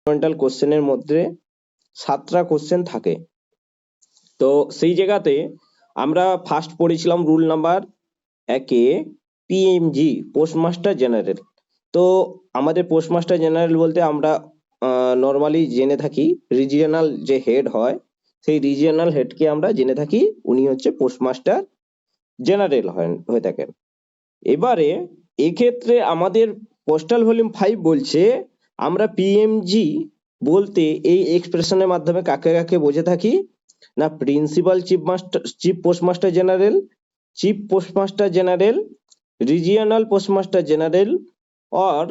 Fundamental কোশ্চেনের মধ্যে 7টা question থাকে। তো সেই জায়গাতে আমরা ফার্স্ট পড়েছিলাম রুল নাম্বার 1-এ পিএমজি পোস্টমাস্টার জেনারেল। তো আমাদের পোস্টমাস্টার জেনারেল বলতে আমরা নর্মালি জেনে থাকি রিজিয়নাল যে হেড হয় সেই রিজিয়নাল হেডকে আমরা জেনে থাকি উনি হচ্ছে পোস্টমাস্টার জেনারেল হয়ে থাকেন। এবারে এক্ষেত্রে আমাদের পোস্টাল ভলিউম 5 বলছে আমরা পিএমজি বলতে এই এক্সপ্রেশনের মাধ্যমে কাকে কাকে বুঝে থাকি না principal chief postmaster general, chief postmaster general, regional postmaster general or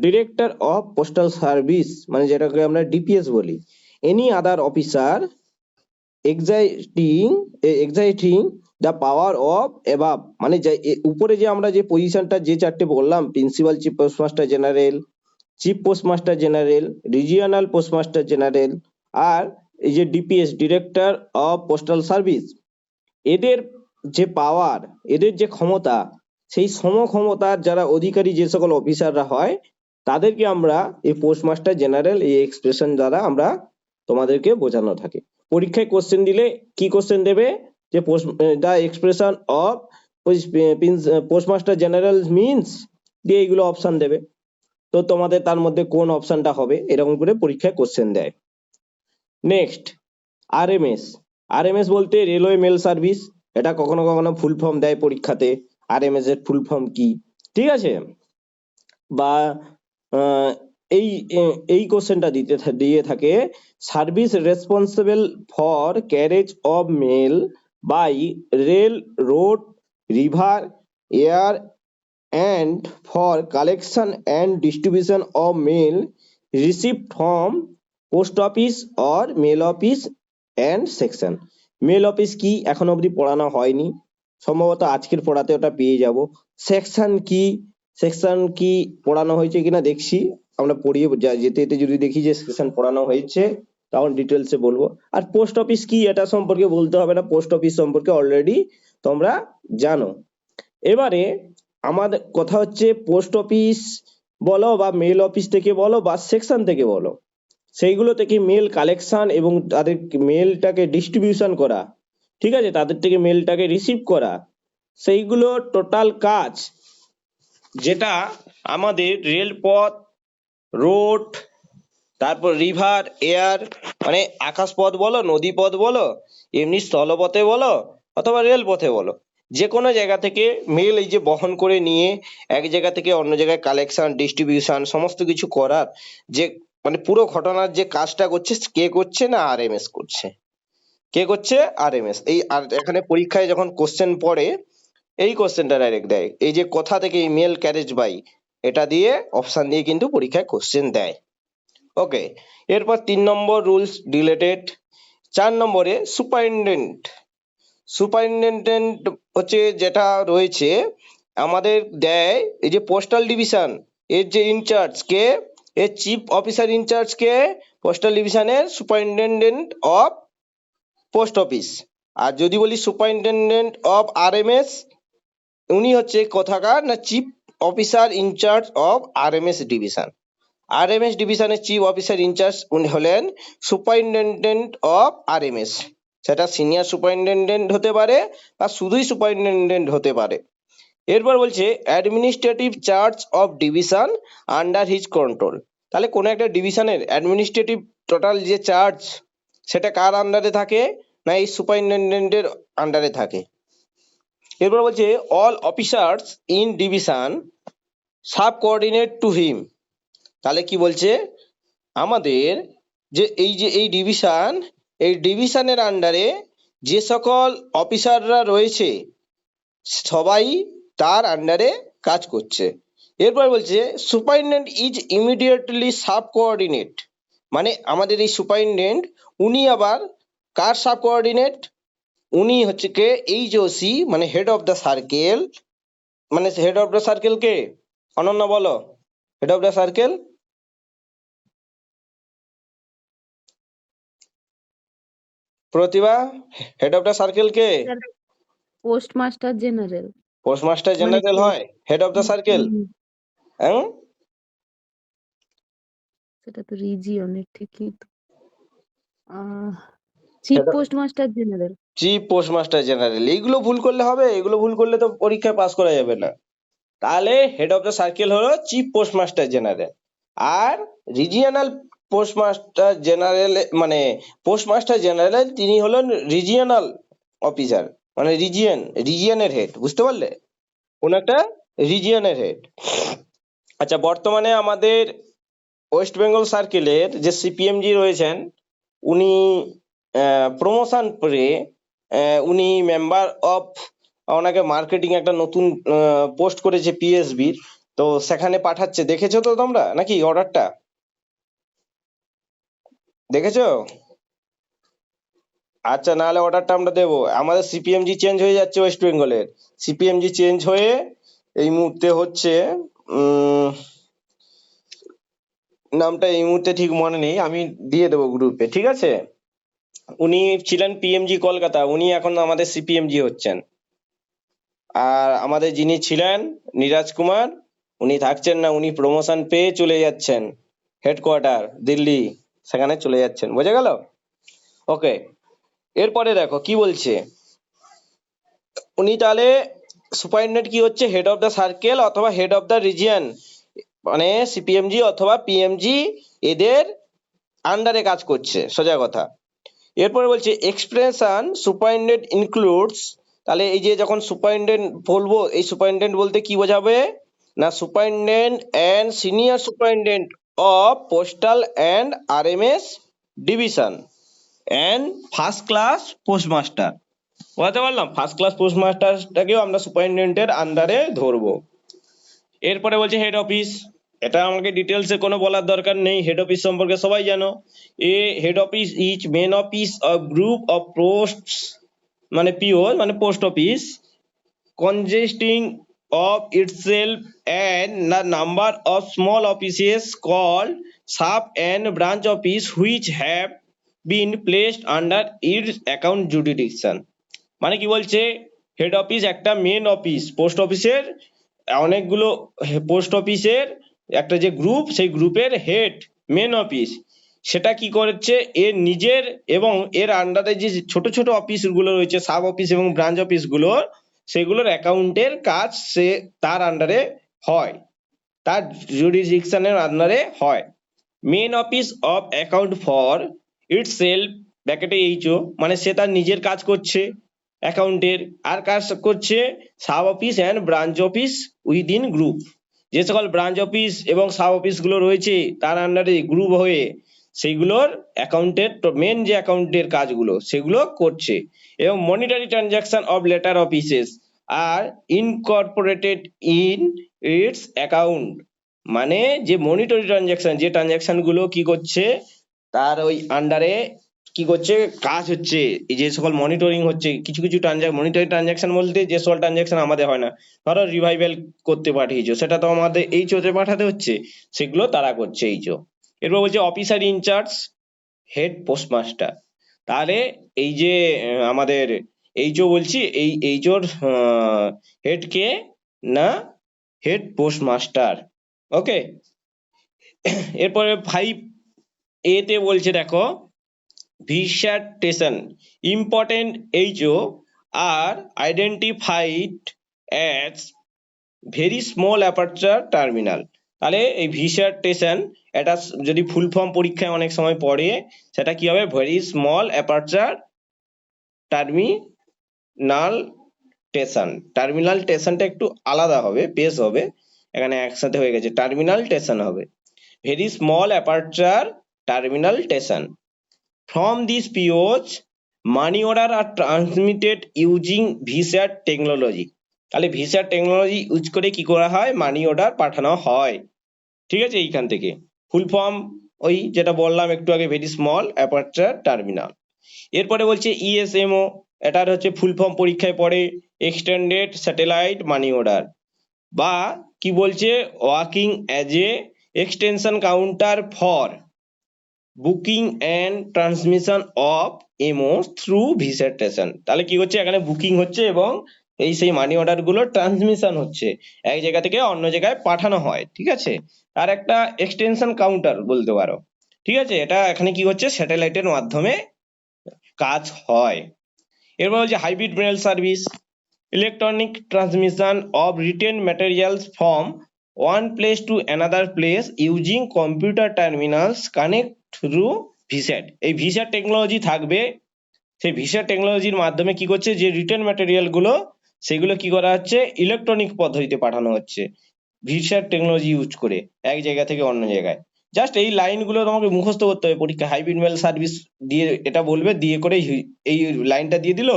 director of postal service মানে যেটাকে আমরা ডিপিএস বলি, any other officer exciting the power of above মানে উপরে যে আমরা যে পজিশনটা যে চারটে বললাম principal chief postmaster general, chief postmaster general, regional postmaster general আর এই যে DPS director of postal service, এদের যে পাওয়ার এদের যে ক্ষমতা সেই সমক্ষমতার যারা অধিকারী যে সকল অফিসাররা হয় তাদেরকে আমরা এই পোস্টমাস্টার জেনারেল এই এক্সপ্রেশন দ্বারা আমরা তোমাদেরকে বোঝানো থাকে। পরীক্ষায় কোশ্চেন দিলে কি কোশ্চেন দেবে যে the expression of postmaster general means দিয়ে এইগুলো অপশন দেবে। তো তোমাদের তার মধ্যে কোন অপশনটা হবে এরকম করে পরীক্ষায় কোশ্চেন দেয়। Next RMS. আরএমএস বলতে রেলওয়ে মেল সার্ভিস, এটা কখনো কখনো ফুল ফর্ম দেয় পরীক্ষাতে, আরএমএস এর ফুল ফর্ম কি, ঠিক আছে? বা এই এই কোশ্চেনটা দিয়ে থাকে service responsible for carriage of mail by rail, road, river, air and for collection and distribution of mail received from post office or mail office and section। Mail office কি এখনো অবধি পড়ানো হয়নি, সম্ভবত আজকের পড়াতে ওটা পেয়ে যাব। সেকশন কি পড়ানো হয়েছে কিনা দেখছি, আমরা পড়িয়ে যেতে যেতে যদি দেখি যে সেকশন পড়ানো হয়েছে তখন ডিটেলসে বলবো। আর পোস্ট অফিস কি এটা সম্পর্কে বলতে হবে না, পোস্ট অফিস সম্পর্কে অলরেডি তোমরা জানো। এবারে আমাদের কথা হচ্ছে পোস্ট অফিস বলো বা মেল অফিস থেকে বলো বা সেকশন থেকে বলো, সেইগুলো থেকে মেল কালেকশন এবং তাদের মেলটাকে ডিস্ট্রিবিউশন করা, ঠিক আছে, তাদের থেকে মেলটাকে রিসিভ করা, সেইগুলো টোটাল কাজ যেটা আমাদের রেলপথ, রোড, তারপর রিভার, এয়ার মানে আকাশপথ বলো, নদীপথ বলো, এমনি স্থলপথে বলো অথবা রেলপথে বলো, যে কোনো জায়গা থেকে মেল এই যে বহন করে নিয়ে এক জায়গা থেকে অন্য জায়গায় কালেকশন ডিস্ট্রিবিউশন সমস্ত কিছু করার যে মানে পুরো ঘটনার যে কাজটা করছে কে করছে না আরএমএস করছে। কে করছে? আরএমএস। এই আর এখানে পরীক্ষায় যখন কোশ্চেন পড়ে এই কোশ্চেনটা ডাইরেক্ট দেয়, এই যে কোথা থেকে এই মেল ক্যারেজ বাই এটা দিয়ে অপশন দিয়ে কিন্তু পরীক্ষায় কোশ্চেন দেয়। ওকে, এরপর 3 নম্বর রুলস রিলেটেড। 4 নম্বরে সুপারিনটেন্ডেন্ট হচ্ছে যেটা রয়েছে আমাদের দেয় এই যে পোস্টাল ডিভিশন এর যে ইনচার্জ কে, এর চিফ অফিসার ইনচার্জ কে, পোস্টাল ডিভিশনের সুপারিনটেন্ডেন্ট অফ পোস্ট অফিস। আর যদি বলি সুপারিনটেন্ডেন্ট অফ আরএমএস, উনি হচ্ছে কোথাকার না chief officer incharge of RMS division. RMS ডিভিশনের চিফ অফিসার ইনচার্জ উনি হলেন সুপারিনটেন্ডেন্ট অফ আরএমএস। সেটা সিনিয়র সুপারিনটেন্ডেন্ট হতে পারে বা শুধুই সুপারিনটেন্ডেন্ট হতে পারে। এরপর বলছে administrative charge of division under his control. তাহলে কোনো একটা ডিভিশনের অ্যাডমিনিস্ট্রেটিভ টোটাল যে চার্জ সেটা কার আন্ডারে থাকে না এই সুপারিনটেন্ডেন্টের আন্ডারে থাকে। এরপর বলছে all officers in division sub coordinate to him. তাহলে কি বলছে আমাদের যে এই ডিভিশন, এই ডিভিশনের আন্ডারে যে সকল অফিসাররা রয়েছে সবাই তার আন্ডারে কাজ করছে। এরপর বলছে superintendent is immediately sub coordinate, মানে আমাদের এই সুপারিনটেন্ডেন্ট উনি আবার কার সাব কোঅর্ডিনেট, উনি হচ্ছে কে এইচওসি মানে হেড অফ দ্য সার্কেল, মানে হেড অফ দ্য সার্কেল কে অনন্যা বলো, head of the circle Pratibha, head of the circle K postmaster general. Postmaster general হয় হেড অফ দ্য সার্কেল। হ্যাঁ সেটা তো রিজিয়নের ঠিকই তো। Chief postmaster general. Chief postmaster general. এইগুলো ভুল করলে হবে? এগুলো ভুল করলে তো পরীক্ষায় পাস করা যাবে না। তাহলে হেড অফ দ্য সার্কেল হলো চিফ পোস্টমাস্টার জেনারেল। আর রিজিয়নাল পোস্টমাস্টার জেনারেল মানে পোস্টমাস্টার জেনারেল তিনি হলেন রিজিয়নাল অফিসার, মানে রিজিয়নের হেড, বুঝতে পারলে? কোন একটা রিজিয়নের হেড। আচ্ছা, বর্তমানে আমাদের ওয়েস্ট বেঙ্গল সার্কেলের যে সিপিএমজি রয়েছেন, উনি প্রমোশন পেয়ে উনি মেম্বার অফ, ওনাকে মার্কেটিং একটা নতুন পোস্ট করেছে পিএসবির, তো সেখানে পাঠাচ্ছে। দেখেছো তো তোমরা নাকি অর্ডারটা? দেখেছো? আচ্ছা, নাহলে অর্ডারটা আমরা দেবো। আমাদের সিপিএমজি চেঞ্জ হয়ে যাচ্ছে ওয়েস্ট বেঙ্গলের। সিপিএমজি চেঞ্জ হয়ে এই মুহূর্তে হচ্ছে নামটা এই মুহূর্তে ঠিক মনে নেই, আমি দিয়ে দেবো গ্রুপে, ঠিক আছে? উনি ছিলেন পিএমজি কলকাতা, উনি এখন আমাদের সিপিএমজি হচ্ছেন। আর আমাদের যিনি ছিলেন নীরাজ কুমার, উনি থাকছেন না, উনি প্রমোশন পেয়ে চলে যাচ্ছেন হেডকোয়ার্টার দিল্লি, সেখানে চলে যাচ্ছেন। বোঝা গেল? ওকে, এরপরে দেখো কি বলছে। উনি তাহলে সুপারিনটেন্ডেন্ট কি হচ্ছে? হেড অফ দ্য সার্কেল অথবা হেড অফ দ্য রিজিয়ন, মানে সিপিএমজি অথবা পিএমজি, এদের আন্ডারে কাজ করছে, সোজা কথা। এরপরে বলছে এক্সপ্রেশন সুপারিনটেন্ডেন্ট ইনক্লুডস, তাহলে এই যে যখন সুপারিনটেন্ডেন্ট বলবো, এই সুপারিনটেন্ডেন্ট বলতে কি বোঝাবে না? Superintendent and senior superintendent of postal and RMS division and first class postmaster. বুঝতে পারলাম? ফার্স্ট ক্লাস পোস্টমাস্টারটাকেও আমরা সুপারিনটেন্ডেন্টের আন্ডারে ধরবো। এরপরে বলছে হেড অফিস। এটা আমাকে ডিটেলসে কোনো বলার দরকার নেই, হেড অফিস সম্পর্কে সবাই জানো। A head office is main office of group of posts, মানে পিও মানে post office, consisting of itself and the number of small offices called sub and branch office which have been placed under its account jurisdiction। মানে কি বলছে? Head office একটা main office, post অফিসের অনেকগুলো post অফিসের একটা যে গ্রুপ, সেই গ্রুপের হেড মেন অফিস, সেটা কি করেছে এর নিজের এবং এর আন্ডারে যে ছোট ছোট অফিসগুলো রয়েছে, সাব অফিস এবং ব্রাঞ্চ অফিসগুলো, সেগুলোর অ্যাকাউন্টের কাজ সে তার আন্ডারে হয়, তার জুরিসডিকশনের আন্ডারে হয়। Main office of account for itself ব্র্যাকেটে এইচও, মানে সে তার নিজের কাজ করছে অ্যাকাউন্টের, আর কাজ করছে sub office and branch office within group. যে সকল ব্রাঞ্চ অফিস এবং সাব অফিসগুলো রয়েছে তার আন্ডারে গ্রুপ হয়ে সেইগুলোর অ্যাকাউন্টের মেন যে অ্যাকাউন্টের কাজগুলো সেগুলো করছে। এবং monetary transaction of letter offices are incorporated in its account, মানে যে মনিটরি ট্রানজাকশন, যে ট্রানজাকশন গুলো কি করছে তার ওই আন্ডারে কি করছে কাজ হচ্ছে, এই যে সকল মনিটরিং হচ্ছে, কিছু কিছু মনিটরি ট্রানজাকশন বলতে যে সকল ট্রানজাকশন আমাদের হয় না, ধরো রিভাইভাল করতে পাঠিয়েছো, সেটা তো আমাদের এইচওতে পাঠাতে হচ্ছে, সেগুলো তারা করছে এইচও। এরপর বলছে অফিসার ইনচার্জ হেড পোস্টমাস্টার। তাহলে এই যে আমাদের এইচও বলছি, এই এইচওর হেড কে না? Head postmaster. ওকে, এরপরে 5A তে বলছে দেখো VSAT station important HO are identified as very small aperture terminal. তাহলে এই ভিসার্টেশন এটা যদি ফুল ফর্ম পরীক্ষায় অনেক সময় পড়ে, সেটা কি হবে? Very small aperture terminal station. Terminal টেশনটা একটু আলাদা হবে, পেশ হবে, এখানে একসাথে হয়ে গেছে, টার্মিনাল টেশন হবে। Very small aperture terminal station. From these POs, money order are transmitted using VSAT technology. তাহলে ভিসার টেকনোলজি ইউজ করে কি করা হয়? মানি অর্ডার পাঠানো হয়। ঠিক আছে, এইখান থেকে ফুল ফর্ম ওই যেটা বললাম একটু আগে, ভেরি স্মল অ্যাপারচার টার্মিনাল। এরপরে বলছে ইএসএমও, এটার হচ্ছে ফুল ফর্ম পরীক্ষায় পড়ে এক্সটেন্ডেড স্যাটেলাইট মানি অর্ডার, বা কি বলছে working as a extension counter for booking and transmission of MO through VSAT station. তাহলে কি হচ্ছে? এখানে বুকিং হচ্ছে এবং এই সেই মানি অর্ডার গুলো ট্রান্সমিশন হচ্ছে, এক জায়গা থেকে অন্য জায়গায় পাঠানো হয়, ঠিক আছে। আর একটা এক্সটেনশন কাউন্টার বলতে পারো, ঠিক আছে। এটা এখানে কি হচ্ছে, স্যাটেলাইটের মাধ্যমে কাজ হয়। এরপর হচ্ছে hybrid mail service, electronic transmission of written materials from one place to another place using computer terminals connect through VSAT. এই ভিস্যাট টেকনোলজি থাকবে, সেই ভিস্যাট টেকনোলজির মাধ্যমে কি করছে, যে রিটেন ম্যাটেরিয়াল গুলো সেগুলো কি করা হচ্ছে, ইলেকট্রনিক পদ্ধতিতে পাঠানো হচ্ছে ভিস্যাট টেকনোলজি ইউজ করে এক জায়গা থেকে অন্য জায়গায়। জাস্ট এই লাইনগুলো তোমাকে মুখস্থ করতে হবে পরীক্ষা, হাইব্রিড মেল সার্ভিস দিয়ে এটা বলবে, দিয়ে করে এই লাইনটা দিয়ে দিল,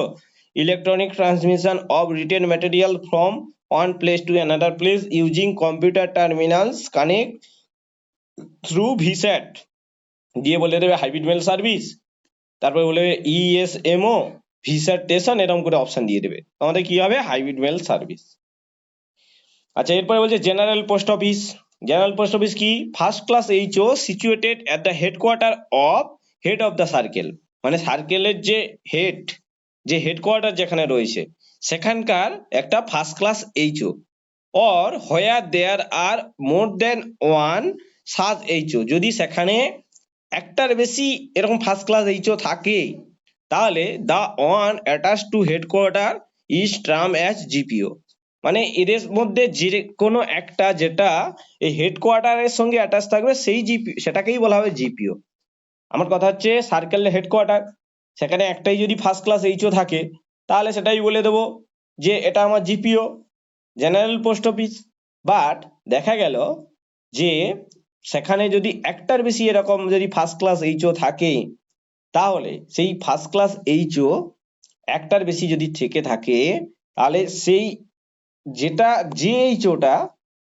electronic transmission of written material from one place to another place using computer terminals connect through ভিস্যাট, দিয়ে বলে দেবে হাইব্রিড মেল সার্ভিস, তারপরে বলে ইএসএমও ভিস্যাট স্টেশন, এরকম করে অপশন দিয়ে দেবে, আমাদের কি হবে, হাইব্রিড মেল সার্ভিস। আচ্ছা, এরপরে বলছে general post office. General post office কি, first class HO situated at the headquarter of head of the circle, মানে সার্কেলের যে হেড, যে হেডকোয়ার্টার যেখানে রয়েছে সেখানকার একটা first class HO, or where there are more than one such HO, যদি সেখানে একটার বেশি এরকম ফার্স্ট ক্লাস এইচও থাকে, তাহলে the one attach to headquarter is term as GPO, মানে এদের মধ্যে যে কোনো একটা যেটা এই হেডকোয়ার্টারের সঙ্গে অ্যাটাচ থাকবে সেই জিপিও, সেটাকেই বলা হবে জিপিও। আমার কথা হচ্ছে সার্কেলের হেডকোয়ার্টার, সেখানে একটাই যদি ফার্স্ট ক্লাস এইচও থাকে, তাহলে সেটাই বলে দেবো যে এটা আমার GPO, general post office. But দেখা গেল যে সেখানে যদি একটার বেশি এরকম যদি ফার্স্ট ক্লাস এইচও থাকে, তাহলে সেই ফার্স্ট ক্লাস এইচও একটার বেশি যদি থেকে থাকে, তাহলে সেই যেটা যে এইচওটা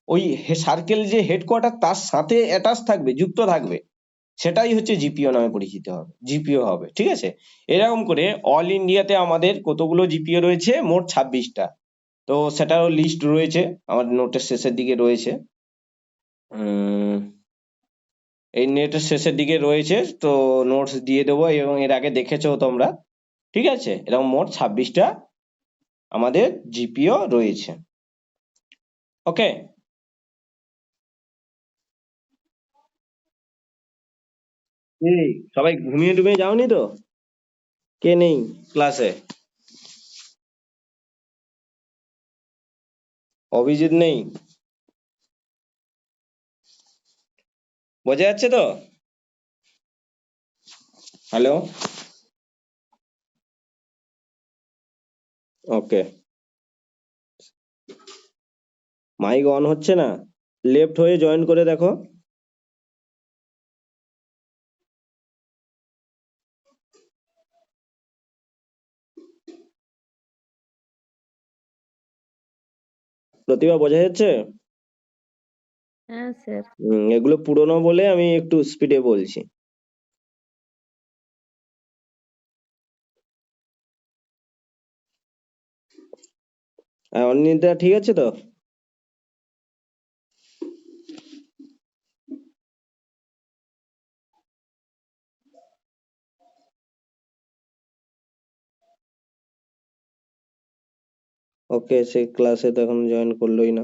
ওই সার্কেল যে হেডকোয়ার্টার তার সাথে অ্যাটাচ থাকবে, যুক্ত থাকবে, সেটাই হচ্ছে জিপিও নামে পরিচিত হবে, জিপিও হবে, ঠিক আছে। এরকম করে অল ইন্ডিয়াতে আমাদের কতগুলো জিপিও রয়েছে, মোট 26টা। তো সেটারও লিস্ট রয়েছে আমাদের নোটের শেষের দিকে রয়েছে, এই নেটের শেষের দিকে রয়েছে, তো নোটস দিয়ে দেবো, এবং এর আগে দেখেছো তোমরা, ঠিক আছে। এরকম মোট 26টা আমাদের জিপিও রয়েছে, ওকে। এই সবাই ঘুমিয়ে টুমিয়ে যাওনি তো, কে নেই ক্লাসে, অভিজিৎ নেই, বোঝা যাচ্ছে তো? Hello, okay. মাইক অন হচ্ছে না, লেফট হয়ে জয়েন করে দেখো। প্রতিভা বোঝা যাচ্ছে? হ্যাঁ স্যার। এগুলো পুরনো বলে আমি একটু স্পিডে বলছি। অনিন্দিতা ঠিক আছে তো? ওকে, সে ক্লাসে তো এখন জয়েন করলোই না।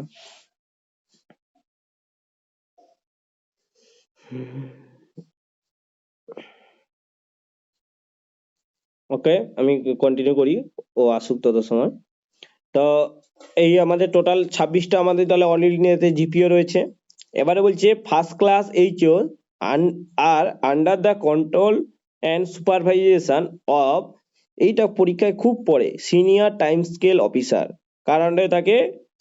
ওকে, আমি কন্টিনিউ করি, ও আসুক তত সময়। তো এই আমাদের টোটাল 26টা আমাদের তাহলে অল ইন্ডিয়াতে জিপিও রয়েছে। এবারে বলছে first class HO are under the control and supervision of, এইটা পরীক্ষায় খুব পড়ে, সিনিয়র টাইম স্কেল অফিসার। কার আন্ডারে থাকে?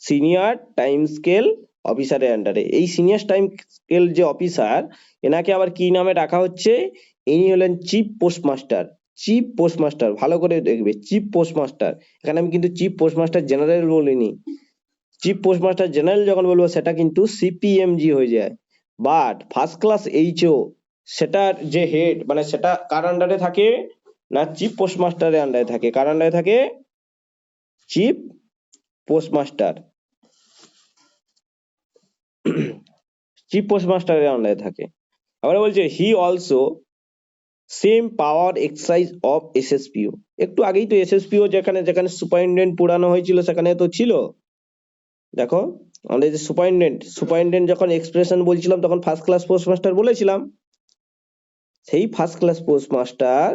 সিনিয়র টাইম স্কেল অফিসারের আন্ডারে। এই সিনিয়র টাইম স্কেল যে অফিসার, এনাকে আবার কি নামে ডাকা হচ্ছে? ইনি হলেন চিফ পোস্টমাস্টার। চিফ পোস্টমাস্টার, ভালো করে দেখবে, চিফ পোস্টমাস্টার। এখানে আমি কিন্তু চিফ পোস্টমাস্টার জেনারেল বলিনি, চিফ পোস্টমাস্টার জেনারেল যখন বলবো সেটা কিন্তু সিপিএমজি হয়ে যায়। বাট ফার্স্ট ক্লাস এইচও, সেটার যে হেড, মানে সেটা কার আন্ডারে থাকে না, চিফ পোস্টমাস্টারের আন্ডারে থাকে। কার আন্ডারে থাকে? চিফ পোস্টমাস্টার, চিফ পোস্টমাস্টারের আন্ডারে থাকে। আবার বলছে he also same power exercise of SSPO. একটু আগেই তো এসএসপিও যেখানে যেখানে সুপারিনটেন্ডেন্ট পুরানো হয়েছিল সেখানে তো ছিল। দেখো আমাদের যে সুপারিনটেন্ডেন্ট যখন এক্সপ্রেশন বলছিলাম তখন ফার্স্ট ক্লাস পোস্টমাস্টার বলেছিলাম। সেই ফার্স্ট ক্লাস পোস্টমাস্টার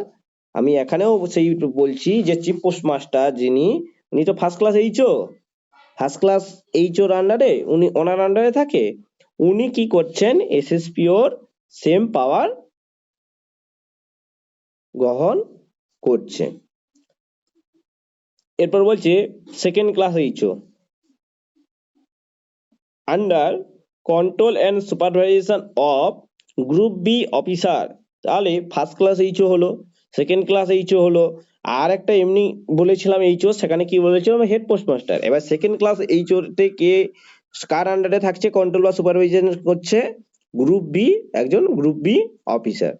আমি এখানেও সেই বলছি যে চিফ পোস্টমাস্টার যিনি, উনি তো ফার্স্ট ক্লাস এইচওর আন্ডারে, উনি ওনার আন্ডারে থাকে। উনি কি করছেন, এসএসপিওর সেম পাওয়ার গ্রহণ করছে। এরপর বলছে second class HO under control and supervision of group B officer. তাহলে ফার্স্ট ক্লাস এইচও হলো, সেকেন্ড ক্লাস এইচও হলো, আর একটা এমনি বলেছিলাম এইচও, সেখানে কি বলেছিলাম হেড পোস্টমাস্টার। এবার সেকেন্ড ক্লাস এইচও তে কে কার আন্ডারে থাকছে, কন্ট্রোল বা সুপারভাইজেশন করছে গ্রুপ বি, একজন গ্রুপ বি অফিসার।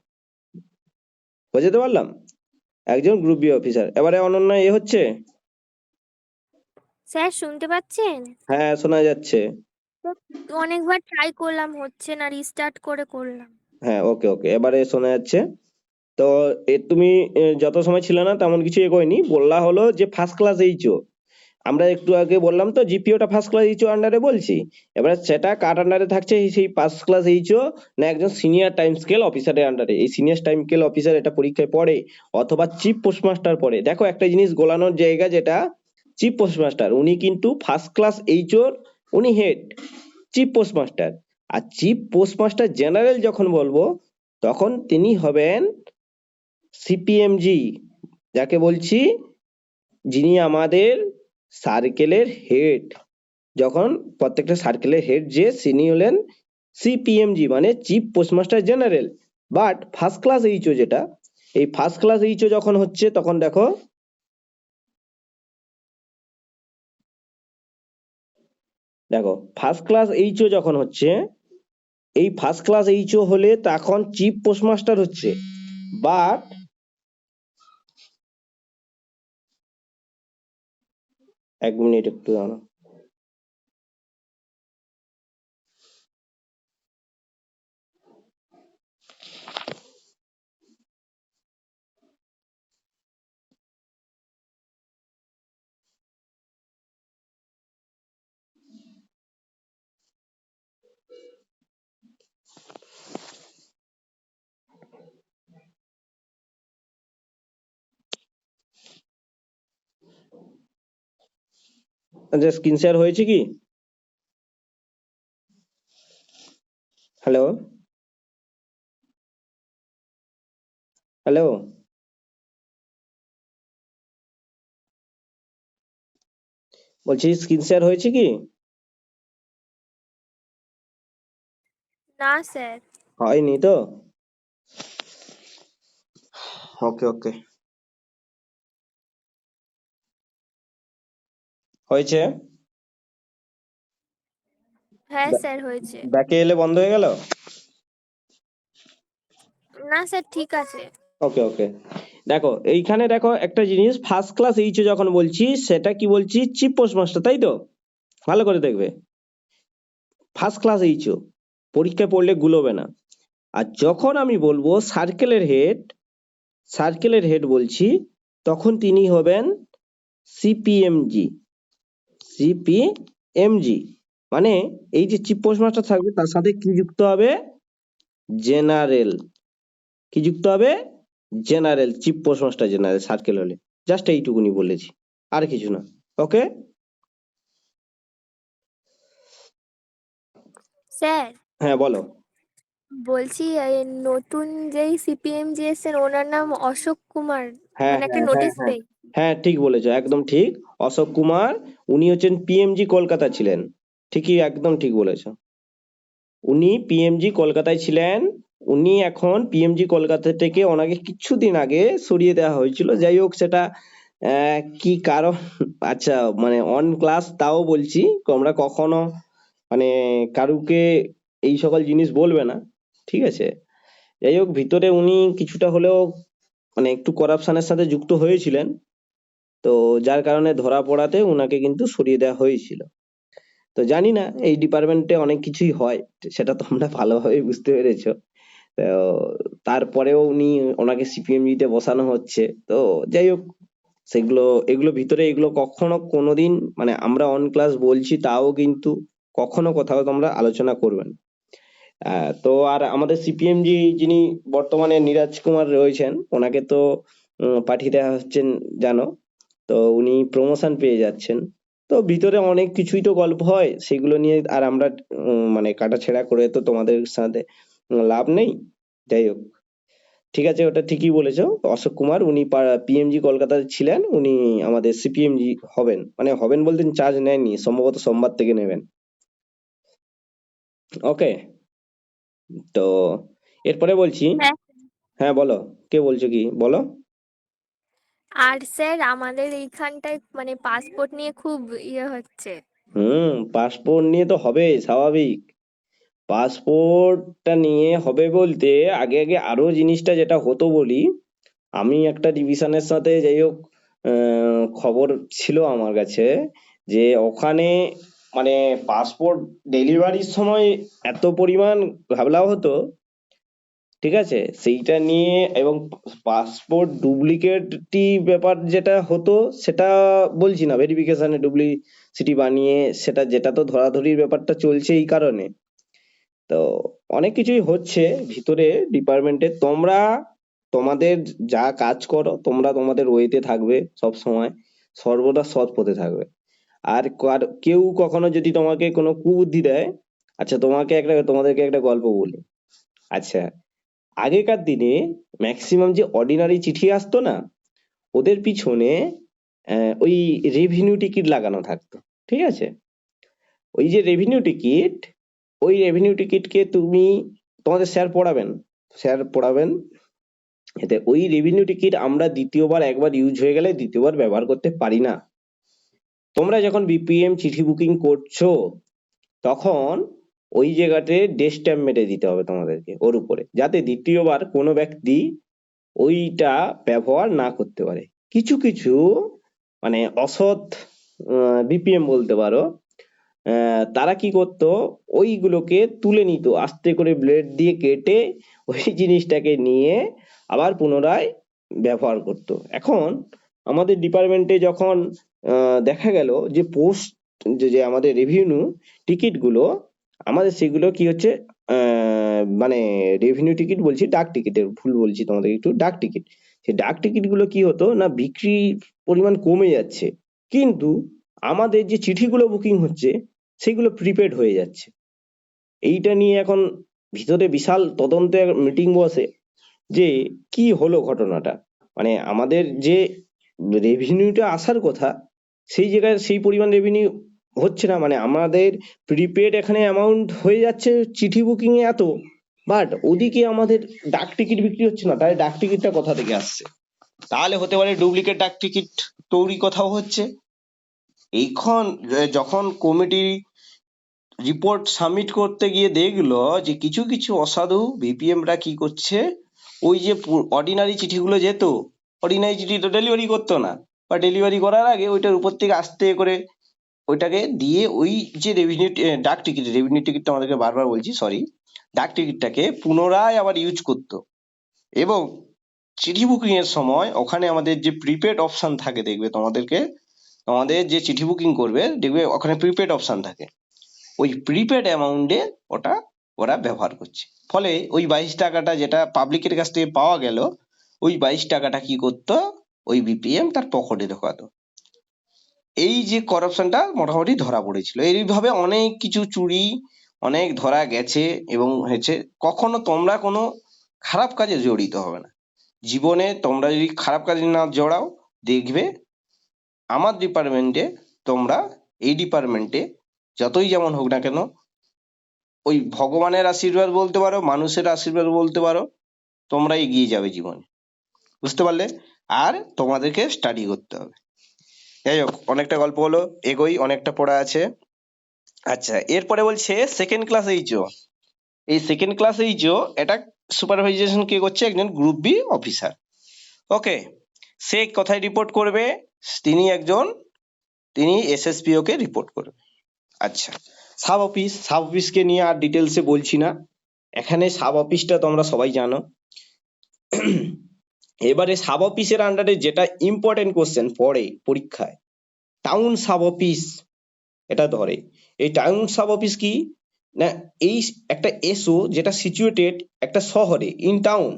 বুঝতে পারলাম, একজন গ্রুপ বি অফিসার। এবারে অনন্যা এ হচ্ছে, স্যার শুনতে পাচ্ছেন? হ্যাঁ শোনা যাচ্ছে। অনেকবার ট্রাই করলাম, হচ্ছে না, রিস্টার্ট করে করলাম। হ্যাঁ ওকে ওকে, এবারে শোনা যাচ্ছে। তো তুমি যত সময় ছিল না তেমন কিছু এগোয়নি, বললা হলো যে ফার্স্ট ক্লাস এইচও, আমরা একটু আগে বললাম তো জিপিওটা ফার্স্ট ক্লাস এইচও আন্ডারে বলছি। এবার সেটা কার আন্ডারে থাকছে, সেই ফার্স্ট ক্লাস এইচও না একজন সিনিয়র টাইম স্কেল অফিসারের আন্ডারে। এই সিনিয়র টাইম স্কেল অফিসার এটা পরীক্ষায় পড়ে, অথবা চিফ পোস্টমাস্টার পড়ে। দেখো একটা জিনিস গোলানোর জায়গা, যেটা চিফ পোস্টমাস্টার উনি কিন্তু ফার্স্ট ক্লাস এইচওর উনি হেড চিফ পোস্টমাস্টার। আর চিফ পোস্টমাস্টার জেনারেল যখন বলবো তখন তিনি হবেন সিপিএমজি, যাকে বলছি যিনি আমাদের সার্কেলের হেড। যখন প্রত্যেকটা সার্কেলের হেড যে তিনি হলেন সিপিএমজি মানে chief postmaster general. But first class HO যেটা, এই ফার্স্ট ক্লাস এইচও যখন হচ্ছে তখন দেখো ফার্স্ট ক্লাস এইচও যখন হচ্ছে, এই ফার্স্ট ক্লাস এইচও হলে তখন চিফ পোস্টমাস্টার হচ্ছে। বাট এক মিনিট একটু দাঁড়াও। আচ্ছা স্ক্রিন শেয়ার হয়েছে কি? হ্যালো হ্যালো, বলছি স্ক্রিন শেয়ার হয়েছে কি? না স্যার। হয়নি তো, ওকে ওকে, হয়েছে। হ্যাঁ স্যার হয়েছে। ব্যাকে এলে বন্ধ হয়ে গেল। না স্যার ঠিক আছে। ওকে ওকে, দেখো এইখানে দেখো একটা জিনিস, ফার্স্ট ক্লাস এইচও যখন বলছি সেটা কি বলছি, চিফ পোস্টমাস্টার, তাই তো? ভালো করে দেখবে, ফার্স্ট ক্লাস এইচও পরীক্ষায় পড়লে গুলোবে না। আর যখন আমি বলবো সার্কেলের হেড বলছি, তখন তিনি হবেন সিপিএমজি। মানে এই যে চিফ পোস্টমাস্টার থাকবে তার সাথে কি যুক্ত হবে, জেনারেল। কি যুক্ত হবে, general, chief postmaster general circle হলে। জাস্ট এইটুকুনি বলেছি, আর কিছু না। ওকে স্যার হ্যাঁ বলো। বলছি এই নতুন যেই সিপিএমজি এসেছেন ওনার নাম অশোক কুমার, হ্যাঁ মানে একটা হ্যাঁ হ্যাঁ নোটিশ হ্যাঁ, পেয়ে। হ্যাঁ ঠিক বলেছো, একদম ঠিক। অশোক কুমার, উনি হচ্ছেন পিএমজি কলকাতা ছিলেন। ঠিকই, একদম ঠিক বলেছো, উনি পিএমজি কলকাতায় ছিলেন। উনি এখন পিএমজি কলকাতা থেকে ওনাকে কিছুদিন আগে সরিয়ে দেওয়া হয়েছিল। যাই হোক সেটা কি কারণ, আচ্ছা মানে অন ক্লাস তাও বলছি, তোমরা কখনো মানে কারুকে এই সকল জিনিস বলবে না, ঠিক আছে? যাই হোক ভিতরে উনি কিছুটা হলেও মানে একটু করাপশনের সাথে যুক্ত হয়েছিলেন, তো যার কারণে ধরা পড়াতে উনাকে কিন্তু সরিয়ে দেওয়া হয়েছিল। তো জানি না, এই ডিপার্টমেন্টে অনেক কিছুই হয়, সেটা তোমরা ভালোভাবে বুঝতে পেরেছো। তো তারপরেও ওনাকে সিপিএমজিতে বসানো হচ্ছে। তো যাই হোক, এগুলো ভিতরে এগুলো কখনো কোনোদিন মানে আমরা অন ক্লাস বলছি, তাও কিন্তু কখনো কোথাও তোমরা আলোচনা করবেন। তো আর আমাদের সিপিএমজি যিনি বর্তমানে নীরাজ কুমার রয়েছেন, ওনাকে তো পাঠিয়ে দেওয়া হচ্ছেন জানো। তো উনি প্রমোশন পেয়ে যাচ্ছেন। তো ভিতরে অনেক কিছুই তো গল্প হয়, সেগুলো নিয়ে আর আমরা মানে কাটাছেঁড়া করে তো তোমাদের সাথে লাভ নেই। যাই হোক, ঠিক আছে, ওটা ঠিকই বলেছো। অশোক কুমার উনি পিএমজি কলকাতায় ছিলেন, উনি আমাদের সিপিএমজি হবেন, মানে হবেন বলতে চার্জ নেননি, সম্ভবত সোমবার থেকে নেবেন। ওকে, তো এরপরে বলছি। হ্যাঁ। হ্যাঁ বলো, কে বলছো কি বলো। আর স্যার আমাদের এইখানটায় মানে পাসপোর্ট নিয়ে খুব ইয়ে হচ্ছে। পাসপোর্ট নিয়ে তো হবে, স্বাভাবিক। পাসপোর্টটা নিয়ে হবে বলতে আগে আগে আরো জিনিসটা যেটা হতো বলি। আমি একটা ডিভিশনের সাথে যাই হোক খবর ছিল আমার কাছে, যে ওখানে মানে পাসপোর্ট ডেলিভারির সময় এত পরিমাণ ঘাবলা হতো, ঠিক আছে, সেইটা নিয়ে। এবং পাসপোর্ট ডুপ্লিকেটটি ব্যাপার যেটা হতো, সেটা বলছি না, ভেরিফিকেশনে ডুপ্লিসিটি বানিয়ে সেটা, যেটা তো ধরাধরির ব্যাপারটা চলছে এই কারণে। তো অনেক কিছুই হচ্ছে ভিতরে ডিপার্টমেন্টে। তোমরা তোমাদের যা কাজ করো, তোমরা তোমাদের ওয়েতে থাকবে সব সময়, সর্বদা সৎ পথে থাকবে। আর কেউ কখনো যদি তোমাকে কোনো কুবুদ্ধি দেয়, আচ্ছা তোমাদেরকে একটা গল্প বলি। আচ্ছা, আগেকার দিনে ম্যাক্সিমাম যে অর্ডিনারি চিঠি আসতো না, ওদের পিছনে ওই রেভিনিউ টিকিট লাগানো থাকতো, ঠিক আছে। ওই যে রেভিনিউ টিকিট, ওই রেভিনিউ টিকিটকে তোমাদের স্যার পড়াবেন, এতে ওই রেভিনিউ টিকিট আমরা দ্বিতীয়বার, একবার ইউজ হয়ে গেলে দ্বিতীয়বার ব্যবহার করতে পারি না। তোমরা যখন বিপিএম চিঠি বুকিং করছো, তখন ওই জায়গাতে ডেট স্ট্যাম্প মেরে দিতে হবে তোমাদেরকে ওর উপরে, যাতে দ্বিতীয়বার কোনো ব্যক্তি ওইটা ব্যবহার না করতে পারে। কিছু কিছু মানে অসৎ বিপিএম বলতে পারো, তারা কি করতো, ওইগুলোকে তুলে নিত, আস্তে করে ব্লেড দিয়ে কেটে ওই জিনিসটাকে নিয়ে আবার পুনরায় ব্যবহার করত। এখন আমাদের ডিপার্টমেন্টে যখন দেখা গেল যে পোস্ট, যে আমাদের রেভিনিউ টিকিট গুলো, আমাদের সেগুলো কি হচ্ছে, মানে রেভিনিউ টিকিট বলছি, ডাক টিকিটের ভুল বলছি তোমাদের, একটু ডাক টিকিট। সেই ডাক টিকিট গুলো কি হতো না, বিক্রির পরিমাণ কমে যাচ্ছে, কিন্তু আমাদের যে চিঠিগুলো বুকিং হচ্ছে সেগুলো প্রিপেড হয়ে যাচ্ছে। এইটা নিয়ে এখন ভিতরে বিশাল তদন্তে মিটিং বসে, যে কি হলো ঘটনাটা। মানে আমাদের যে রেভিনিউটা আসার কথা, সেই জায়গায় সেই পরিমাণ রেভিনিউ হচ্ছে না। মানে আমাদের প্রিপেড এখানে অ্যামাউন্ট হয়ে যাচ্ছে চিঠি বুকিং এ এত, বাট ওদিকে আমাদের ডাক টিকিট বিক্রি হচ্ছে না। তাহলে ডাক টিকিটটা কোথা থেকে আসছে? তাহলে হতে পারে ডুপ্লিকেট ডাক টিকিট তৈরি কথাও হচ্ছে। এইখন যখন কমিটি রিপোর্ট সাবমিট করতে গিয়ে দেখলো যে কিছু কিছু অসাধু বিপিএমরা কি করছে, ওই যে অর্ডিনারি চিঠিগুলো যেত, অর্ডিনারি চিঠিটা ডেলিভারি করতো না, বা ডেলিভারি করার আগে ওইটার উপর থেকে আস্তে করে ওইটাকে দিয়ে ওই যে ডাক টিকিট, রেভিনিউ টিকিটটা আমাদেরকে বারবার বলছি, সরি, ডাক টিকিটটাকে পুনরায় আবার ইউজ করতো। এবং চিঠি বুকিং এর সময় ওখানে আমাদের যে প্রিপেড অপশন থাকে, দেখবে তোমাদের যে চিঠি বুকিং করবে দেখবে ওখানে প্রিপেড অপশন থাকে, ওই প্রিপেড অ্যামাউন্টে ওরা ব্যবহার করছে। ফলে ওই 22 টাকাটা যেটা পাবলিকের কাছ থেকে পাওয়া গেল, ওই 22 টাকাটা কি করতো, ওই বিপিএম তার পকেটে ঢোকাতো। এই যে করাপশনটা মোটামুটি ধরা পড়েছিল। এইভাবে অনেক কিছু চুরি অনেক ধরা গেছে এবং হয়েছে। কখনো তোমরা কোনো খারাপ কাজে জড়িত হবে না জীবনে। তোমরা যদি খারাপ কাজে না জড়াও, দেখবে আমার ডিপার্টমেন্টে, তোমরা এই ডিপার্টমেন্টে যতই যেমন হোক না কেন, ওই ভগবানের আশীর্বাদ বলতে পারো, মানুষের আশীর্বাদ বলতে পারো, তোমরা এগিয়ে যাবে জীবনে। বুঝতে পারলে? আর তোমাদেরকে স্টাডি করতে হবে। যাই হোক, অনেকটা গল্প হলো, এগোই, অনেকটা পড়া আছে। আচ্ছা, এরপরে বলছে সেকেন্ড ক্লাস এইচও। এই সেকেন্ড ক্লাস এইচও এটা সুপারভাইজেশন কে করছে, একজন গ্রুপ বি অফিসার। ওকে, সে কোথায় রিপোর্ট করবে? তিনি এসএসপিও কে রিপোর্ট করবে। আচ্ছা, সাব অফিসকে নিয়ে আর ডিটেলসে বলছি না, এখানে সাব অফিসটা তোমরা সবাই জানো। এবারে সাব অফিসের আন্ডারে যেটা ইম্পর্টেন্ট কোশ্চেন পড়ে পরীক্ষায়, টাউন সাব অফিস এটা ধরে। এই টাউন সাব অফিস কি না, এই একটা এসও যেটা সিচুয়েটেড একটা শহরে, ইন টাউন,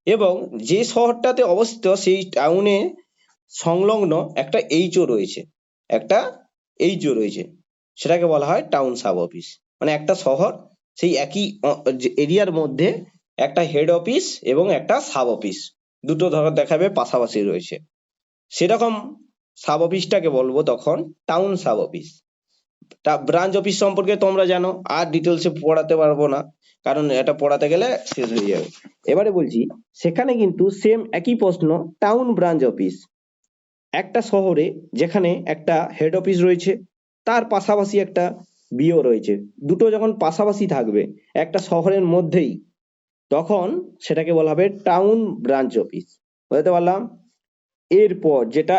এবং যে শহরটাতে অবস্থিত সেই টাউনে সংলগ্ন একটা এইচও রয়েছে, একটা এইচও রয়েছে, সেটাকে বলা হয় টাউন সাব অফিস। মানে একটা শহর সেই একই এরিয়ার মধ্যে একটা হেড অফিস এবং একটা সাব অফিস দুটো ধরো দেখাবে পাশাপাশি রয়েছে, সেরকম সাব অফিসটাকে বলবো তখন town sub office. Branch office সম্পর্কে তোমরা জানো, আর ডিটেলসে পড়াতে পারবো না, কারণ এটা পড়াতে গেলে শেষ হয়ে যাবে। এবারে বলছি, সেখানে কিন্তু সেম একই প্রশ্ন, টাউন ব্রাঞ্চ অফিস, একটা শহরে যেখানে একটা হেড অফিস রয়েছে তার পাশাপাশি একটা বিও রয়েছে, দুটো যখন পাশাপাশি থাকবে একটা শহরের মধ্যেই, তখন সেটাকে বলা হবে টাউন ব্রাঞ্চ অফিস। বুঝতে পারলাম? এরপর যেটা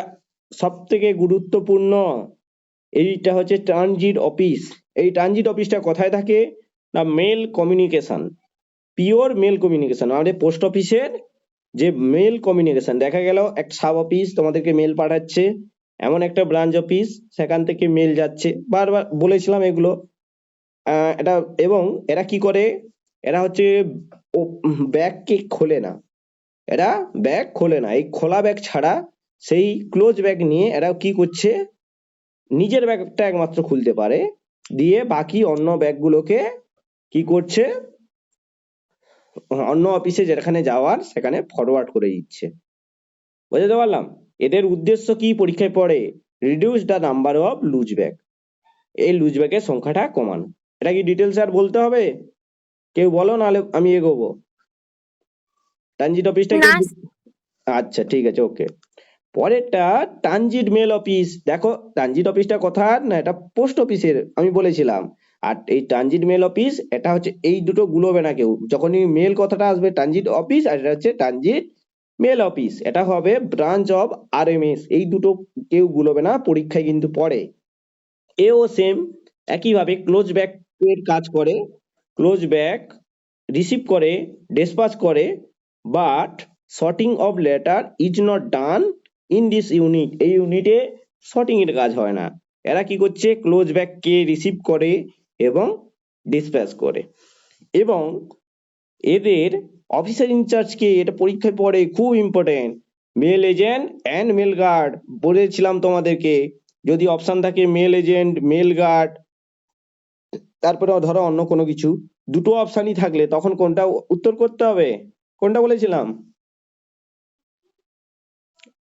সব থেকে গুরুত্বপূর্ণ, এইটা হচ্ছে ট্রানজিট অফিস। এই ট্রানজিট অফিসটা কোথায় থাকে না, mail communication, pure mail communication, আমাদের পোস্ট অফিসের যে মেল কমিউনিকেশন, দেখা গেল একটা সাব অফিস তোমাদেরকে মেল পাঠাচ্ছে, এমন একটা ব্রাঞ্চ অফিস সেখান থেকে মেল যাচ্ছে, বারবার বলেছিলাম এগুলো। এটা, এবং এরা কি করে, এরা হচ্ছে ব্যাগকে খোলে না, এরা ব্যাগ খোলে না, এই খোলা ব্যাগ ছাড়া সেই ক্লোজ ব্যাগ নিয়ে এরা কি করছে, নিজের ব্যাগটা একমাত্র খুলতে পারে, দিয়ে বাকি অন্য ব্যাগগুলোকে কি করছে, অন্য অফিসে যেখানে যাওয়ার সেখানে ফরওয়ার্ড করে দিচ্ছে। বুঝতে পারলাম? এদের উদ্দেশ্য কি পরীক্ষায় পড়ে, reduce the number of loose bag, এই লুজ ব্যাগের সংখ্যাটা কমানো। এটা কি ডিটেলস আর বলতে হবে? কেউ বলো, নাহলে আমি এগোবো। ট্রানজিট অফিসটা কি? না আচ্ছা ঠিক আছে, ওকে। পরেরটা ট্রানজিট মেল অফিস। দেখো ট্রানজিট অফিসটা কোথার না, এটা পোস্ট অফিসের আমি বলেছিলাম। আর এই ট্রানজিট মেল অফিস এটা হচ্ছে, এই দুটো গুলোবে না কেউ, যখনই মেল কথাটা আসবে ট্রানজিট অফিস, আর এটা হচ্ছে ট্রানজিট মেল অফিস, এটা হবে ব্রাঞ্চ অফ আরএমএস, এই দুটো কেউ গুলোবে না, পরীক্ষায় কিন্তু পড়ে। এও সেম একইভাবে ক্লোজ ব্যাক এর কাজ করে, ক্লোজ ব্যাক রিসিভ করে, ডিসপ্যাচ করে, but sorting of letter is not done in this unit, এই ইউনিটে সর্টিং এর কাজ হয় না। এরা কি করছে, ক্লোজ ব্যাক কে রিসিভ করে এবং ডিসপ্যাচ করে। এবং এদের অফিসার ইনচার্জ কে, এটা পরীক্ষায় পড়ে, খুব important, mail agent and mail guard. বলেছিলাম তোমাদেরকে, যদি অপশন থাকে মেল এজেন্ট, মেল গার্ড, তারপরে ধরো অন্য কোনো কিছু, দুটো অপশনই থাকলে তখন কোনটা উত্তর করতে হবে, কোনটা বলেছিলাম,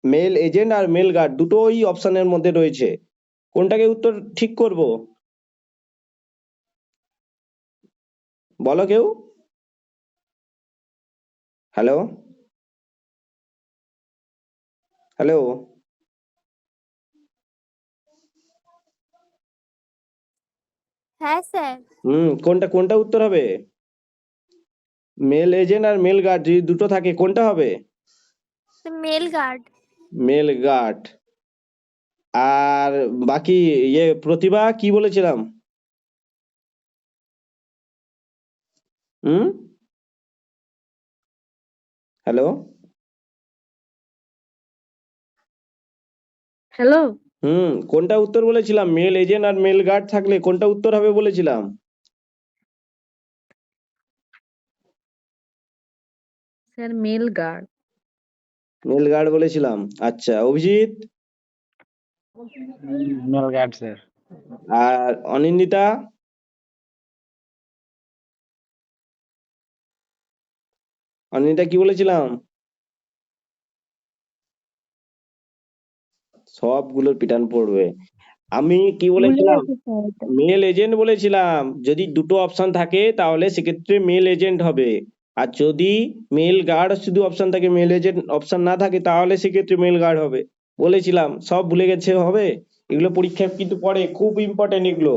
মেল এজেন্ট আর মেল গার্ড দুটোই অপশনের মধ্যে রয়েছে, কোনটাকে উত্তর ঠিক করব, বলো কেউ। হ্যালো, হ্যালো, হ্যাঁ স্যার, কোনটা কোনটা উত্তর হবে, মেল এজেন্ট আর মেল গার্ড যদি দুটো থাকে কোনটা হবে, মেল গার্ড। Mail guard. আর বাকি প্রতিভা কি বলেছিলাম, হুম, হ্যালো, হ্যালো কোনটা উত্তর বলেছিলাম, মেল এজেন্ট আর মেল গার্ড থাকলে কোনটা উত্তর হবে বলেছিলাম, sir, mail guard. Mail guard বলেছিলাম। আচ্ছা অভিজিৎ, মেল গার্ড স্যার। আর অনিন্দিতা, অনিন্দিতা কি বলেছিলাম, সবগুলোর পিটান পড়বে। আমি কি ভুলে বলেছিলাম, গেছি স্যার এটা। মেল এজেন্ট বলেছিলাম, যদি দুটো অপশন থাকে তাহলে সেক্ষেত্রে মেল এজেন্ট হবে, আর যদি মেল গার্ড শুধু অপশন থাকে, মেল এজেন্ট অপশন না থাকে, তাহলে সেক্ষেত্রে মেল গার্ড হবে, বলেছিলাম। সব ভুলে গেছে হবে, এগুলো পরীক্ষায় কিন্তু পড়ে, খুব ইম্পর্টেন্ট এগুলো।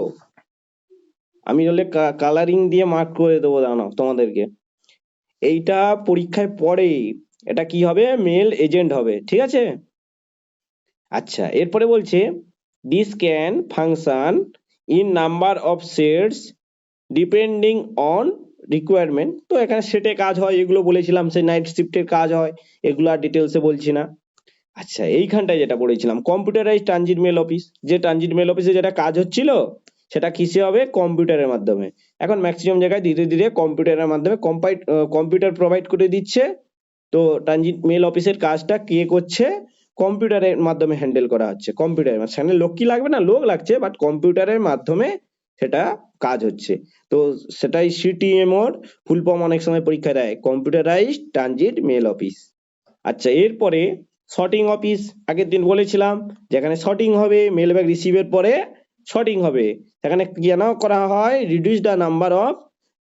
আমি হলে কালারিং দিয়ে মার্ক করে দেবো, জানো তোমাদেরকে, এইটা পরীক্ষায় পড়ে, এটা কি হবে, মেল এজেন্ট হবে, ঠিক আছে। আচ্ছা এরপরে বলছে, this can function in number of sets depending on requirement, তো এখানে সেটে কাজ হয়, এগুলো বলেছিলাম, সেই নাইট শিফটের কাজ হয়, এগুলো আর ডিটেলসে বলছি না। আচ্ছা, এইখানটায় যেটা বলেছিলাম কম্পিউটারাইজ ট্রানজিট মেল অফিস, যে ট্রানজিট মেল অফিসে যেটা কাজ হচ্ছিল সেটা কিসে হবে, কম্পিউটারের মাধ্যমে। এখন ম্যাক্সিমাম জায়গায় ধীরে ধীরে কম্পিউটারের মাধ্যমে কম্পিউটার প্রোভাইড করে দিচ্ছে। তো ট্রানজিট মেল অফিসের কাজটা কে করছে, কম্পিউটারের মাধ্যমে হ্যান্ডেল করা হচ্ছে। কম্পিউটারের সেখানে লোক কি লাগবে না, লোক লাগছে, বাট কম্পিউটারের মাধ্যমে সেটা কাজ হচ্ছে। তো সেটাই সিটিএমওর ফুল ফর্ম অনেক সময় পরীক্ষা দেয়, কম্পিউটারাইজ ট্রানজিট মেল অফিস। আচ্ছা, এরপরে সর্টিং অফিস, আগের দিন বলেছিলাম যেখানে সর্টিং হবে, মেল ব্যাগ রিসিভের পরে সর্টিং হবে। সেখানে কেন করা হয়, reduce the number of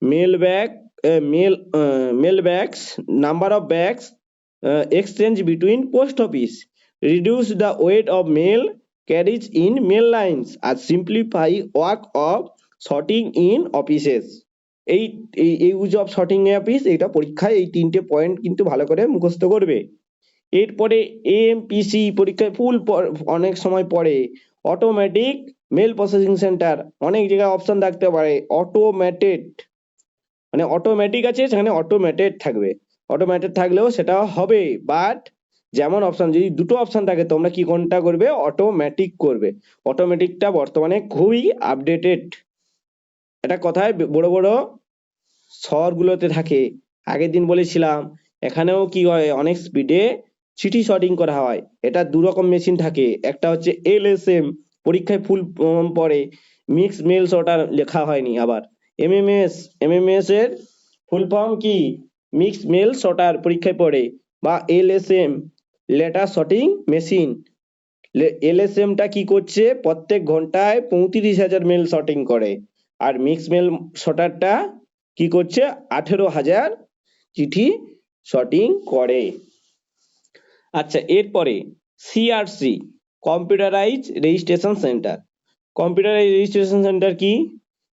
mail bag mail bags, number of bags exchange between post office, reduce the weight of mail carriage in mail lines, আর simplify work of sorting in offices. এই use of sorting office, এইটা পরীক্ষায় এই 3টে point কিন্তু ভালো করে মুখস্থ করবে। এরপরে এএমপিসি পরীক্ষায় অনেক সময় পড়ে, অটোমেটিক মেল প্রসেসিং সেন্টার, অনেক জায়গায় অপশন থাকতে পারে অটোমেটেড, মানে অটোমেটিক আছে সেখানে অটোমেটেড থাকবে, অটোমেটেড থাকলেও সেটা হবে, বাট যেমন অপশন যদি দুটো অপশন থাকে তোমরা কি কোনটা করবে, অটোমেটিক করবে। অটোমেটিকটা বর্তমানে খুবই আপডেটেড, এটা কথায় বড় বড় শহরগুলোতে থাকে। আগের দিন বলেছিলাম এখানেও কি হয়, অনেক স্পিডে চিঠি সর্টিং করা হয়। এটা দু রকম মেশিন থাকে, একটা হচ্ছে এলএসএম, পরীক্ষায় ফুল পড়ে, মিক্স মেল সর্টার লেখা হয়নি। আবার এমএমএস এর ফুল ফর্ম কি, মিক্স মেল সর্টার পরীক্ষায় পড়ে, বা এলএসএম, লেটার সর্টিং মেশিন। এলএসএমটা কি করছে, প্রত্যেক ঘন্টায় 35,000 মেল সর্টিং করে, আর মিক্স মেল সর্টারটা কি করছে, 18,000 চিঠি সর্টিং করে। আচ্ছা, এরপরে CRC, computerise registration centre. Computerise registration centre কি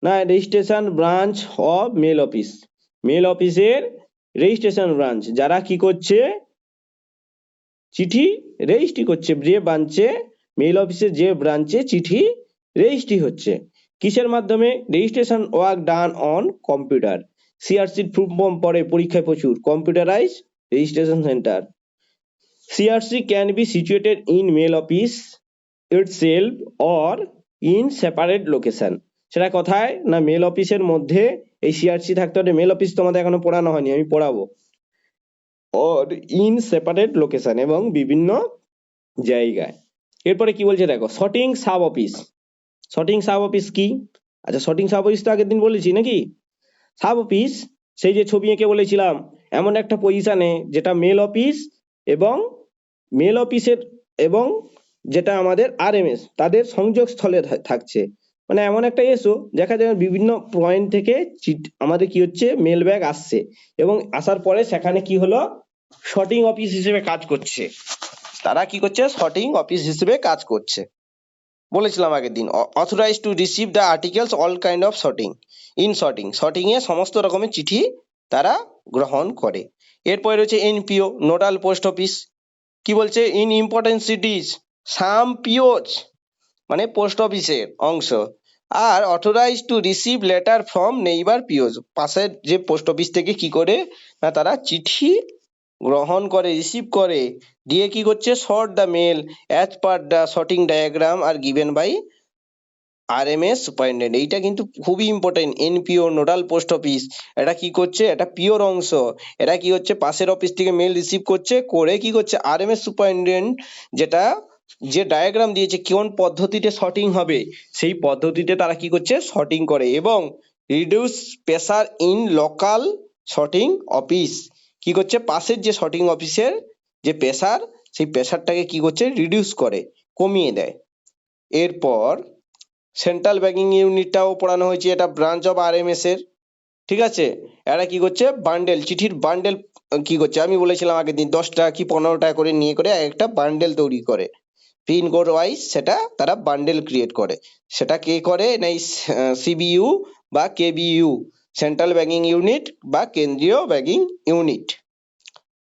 না, registration branch of mail office, mail অফিসের রেজিস্ট্রেশন ব্রাঞ্চ, যারা কি করছে, চিঠি রেজিস্ট্রি করছে, যে ব্রাঞ্চে মেল অফিসের যে ব্রাঞ্চে চিঠি রেজিস্ট্রি হচ্ছে, কিসের মাধ্যমে, registration work done on computer. সিআরসির ফুল ফর্ম পড়ে পরীক্ষায় প্রচুর, computerize registration centre. CRC can be situated in mail office itself or in separate location. সেটা কোথায় না, মেল অফিসের মধ্যে এই সিআরসি থাকতে হবে। মেল অফিস তোমাদের এখনো পড়ানো হয়নি, আমি পড়াবো। or in separate location, এবং বিভিন্ন জায়গায়। এরপরে কি বলছে দেখো, sorting sub office. Sorting sub office কি, আচ্ছা সর্টিং সাব অফিস তো আগের দিন বলেছি নাকি। সাব অফিস সেই যে ছবি এঁকে বলেছিলাম, এমন একটা পজিশনে যেটা মেল অফিস এবং মেল অফিসের এবং যেটা আমাদের আরএমএস তাদের সংযোগ স্থলে থাকছে। মানে এমন একটা এসো দেখা যায় বিভিন্ন পয়েন্ট থেকে আমাদের কি হচ্ছে, মেল ব্যাগ আসছে, এবং আসার পরে সেখানে কি হলো, সর্টিং অফিস হিসেবে কাজ করছে। তারা কি করছে, সর্টিং অফিস হিসেবে কাজ করছে। বলেছিলাম আগের দিন, authorize to receive the articles all kind of sorting in sorting, sorting এ সমস্ত রকমের চিঠি তারা গ্রহণ করে। এরপরে রয়েছে এনপিও, নোডাল পোস্ট অফিস। কি বলছে, ইন ইম্পর্টেন্ট সিটিজ সাম পিওজ, মানে পোস্ট অফিসের অংশ, আর authorize to receive letter from neighbour POs, পাশের যে পোস্ট অফিস থেকে কি করে না তারা চিঠি গ্রহণ করে, রিসিভ করে, দিয়ে কি করছে, sort the mail as per the sorting diagram are given by RMS superintendent. এইটা কিন্তু খুবই important. NPO, nodal post office, এটা কি করছে, এটা পিওর অংশ। এটা কি হচ্ছে, পাশের অফিস থেকে মেল রিসিভ করছে, করে কি করছে, আরএমএস সুপারিনটেন্ডেন্ট যেটা যে ডায়াগ্রাম দিয়েছে কোন পদ্ধতিতে সর্টিং হবে, সেই পদ্ধতিতে তারা কি করছে, সর্টিং করে, এবং reduce pressure in local sorting office, কি করছে, পাশের যে সর্টিং অফিসের যে প্রেসার, সেই প্রেসারটাকে কি করছে, রিডিউস করে, কমিয়ে দেয়। এরপর সেন্ট্রাল ব্যাগিং ইউনিটটাও পড়ানো হয়েছে, এটা ব্রাঞ্চ অফ আরএমএস এর, ঠিক আছে। এরা কি করছে, বান্ডেল, চিঠির বান্ডেল কি করছে, আমি বলেছিলাম আগের দিন 10টা কি 15টা করে নিয়ে করে একটা বান্ডেল তৈরি করে, পিনকোড ওয়াইজ সেটা তারা বান্ডেল ক্রিয়েট করে। সেটা কে করে না, সিবিইউ বা কেবিইউ, সেন্ট্রাল ব্যাগিং ইউনিট বা কেন্দ্রীয় ব্যাগিং ইউনিট।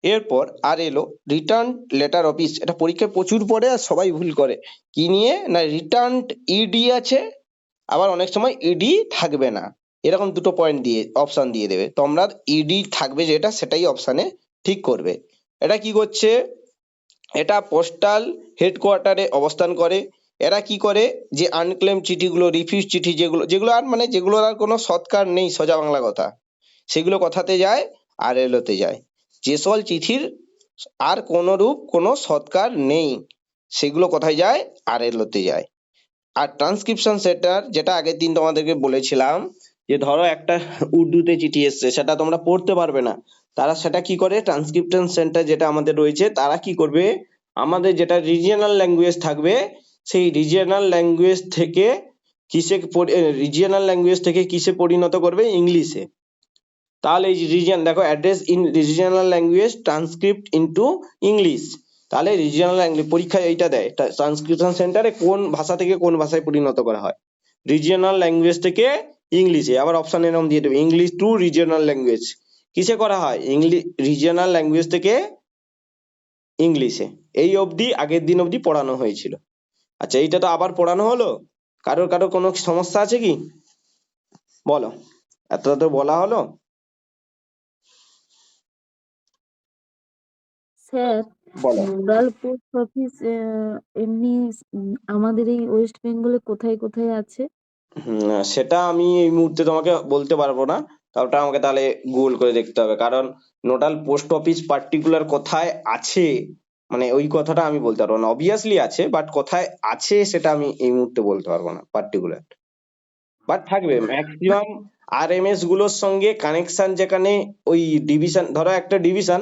এরপর আর এলো রিটার্ন লেটার অফিস, এটা পরীক্ষায় প্রচুর পড়ে আর সবাই ভুল করে। কি নিয়ে না, রিটার্ন ইডি আছে, আবার অনেক সময় ইডি থাকবে না, এরকম দুটো পয়েন্ট দিয়ে অপশন দিয়ে দেবে, তোমরা ইডি থাকবে যেটা সেটাই অপশানে ঠিক করবে। এটা কি করছে, এটা পোস্টাল হেডকোয়ার্টারে অবস্থান করে। এরা কি করে, যে আনক্লেম চিঠিগুলো, রিফিউজ চিঠি, যেগুলো যেগুলো আর মানে যেগুলোর আর কোনো সৎকার নেই, সোজা বাংলা কথা, সেগুলো কথাতে যায়, আর এলোতে যায়। যে সকল চিঠির আর কোনরূপ কোনো সৎকার নেই সেগুলো কোথায় যায়, আর এলোতে যায়। আর ট্রান্সক্রিপশন সেন্টার, যেটা আগের দিন তোমাদেরকে বলেছিলাম, যে ধরো একটা উর্দুতে চিঠি এসছে, সেটা তোমরা পড়তে পারবে না, তারা সেটা কি করে, ট্রান্সক্রিপশন সেন্টার যেটা আমাদের রয়েছে, তারা কি করবে, আমাদের যেটা রিজিয়নাল ল্যাঙ্গুয়েজ থাকবে, সেই রিজিয়নাল ল্যাঙ্গুয়েজ থেকে কিসে পরিণত করবে, ইংলিশে। তাহলে এই রিজিয়ন দেখো, address in regional language transcript into English. তাহলে রিজিয়নাল ল্যাঙ্গুয়েজ পরীক্ষায় এইটা দেয়, ট্রান্সক্রিপশন সেন্টারে কোন ভাষা থেকে কোন ভাষায় পরিণত করা হয়, রিজিয়নাল ল্যাঙ্গুয়েজ থেকে ইংলিশে। আবার অপশন এরকম দিয়ে দেবে, ইংলিশ টু রিজিয়নাল ল্যাঙ্গুয়েজ। কিসে করা হয়, রিজিয়নাল ল্যাঙ্গুয়েজ থেকে ইংলিশে। এই অবধি আগের দিন অবধি পড়ানো হয়েছিল। আচ্ছা, এইটা তো আবার পড়ানো হলো। কারোর কোনো সমস্যা আছে কি, বলো, এতটা তো বলা হলো। স্যার, বলো। নোডাল পোস্ট অফিস এমনি আমাদের এই ওয়েস্ট বেঙ্গলে কোথায় কোথায় আছে? সেটা আমি এই মুহূর্তে তোমাকে বলতে পারবো না, ওটা আমাকে তাহলে গুগল করে দেখতে হবে, কারণ নোডাল পোস্ট অফিস পার্টিকুলার কোথায় আছে, মানে ওই কথাটা আমি বলতে পারবো না। অবভিয়াসলি আছে, বাট কোথায় আছে সেটা আমি এই মুহূর্তে বলতে পারবো না পার্টিকুলার। বাট থাকবে ম্যাক্সিমাম আরএমএস গুলোর সঙ্গে কানেকশন, যেখানে ওই ডিভিশন, ধরো একটা ডিভিশন,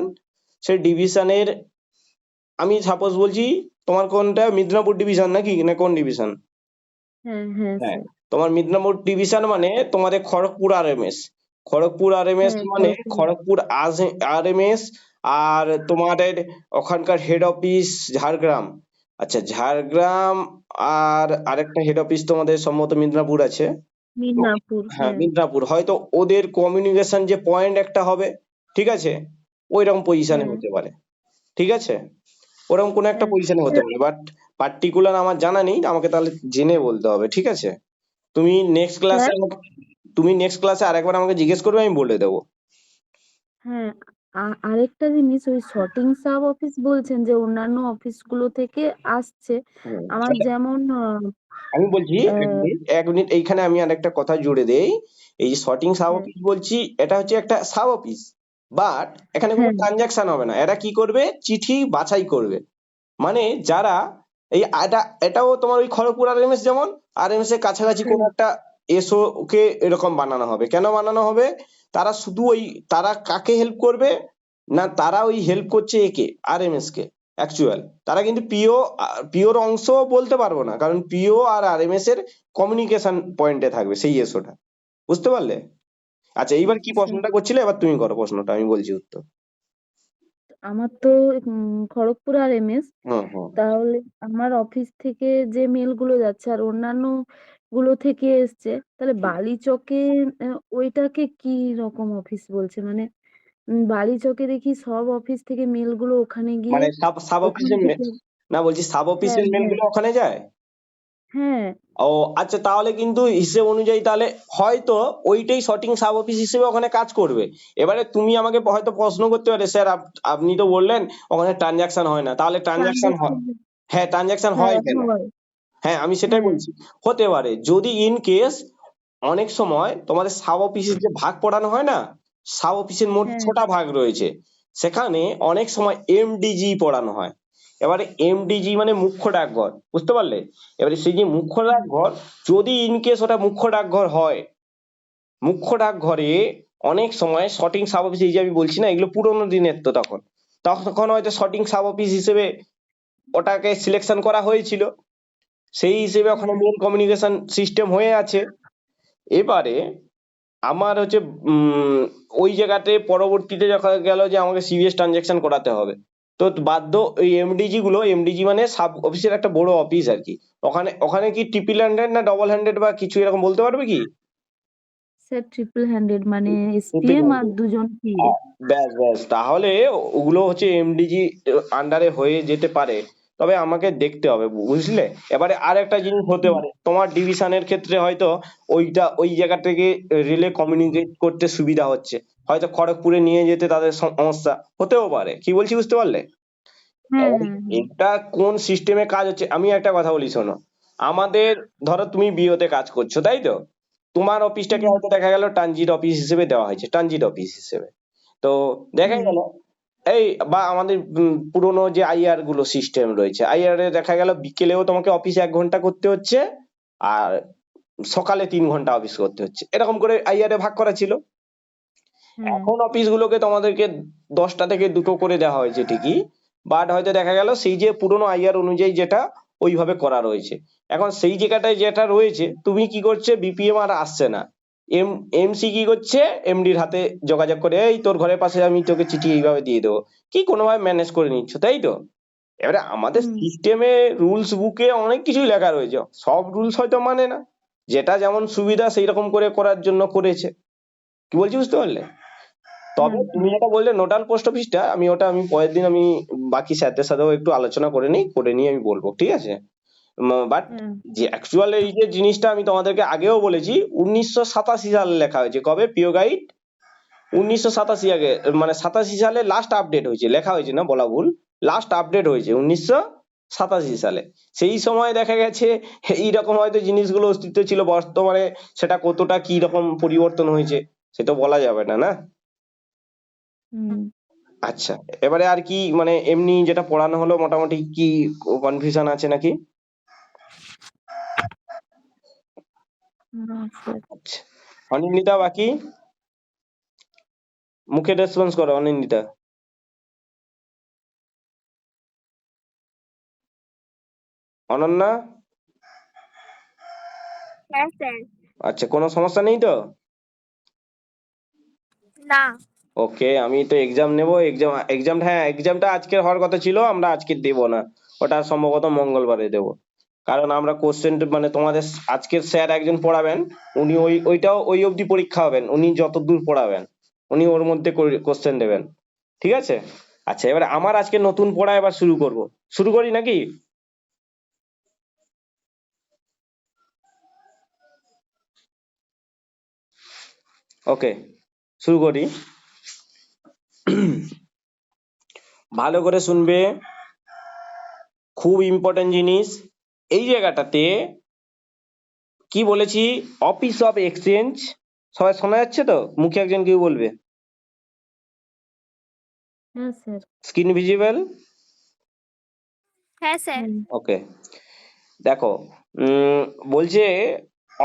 সেই ডিভিশনের, আমি সাপোজ বলছি, তোমার কোনটা মিদনাপুর ডিভিশন নাকি, না কোন ডিভিশন? হ্যাঁ হ্যাঁ হ্যাঁ, স্যার। তোমার মিদনাপুর ডিভিশন মানে তোমাদের খড়গপুর আরএমএস। খড়গপুর আরএমএস হ্যাঁ, মানে খড়গপুর। খড়গপুর আরএমএস। আর তোমাদের ওখানকার হেড অফিস ঝাড়গ্রাম। আচ্ছা, ঝাড়গ্রাম। আর আরেকটা হেড অফিস তোমাদের সম্ভবত মিদনাপুর আছে। মিদনাপুর, হ্যাঁ, হ্যাঁ। মিদনাপুর, হয়তো ওদের কমিউনিকেশন যে পয়েন্ট একটা হবে, ঠিক আছে, ওইরকম পজিশনে হ্যাঁ হতে পারে, ঠিক আছে, ওরকম কোনো একটা হ্যাঁ পজিশনে হতে স্যার। পারে, বাট পার্টিকুলার আমার জানা নেই, আমাকে তাহলে জেনে বলতে হবে, ঠিক আছে। তুমি নেক্সট ক্লাসে স্যার, তুমি নেক্সট ক্লাসে আরেকবার আমাকে জিজ্ঞেস করবে, আমি বলে দেবো। হ্যাঁ, আরেকটা জিনিস, ওই শর্টিং সাব অফিস বলছেন যে অন্যান্য অফিসগুলো থেকে আসছে। আমার সেটা যেমন আমি বলছি, এক আহ, মিনিট এক মিনিট, এইখানে আমি আরেকটা কথা জুড়ে দেই। এই যে শর্টিং সাব হ্যাঁ অফিস বলছি, এটা হচ্ছে একটা সাব অফিস, বাট এখানে কোনো হ্যাঁ ট্রানজাকশন হবে না। এরা কি করবে, চিঠি বাছাই করবে, মানে যারা এই এটাও তোমার ওই খড়গপুর আরএমএস, যেমন আরএমএস এর কাছাকাছি হ্যাঁ কোনো একটা এসও কে এরকম বানানো হবে। কেন বানানো হবে, তারা শুধু ওই, তারা কাকে হেল্প করবে, না তারা ওই হেল্প করছে একে, আরএমএস কে। অ্যাকচুয়াল তারা কিন্তু পিওর অংশ বলতে পারবো না, কারণ পিও আর আরএমএস এর কমিউনিকেশন পয়েন্টে থাকবে সেই এসওটা। বুঝতে পারলে? আচ্ছা, এইবার কি আচ্ছা। প্রশ্নটা করছিলে, এবার তুমি করো প্রশ্নটা, আমি বলছি উত্তর। আমার তো খড়গপুর আর এমএস। হুম, হুম। তাহলে আমার অফিস থেকে যে মেল গুলো যাচ্ছে আর অন্যান্য গুলো থেকে এসছে, তাহলে বালিচকে ওইটাকে কি রকম অফিস বলছে? মানে বালিচকে দেখি সব অফিস থেকে মেল গুলো ওখানে গিয়ে মানে সাব সাব ওখান অফিসের থেকে। না, বলছি সাব হ্যাঁ অফিসের হ্যাঁ মেলগুলো ওখানে যায়। হ্যাঁ ও আচ্ছা, তাহলে কিন্তু হিসেব অনুযায়ী তাহলে হয়তো ওইটাই শর্টিং সাব অফিস হিসেবে ওখানে কাজ করবে। এবারে তুমি আমাকে হয়তো প্রশ্ন করতে পারে, স্যার আপনি তো বললেন ওখানে ট্রানজাকশন হয় না, তাহলে ট্রানজাকশন হয়, ট্রানজেকশন। হ্যাঁ ট্রানজাকশন হ্যাঁ হয় কেন? হয়। হ্যাঁ, আমি সেটাই হ্যাঁ বলছি, হতে পারে যদি ইন কেস অনেক সময় তোমাদের সাব অফিসের যে ভাগ পড়ানো হয় না, সাব অফিসের মোট হ্যাঁ 6টা ভাগ রয়েছে, সেখানে অনেক সময় এমডিজি পড়ানো হয়। এবারে এমডিজি মানে মুখ্য ডাকঘর, বুঝতে পারলে? এবারে সেই যে মুখ্য ডাকঘর, যদি ইন কেস ওটা মুখ্য ডাকঘর হয়, মুখ্য ডাকঘরে অনেক সময় শর্টিং সাব অফিস, এই যে আমি বলছি না, এগুলো পুরোনো দিনের, তো তখন তখন হয়তো শর্টিং সাব অফিস হিসেবে ওটাকে সিলেকশন করা হয়েছিল, সেই হিসেবে ওখানে হ্যাঁ মেল কমিউনিকেশন সিস্টেম হয়ে আছে। এবারে আমার হচ্ছে ওই জায়গাতে পরবর্তীতে দেখা গেল যে আমাকে সিবিএস ট্রানজাকশন করাতে হবে, তো বাধ্য ওই এমডিজি মানে সাব অফিসের একটা বড় অফিস আর কি। ওখানে ওখানে কি ট্রিপল হ্যান্ডেড না ডবল হ্যান্ডেড বা কিছু এরকম বলতে পারবে কি? স্যার, ট্রিপল হ্যান্ডেড মানে ট্রিপল এসপিএম আর হ্যান্ডেড, দুজন পিএ। ব্যাস ব্যাস, তাহলে ওগুলো হচ্ছে এমডিজি আন্ডারে হয়ে যেতে পারে। তবে আমাকে দেখতে হবে, বুঝলে? এবারে আর একটা জিনিস হতে হুম পারে, তোমার ডিভিশনের ক্ষেত্রে হয়তো ওই জায়গা থেকে রেলে কমিউনিকেট করতে সুবিধা হচ্ছে, হয়তো খড়গপুরে নিয়ে যেতে তাদের সমস্যা হতেও পারে। কি বলছি বুঝতে পারলে? হ্যাঁ এবারে হ্যাঁ হ্যাঁ এটা কোন সিস্টেমে কাজ হচ্ছে, আমি একটা কথা বলি শোনো। আমাদের, ধরো তুমি বিওতে কাজ করছো, তাই তো? তোমার অফিসটাকে হুম হয়তো দেখা গেল ট্রানজিট অফিস হিসেবে দেওয়া হয়েছে, ট্রানজিট অফিস হিসেবে। তো দেখা হুম গেল এই, বা আমাদের পুরোনো যে আইআর গুলো সিস্টেম রয়েছে, আইআর এ দেখা গেল বিকেলেও তোমাকে অফিসে 1 ঘন্টা করতে হচ্ছে, আর সকালে 3 ঘন্টা অফিস করতে হচ্ছে, এরকম করে আইআর এ ভাগ করা ছিল। হুম এখন অফিসগুলোকে তোমাদেরকে 10টা থেকে 2টো করে দেওয়া হয়েছে ঠিকই, বাট হয়তো দেখা গেল সেই যে পুরোনো আইআর অনুযায়ী যেটা ওইভাবে করা রয়েছে। এখন সেই জায়গাটায় যেটা রয়েছে, তুমি কি করছে, বিপিএম আর আসছে না, এমসি কি করছে, এমডির হাতে যোগাযোগ করে, এই তোর ঘরের পাশে আমি তোকে চিঠি এইভাবে দিয়ে দেবো, কি কোনোভাবে ম্যানেজ করে নিচ্ছ, তাই তো? এবারে আমাদের হুম সিস্টেমে রুলস বুকে অনেক কিছুই লেখা রয়েছে, সব রুলস হয়তো মানে না, যেটা যেমন সুবিধা সেই রকম করে করার জন্য করেছে। কি বলছি বুঝতে পারলে? তবে হুম তুমি যেটা বললে নোডাল পোস্ট অফিসটা, আমি পরের দিন আমি বাকি স্যারদের সাথেও একটু আলোচনা করে নিয়ে আমি বলবো, ঠিক আছে? বাট হুম যে অ্যাকচুয়াল এই যে জিনিসটা আমি তোমাদেরকে আগেও বলেছি, 1987 সালে লেখা হয়েছে, কবে পিও গাইড? 1987 আগে, মানে 87 সালে লাস্ট আপডেট হয়েছে, লেখা হয়েছে না, বলা ভুল, লাস্ট আপডেট হয়েছে 1987 সালে। সেই সময় দেখা গেছে এইরকম হয়তো জিনিসগুলো অস্তিত্ব ছিল, বর্তমানে সেটা কতটা কি রকম পরিবর্তন হয়েছে সেটা বলা যাবে না, না? হুম আচ্ছা, এবারে আর কি, মানে এমনি যেটা পড়ানো হলো মোটামুটি কি কনফিউশন আছে নাকি? না স্যার আচ্ছা, অনিন্দিতা বাকি মুখে রেসপন্স করো, অনিন্দিতা। অনন্যা? হ্যাঁ স্যার। আচ্ছা, কোনো সমস্যা নেই তো? না। ওকে, আমি তো এক্সাম নেবো, এক্সামটা, হ্যাঁ এক্সামটা আজকের হওয়ার কথা ছিল, আমরা আজকে দেব না, ওটা সম্ভবত মঙ্গলবারে দেব। কারণ আমরা কোশ্চেন, মানে তোমাদের আজকের স্যার একজন পড়াবেন, উনি ওইটাও ওই অবধি পরীক্ষা হবেন, উনি যতদূর পড়াবেন উনি ওর মধ্যে কোশ্চেন দেবেন, ঠিক আছে? আচ্ছা, এবারে আমার আজকে নতুন পড়া এবার শুরু করি নাকি? ওকে, শুরু করি। ভালো করে শুনবে, খুব ইম্পর্টেন্ট জিনিস। এই জায়গাটাতে কি বলেছি, অফিস অফ এক্সচেঞ্জ, সবাই শোনা যাচ্ছে তো? মুখে একজন কেউ বলবে। হ্যাঁ স্যার স্ক্রিন ভিজিবল? হ্যাঁ স্যার। হুম ওকে, দেখো, বলছে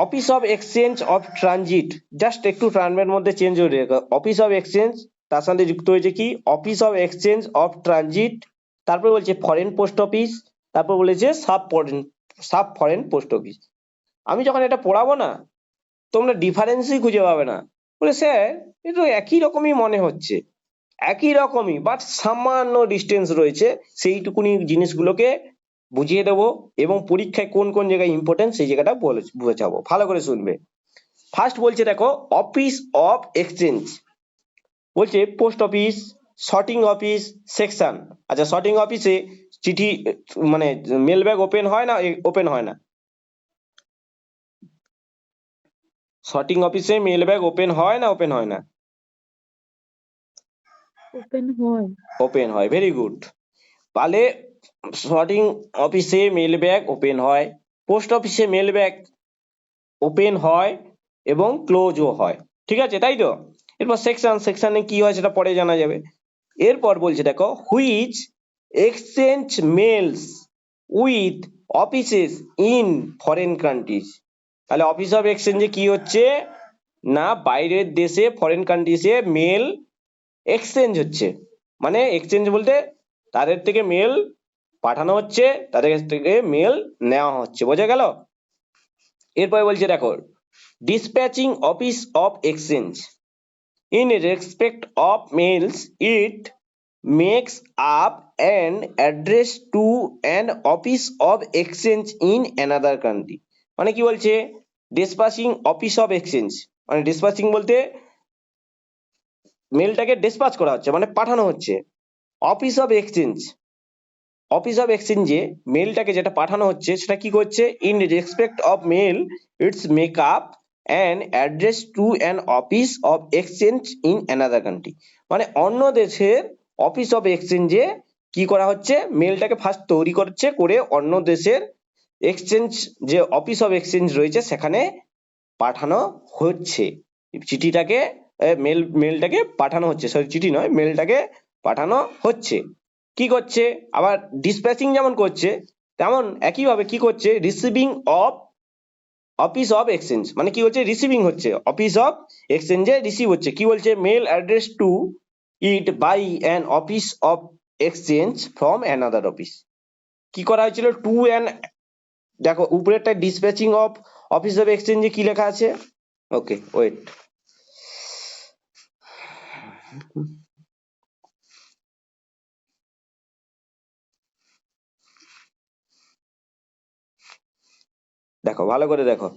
office of exchange of transit, just একটু ট্রানমের মধ্যে চেঞ্জ হয়ে রেখো, অফিস অফ এক্সচেঞ্জ, তার সাথে যুক্ত হয়েছে কি, office of exchange of transit, তারপর বলছে ফরেন পোস্ট অফিস, তারপর বলেছে সাব ফরেন পোস্ট অফিস। আমি যখন এটা পড়াবো না, তোমরা ডিফারেন্সই খুঁজে পাবে না, বলে স্যার এ তো একই রকমই মনে হচ্ছে, একই রকমই, বাট সামান্য ডিস্টেন্স রয়েছে, সেইটুকুনি জিনিসগুলোকে বুঝিয়ে দেবো, এবং পরীক্ষায় কোন কোন জায়গায় ইম্পর্টেন্ট সেই জায়গাটা বোঝাবো, ভালো করে শুনবে। ফার্স্ট বলছে দেখো, অফিস অফ এক্সচেঞ্জ, বলছে post office, sorting office, section. আচ্ছা, সর্টিং অফিসে চিঠি, মানে মেল ব্যাগ ওপেন হয় না, ওপেন হয় না? সর্টিং অফিসে মেল ব্যাগ ওপেন হয় না, ওপেন হয় না? ওপেন হয় ওপেন হয়, ভেরি গুড। তাহলে সর্টিং অফিসে মেল ব্যাগ ওপেন হয়, পোস্ট অফিসে মেল ব্যাগ ওপেন হয় এবং ক্লোজও হয়, ঠিক আছে, তাই তো? এরপর সেকশনে কি হয় সেটা পরে জানা যাবে। এরপর বলছে দেখো, which exchange mails with offices in foreign countries. তাহলে অফিস অফ এক্সচেঞ্জে কি হচ্ছে না, বাইরের দেশে, ফরেন কান্ট্রিজে মেল এক্সচেঞ্জ হচ্ছে, মানে এক্সচেঞ্জ বলতে তাদের থেকে মেল পাঠানো হচ্ছে, তাদের কাছ থেকে মেল নেওয়া হচ্ছে, বোঝা গেল? এরপরে বলছে দেখো, dispatching office of exchange, in respect of mails it makes up an address to an office of exchange in another country। মানে কি বলছে, ডিসপ্যাচিং অফিস অফ এক্সচেঞ্জ, মানে ডিসপ্যাচিং বলতে মেলটাকে ডিসপ্যাচ করা হচ্ছে, মানে পাঠানো হচ্ছে, office of exchange, office of এক্সচেঞ্জে মেলটাকে যেটা পাঠানো হচ্ছে সেটা কি করছে, in respect of mail its make up an address to an office of exchange in another country. মানে অন্য দেশের অফিস অফ এক্সচেঞ্জে কি করা হচ্ছে, মেলটাকে ফার্স্ট তৈরি করছে, করে অন্য দেশের এক্সচেঞ্জ যে অফিস অফ এক্সচেঞ্জ রয়েছে সেখানে পাঠানো হচ্ছে। চিঠিটাকে মেলটাকে পাঠানো হচ্ছে, সরি চিঠি নয়, মেলটাকে পাঠানো হচ্ছে। কি করছে আবার ডিসপ্যাচিং যেমন করছে তেমন একইভাবে কি করছে, receiving of office of exchange, মানে কি হচ্ছে, রিসিভিং হচ্ছে, অফিস অফ এক্সচেঞ্জে রিসিভ হচ্ছে। কি বলছে, mail address to it by an office of exchange from another office. কি করা হয়েছিল, টু অ্যান, দেখো উপরেরটা ডিসপ্যাচিং অফ অফিস অফ এক্সচেঞ্জে কি লেখা আছে, ওকে ওয়েট, দেখো ভালো করে দেখো,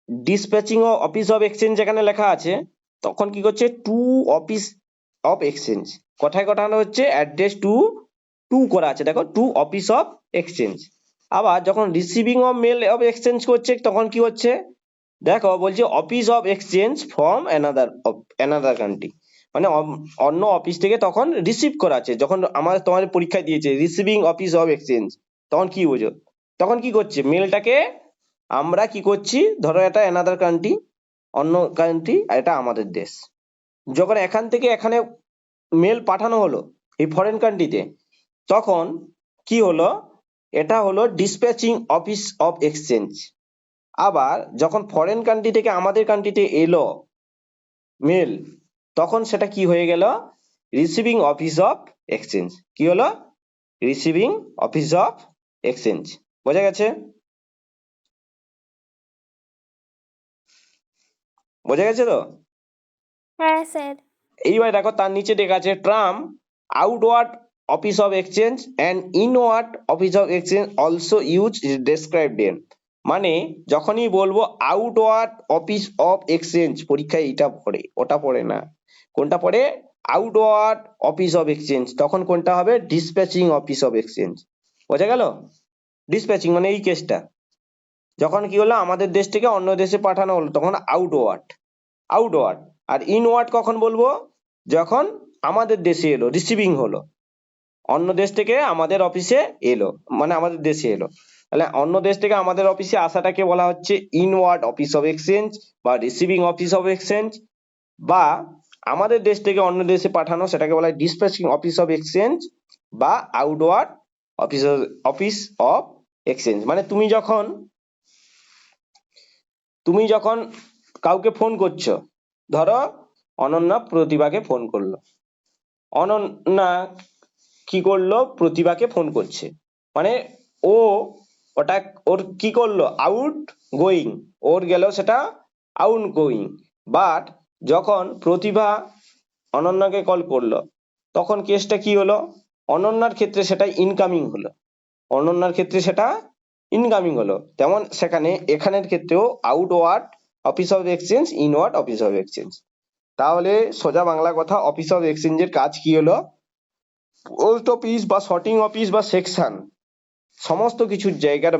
ডিসপ্যাচিং অফিস অফ এক্সচেঞ্জ যেখানে লেখা আছে তখন কি করছে, টু অফিস অফ এক্সচেঞ্জ, কোথায় পাঠানো হচ্ছে, অ্যাড্রেস টু, টু করা আছে দেখো, টু অফিস অফ এক্সচেঞ্জ। আবার যখন receiving of mail of exchange করছে তখন কি হচ্ছে, দেখো বলছে office of exchange from another country, মানে অন্য অফিস থেকে তখন রিসিভ করা আছে। যখন তোমাদের পরীক্ষা দিয়েছে রিসিভিং অফিস অফ এক্সচেঞ্জ, তখন কি বোঝো, তখন কি করছে, মেলটাকে আমরা কি করছি, ধরো এটা অ্যানাদার কান্ট্রি, অন্য কান্ট্রি, আর এটা আমাদের দেশ, যখন এখান থেকে এখানে মেল পাঠানো হলো এই ফরেন কান্ট্রিতে, তখন কি হলো, এটা হলো ডিসপ্যাচিং অফিস অফ এক্সচেঞ্জ। আবার যখন ফরেন কান্ট্রি থেকে আমাদের কান্ট্রিতে এলো মেল, তখন সেটা কি হয়ে গেল, রিসিভিং অফিস অফ এক্সচেঞ্জ। কি হলো, রিসিভিং অফিস অফ এক্সচেঞ্জ। বোঝা গেছে, বোঝা গেছে তো? হ্যাঁ স্যার। এইবার দেখো তার নিচে দেখা আছে tram outward office of exchange and inward office of exchange also use describe them. মানে যখনই বলবো আউটওয়ার্ড অফিস অফ এক্সচেঞ্জ, পরীক্ষায় এটা পড়ে, ওটা পড়ে না, কোনটা পড়ে, আউটওয়ার্ড অফিস অফ এক্সচেঞ্জ, তখন কোনটা হবে, ডিসপ্যাচিং অফিস অফ এক্সচেঞ্জ। বোঝা গেল, ডিসপ্যাচিং মানে এই কেসটা, যখন কি হলো আমাদের দেশ থেকে অন্য দেশে পাঠানো হলো তখন আউটওয়ার্ড, আউটওয়ার্ড। আর ইনওয়ার্ড কখন বলবো, যখন আমাদের দেশে এলো, রিসিভিং হলো, অন্য দেশ থেকে আমাদের অফিসে এলো, মানে আমাদের দেশে এলো, তাহলে অন্য দেশ থেকে আমাদের অফিসে আসাটাকে বলা হচ্ছে ইনওয়ার্ড অফিস অফ এক্সচেঞ্জ বা রিসিভিং অফিস অফ এক্সচেঞ্জ, বা আমাদের দেশ থেকে অন্য দেশে পাঠানো সেটাকে বলা হয় ডিসপ্যাচিং অফিস অফ এক্সচেঞ্জ বা আউটওয়ার্ড অফিস অফ এক্সচেঞ্জ। মানে তুমি যখন কাউকে ফোন করছো, ধরো অনন্যা প্রতিভাকে ফোন করলো, অনন্যা কি করলো, প্রতিভাকে ফোন করছে, মানে ও ওটা ওর কি করলো, আউট গোয়িং, ওর গেল সেটা আউট গোয়িং। বাট যখন প্রতিভা অনন্যাকে কল করলো তখন কেসটা কি হলো, অনন্যার ক্ষেত্রে সেটা ইনকামিং হলো, অনন্যার ক্ষেত্রে সেটা ইনকামিং হলো। তেমন সেখানে এখানের ক্ষেত্রেও outward office of exchange, inward office of exchange. তাহলে সোজা বাংলা কথা, অফিস অফ এক্সচেঞ্জের কাজ কি হলো, পোস্ট অফিস বা সর্টিং অফিস বা সেকশন, সমস্ত কিছুর জায়গার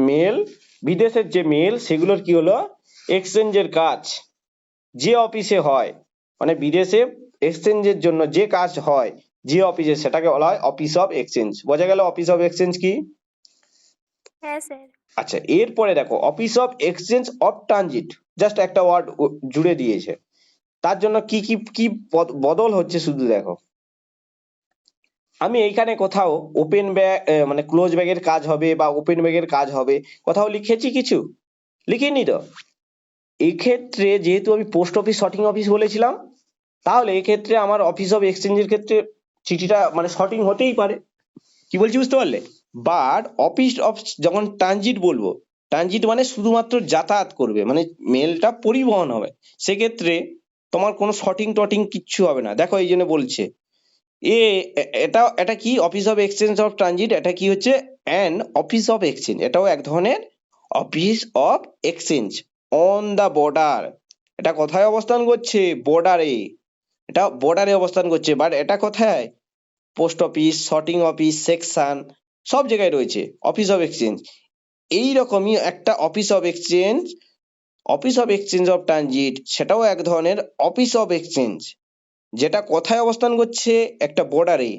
মেল, বিদেশের যে মেল সেগুলোর কি হলো, এক্সচেঞ্জের কাজ যে অফিসে হয়, মানে বিদেশে এক্সচেঞ্জের জন্য যে কাজ হয় যে অফিসে, সেটাকে বলা হয় অফিস অফ এক্সচেঞ্জ। বোঝা গেল অফিস অফ এক্সচেঞ্জ কি? হ্যাঁ স্যার। আচ্ছা, এরপরে দেখো office of exchange of transit, just একটা ওয়ার্ড জুড়ে দিয়েছে, তার জন্য কি কি কি বদল হচ্ছে শুধু দেখো। আমি এইখানে কোথাও ওপেন ব্যাগ মানে ক্লোজ ব্যাগের কাজ হবে বা ওপেন ব্যাগের কাজ হবে কোথাও লিখেছি, কিছু লিখিনি তো। এক্ষেত্রে যেহেতু আমি পোস্ট অফিস সর্টিং অফিস বলেছিলাম, তাহলে এক্ষেত্রে আমার অফিস অফ এক্সচেঞ্জের ক্ষেত্রে চিঠিটা মানে সর্টিং হতেই পারে। কি বলছি বুঝতে পারলে? বাট অফিস অফ যখন ট্রানজিট বলবো, ট্রানজিট মানে শুধুমাত্র যাতায়াত করবে, মানে মেলটা পরিবহন হবে, সেক্ষেত্রে তোমার কোনো সর্টিং টটিং কিচ্ছু হবে না। দেখো এই জন্য বলছে এটা কি office of exchange of transit, এটা কি হচ্ছে অ্যান অফিস অফ এক্সচেঞ্জ, এটাও এক ধরনের office of exchange on the border. এটা কোথায় অবস্থান করছে, বর্ডারে, এটা বর্ডারে অবস্থান করছে। বাট এটা কোথায়, post office, sorting office, section, সব জায়গায় রয়েছে অফিস অফ এক্সচেঞ্জ। এইরকমই একটা office of exchange, office of exchange of transit, সেটাও এক ধরনের অফিস অফ এক্সচেঞ্জ, যেটা কোথায় অবস্থান করছে? একটা বর্ডারে।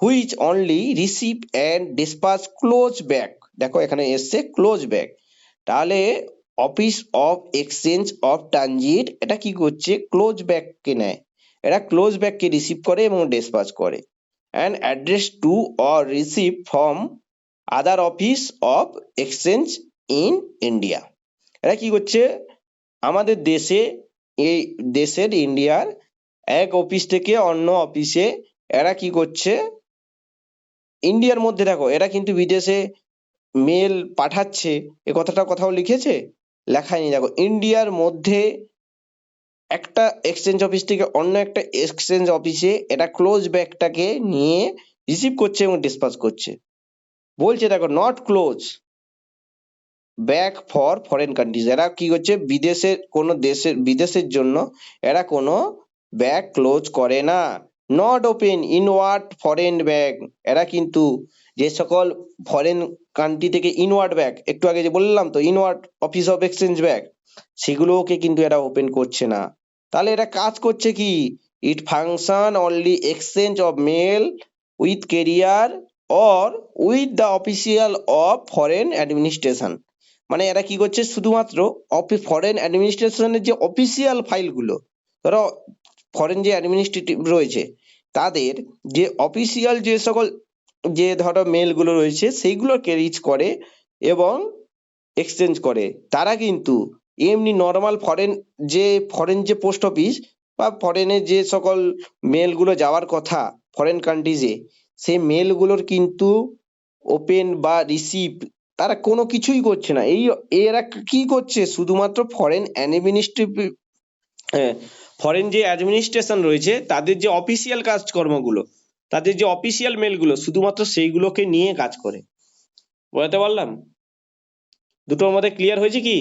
Which only receive and ডিসপাস close back. দেখো এখানে এসছে ক্লোজ ব্যাক। তাহলে office of exchange of transit এটা কি করছে? ক্লোজ ব্যাককে নেয়, এরা ক্লোজ ব্যাককে রিসিভ করে এবং ডিসপাস করে। And address to or receive from other office of exchange in India. এরা কি করছে? আমাদের দেশে, এই দেশের ইন্ডিয়ার এক অফিস থেকে অন্য অফিসে এরা কি করছে? ইন্ডিয়ার মধ্যে দেখো এরা কিন্তু বিদেশে মেল পাঠাচ্ছে, এ কথাটা কোথাও লিখেছে? লেখায়নি। দেখো ইন্ডিয়ার মধ্যে একটা এক্সচেঞ্জ অফিস থেকে অন্য একটা এক্সচেঞ্জ অফিসে এটা ক্লোজ ব্যাকটাকে নিয়ে রিসিভ করছে এবং ডিসপাস করছে। বলছে দেখো not close back for foreign countries. এরা কি করছে? বিদেশের কোনো দেশের, বিদেশের জন্য এরা কোনো ব্যাগ ক্লোজ করে না। Not open inward foreign bag. এরা কিন্তু যে সকল ফরেন কান্ট্রি থেকে ইনওয়ার্ড ব্যাগ, একটু আগে যে বললাম তো inward office of exchange bag, সেগুলোকে কিন্তু এরা ওপেন করছে না। তাহলে এরা কাজ করছে কি? It function only exchange of mail with carrier or with the official of foreign administration. মানে এরা কি করছে? শুধুমাত্র ফরেন অ্যাডমিনিস্ট্রেশনের যে অফিসিয়াল ফাইলগুলো, ধরো ফরেন যে অ্যাডমিনিস্ট্রেটিভ রয়েছে তাদের যে অফিসিয়াল যে সকল যে ধরো মেলগুলো রয়েছে সেইগুলোকে রিচ করে এবং এক্সচেঞ্জ করে। তারা কিন্তু এমনি নর্মাল ফরেন যে পোস্ট অফিস বা ফরেনের যে সকল মেলগুলো যাওয়ার কথা ফরেন কান্ট্রিজে, সেই মেলগুলোর কিন্তু ওপেন বা রিসিভ তারা কোনো কিছুই করছে না। এরা কি করছে? শুধুমাত্র ফরেন যে অ্যাডমিনিস্ট্রেশন রয়েছে তাদের যে অফিসিয়াল কাজকর্মগুলো, তাদের যে অফিসিয়াল মেলগুলো, শুধুমাত্র সেইগুলোকে নিয়ে কাজ করে। বুঝতে পারলাম? দুটোর মধ্যে ক্লিয়ার হয়েছে কি?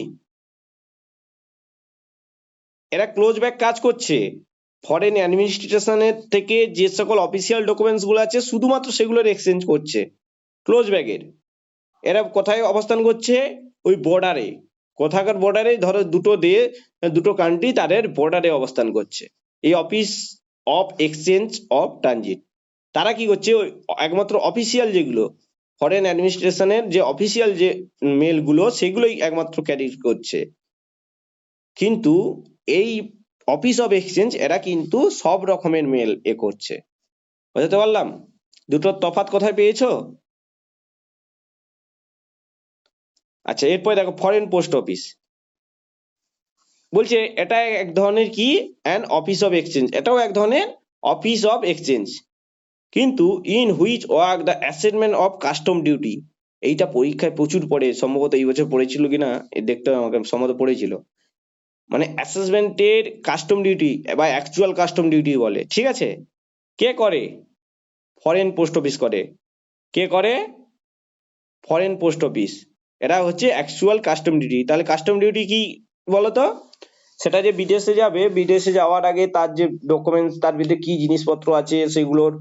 এরা ক্লোজ ব্যাক কাজ করছে। ফরেন অ্যাডমিনিস্ট্রেশনের থেকে যে সকল অফিসিয়াল ডকুমেন্টস গুলো আছে শুধুমাত্র সেগুলোর এক্সচেঞ্জ করছে ক্লোজ ব্যাগের। এরা কোথায় অবস্থান করছে? ওই বর্ডারে। কোথাকার বর্ডারে? ধরো দুটো কান্ট্রি তাদের বর্ডারে অবস্থান করছে এই office of exchange of transit. তারা কি করছে? ওই একমাত্র অফিসিয়াল যেগুলো ফরেন অ্যাডমিনিস্ট্রেশনের যে অফিসিয়াল যে মেলগুলো সেগুলোই একমাত্র ক্যারি করছে। কিন্তু এই অফিস অফ এক্সচেঞ্জ এরা কিন্তু সব রকমের মেল করছে। বুঝতে পারলাম? দুটোর তফাৎ কোথায় পেয়েছো? আচ্ছা, এরপরে দেখো ফরেন পোস্ট অফিস। বলছে এটা এক ধরনের কি? An office of exchange. এটাও এক ধরনের অফিস অফ এক্সচেঞ্জ, কিন্তু in which work the assessment of custom duty. এইটা পরীক্ষায় প্রচুর পড়ে, সম্ভবত এই বছর পড়েছিল কিনা দেখতে হবে আমাকে, সম্ভবত পড়েছিল। মানে অ্যাসেসমেন্টের কাস্টম ডিউটি বা অ্যাকচুয়াল কাস্টম ডিউটি বলে, ঠিক আছে? কে করে? ফরেন পোস্ট অফিস করে। কে করে? Foreign post office. এরা হচ্ছে অ্যাকচুয়াল কাস্টম ডিউটি। তাহলে কাস্টম ডিউটি কি বলতো? সেটা যে বিদেশে যাবে, বিদেশে যাওয়ার আগে তার যে ডকুমেন্টস, তার ভিতরে কি জিনিসপত্র আছে সেগুলোর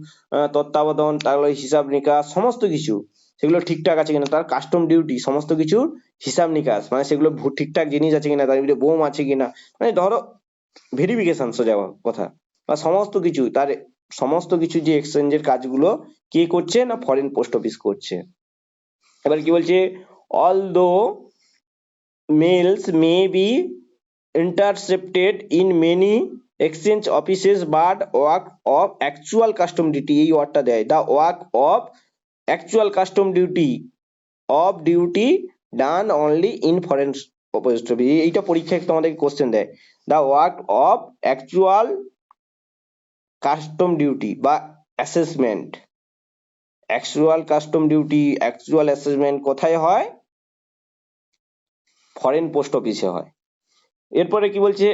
তত্ত্বাবধান, তাহলে হিসাব নিকাশ সমস্ত কিছু সেগুলো ঠিকঠাক আছে কিনা, তার কাস্টম ডিউটি সমস্ত কিছুর হিসাব নিকাশ, মানে সেগুলো ঠিকঠাক জিনিস আছে কিনা, তার ভিতরে বোম আছে কিনা, মানে ধরো ভেরিফিকেশন সোজা কথা, বা সমস্ত কিছু তার সমস্ত কিছু যে এক্সচেঞ্জের কাজগুলো কে করছে? না ফরেন পোস্ট অফিস করছে। এবার কি বলছে? All though mails may be intercepted in many exchange offices but work of actual custom duty, এই ওয়ার্ডটা দেয়, the work of actual custom duty done only in foreign post office। এইটা পরীক্ষায় তোমাদের কোশ্চেন দেয়, the work of actual custom duty বা assessment। actual custom duty, actual assessment কোথায় হয়? ফরেন পোস্ট অফিসে হয়। এরপরে কি বলছে?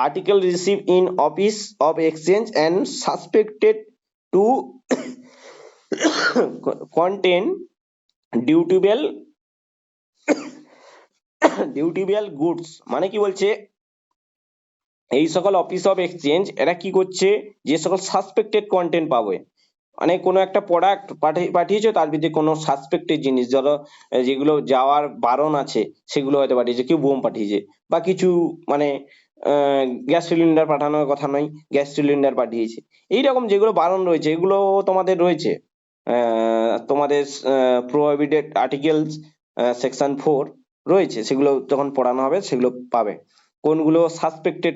Article receive in office of exchange and suspected to contain dutiable goods. মানে কি বলছে? এই সকল অফিস অফ এক্সচেঞ্জ এরা কি করছে? যে সকল সাসপেক্টেড কন্টেন্ট পাবে, মানে কোনো একটা প্রোডাক্ট পাঠিয়েছো, তার ভিতরে কোনো সাসপেক্টেড জিনিস, ধরো যেগুলো যাওয়ার বারণ আছে সেগুলো হয়তো পাঠিয়েছে, কেউ বোম পাঠিয়েছে, বা কিছু মানে গ্যাস সিলিন্ডার পাঠানোর কথা নয়, গ্যাস সিলিন্ডার পাঠিয়েছে। এইরকম যেগুলো বারণ রয়েছে এগুলো তোমাদের রয়েছে তোমাদের প্রোহিবিটেড আর্টিকেলস সেকশন 4 রয়েছে, সেগুলো যখন পড়ানো হবে সেগুলো পাবে। কোনগুলো সাসপেক্টেড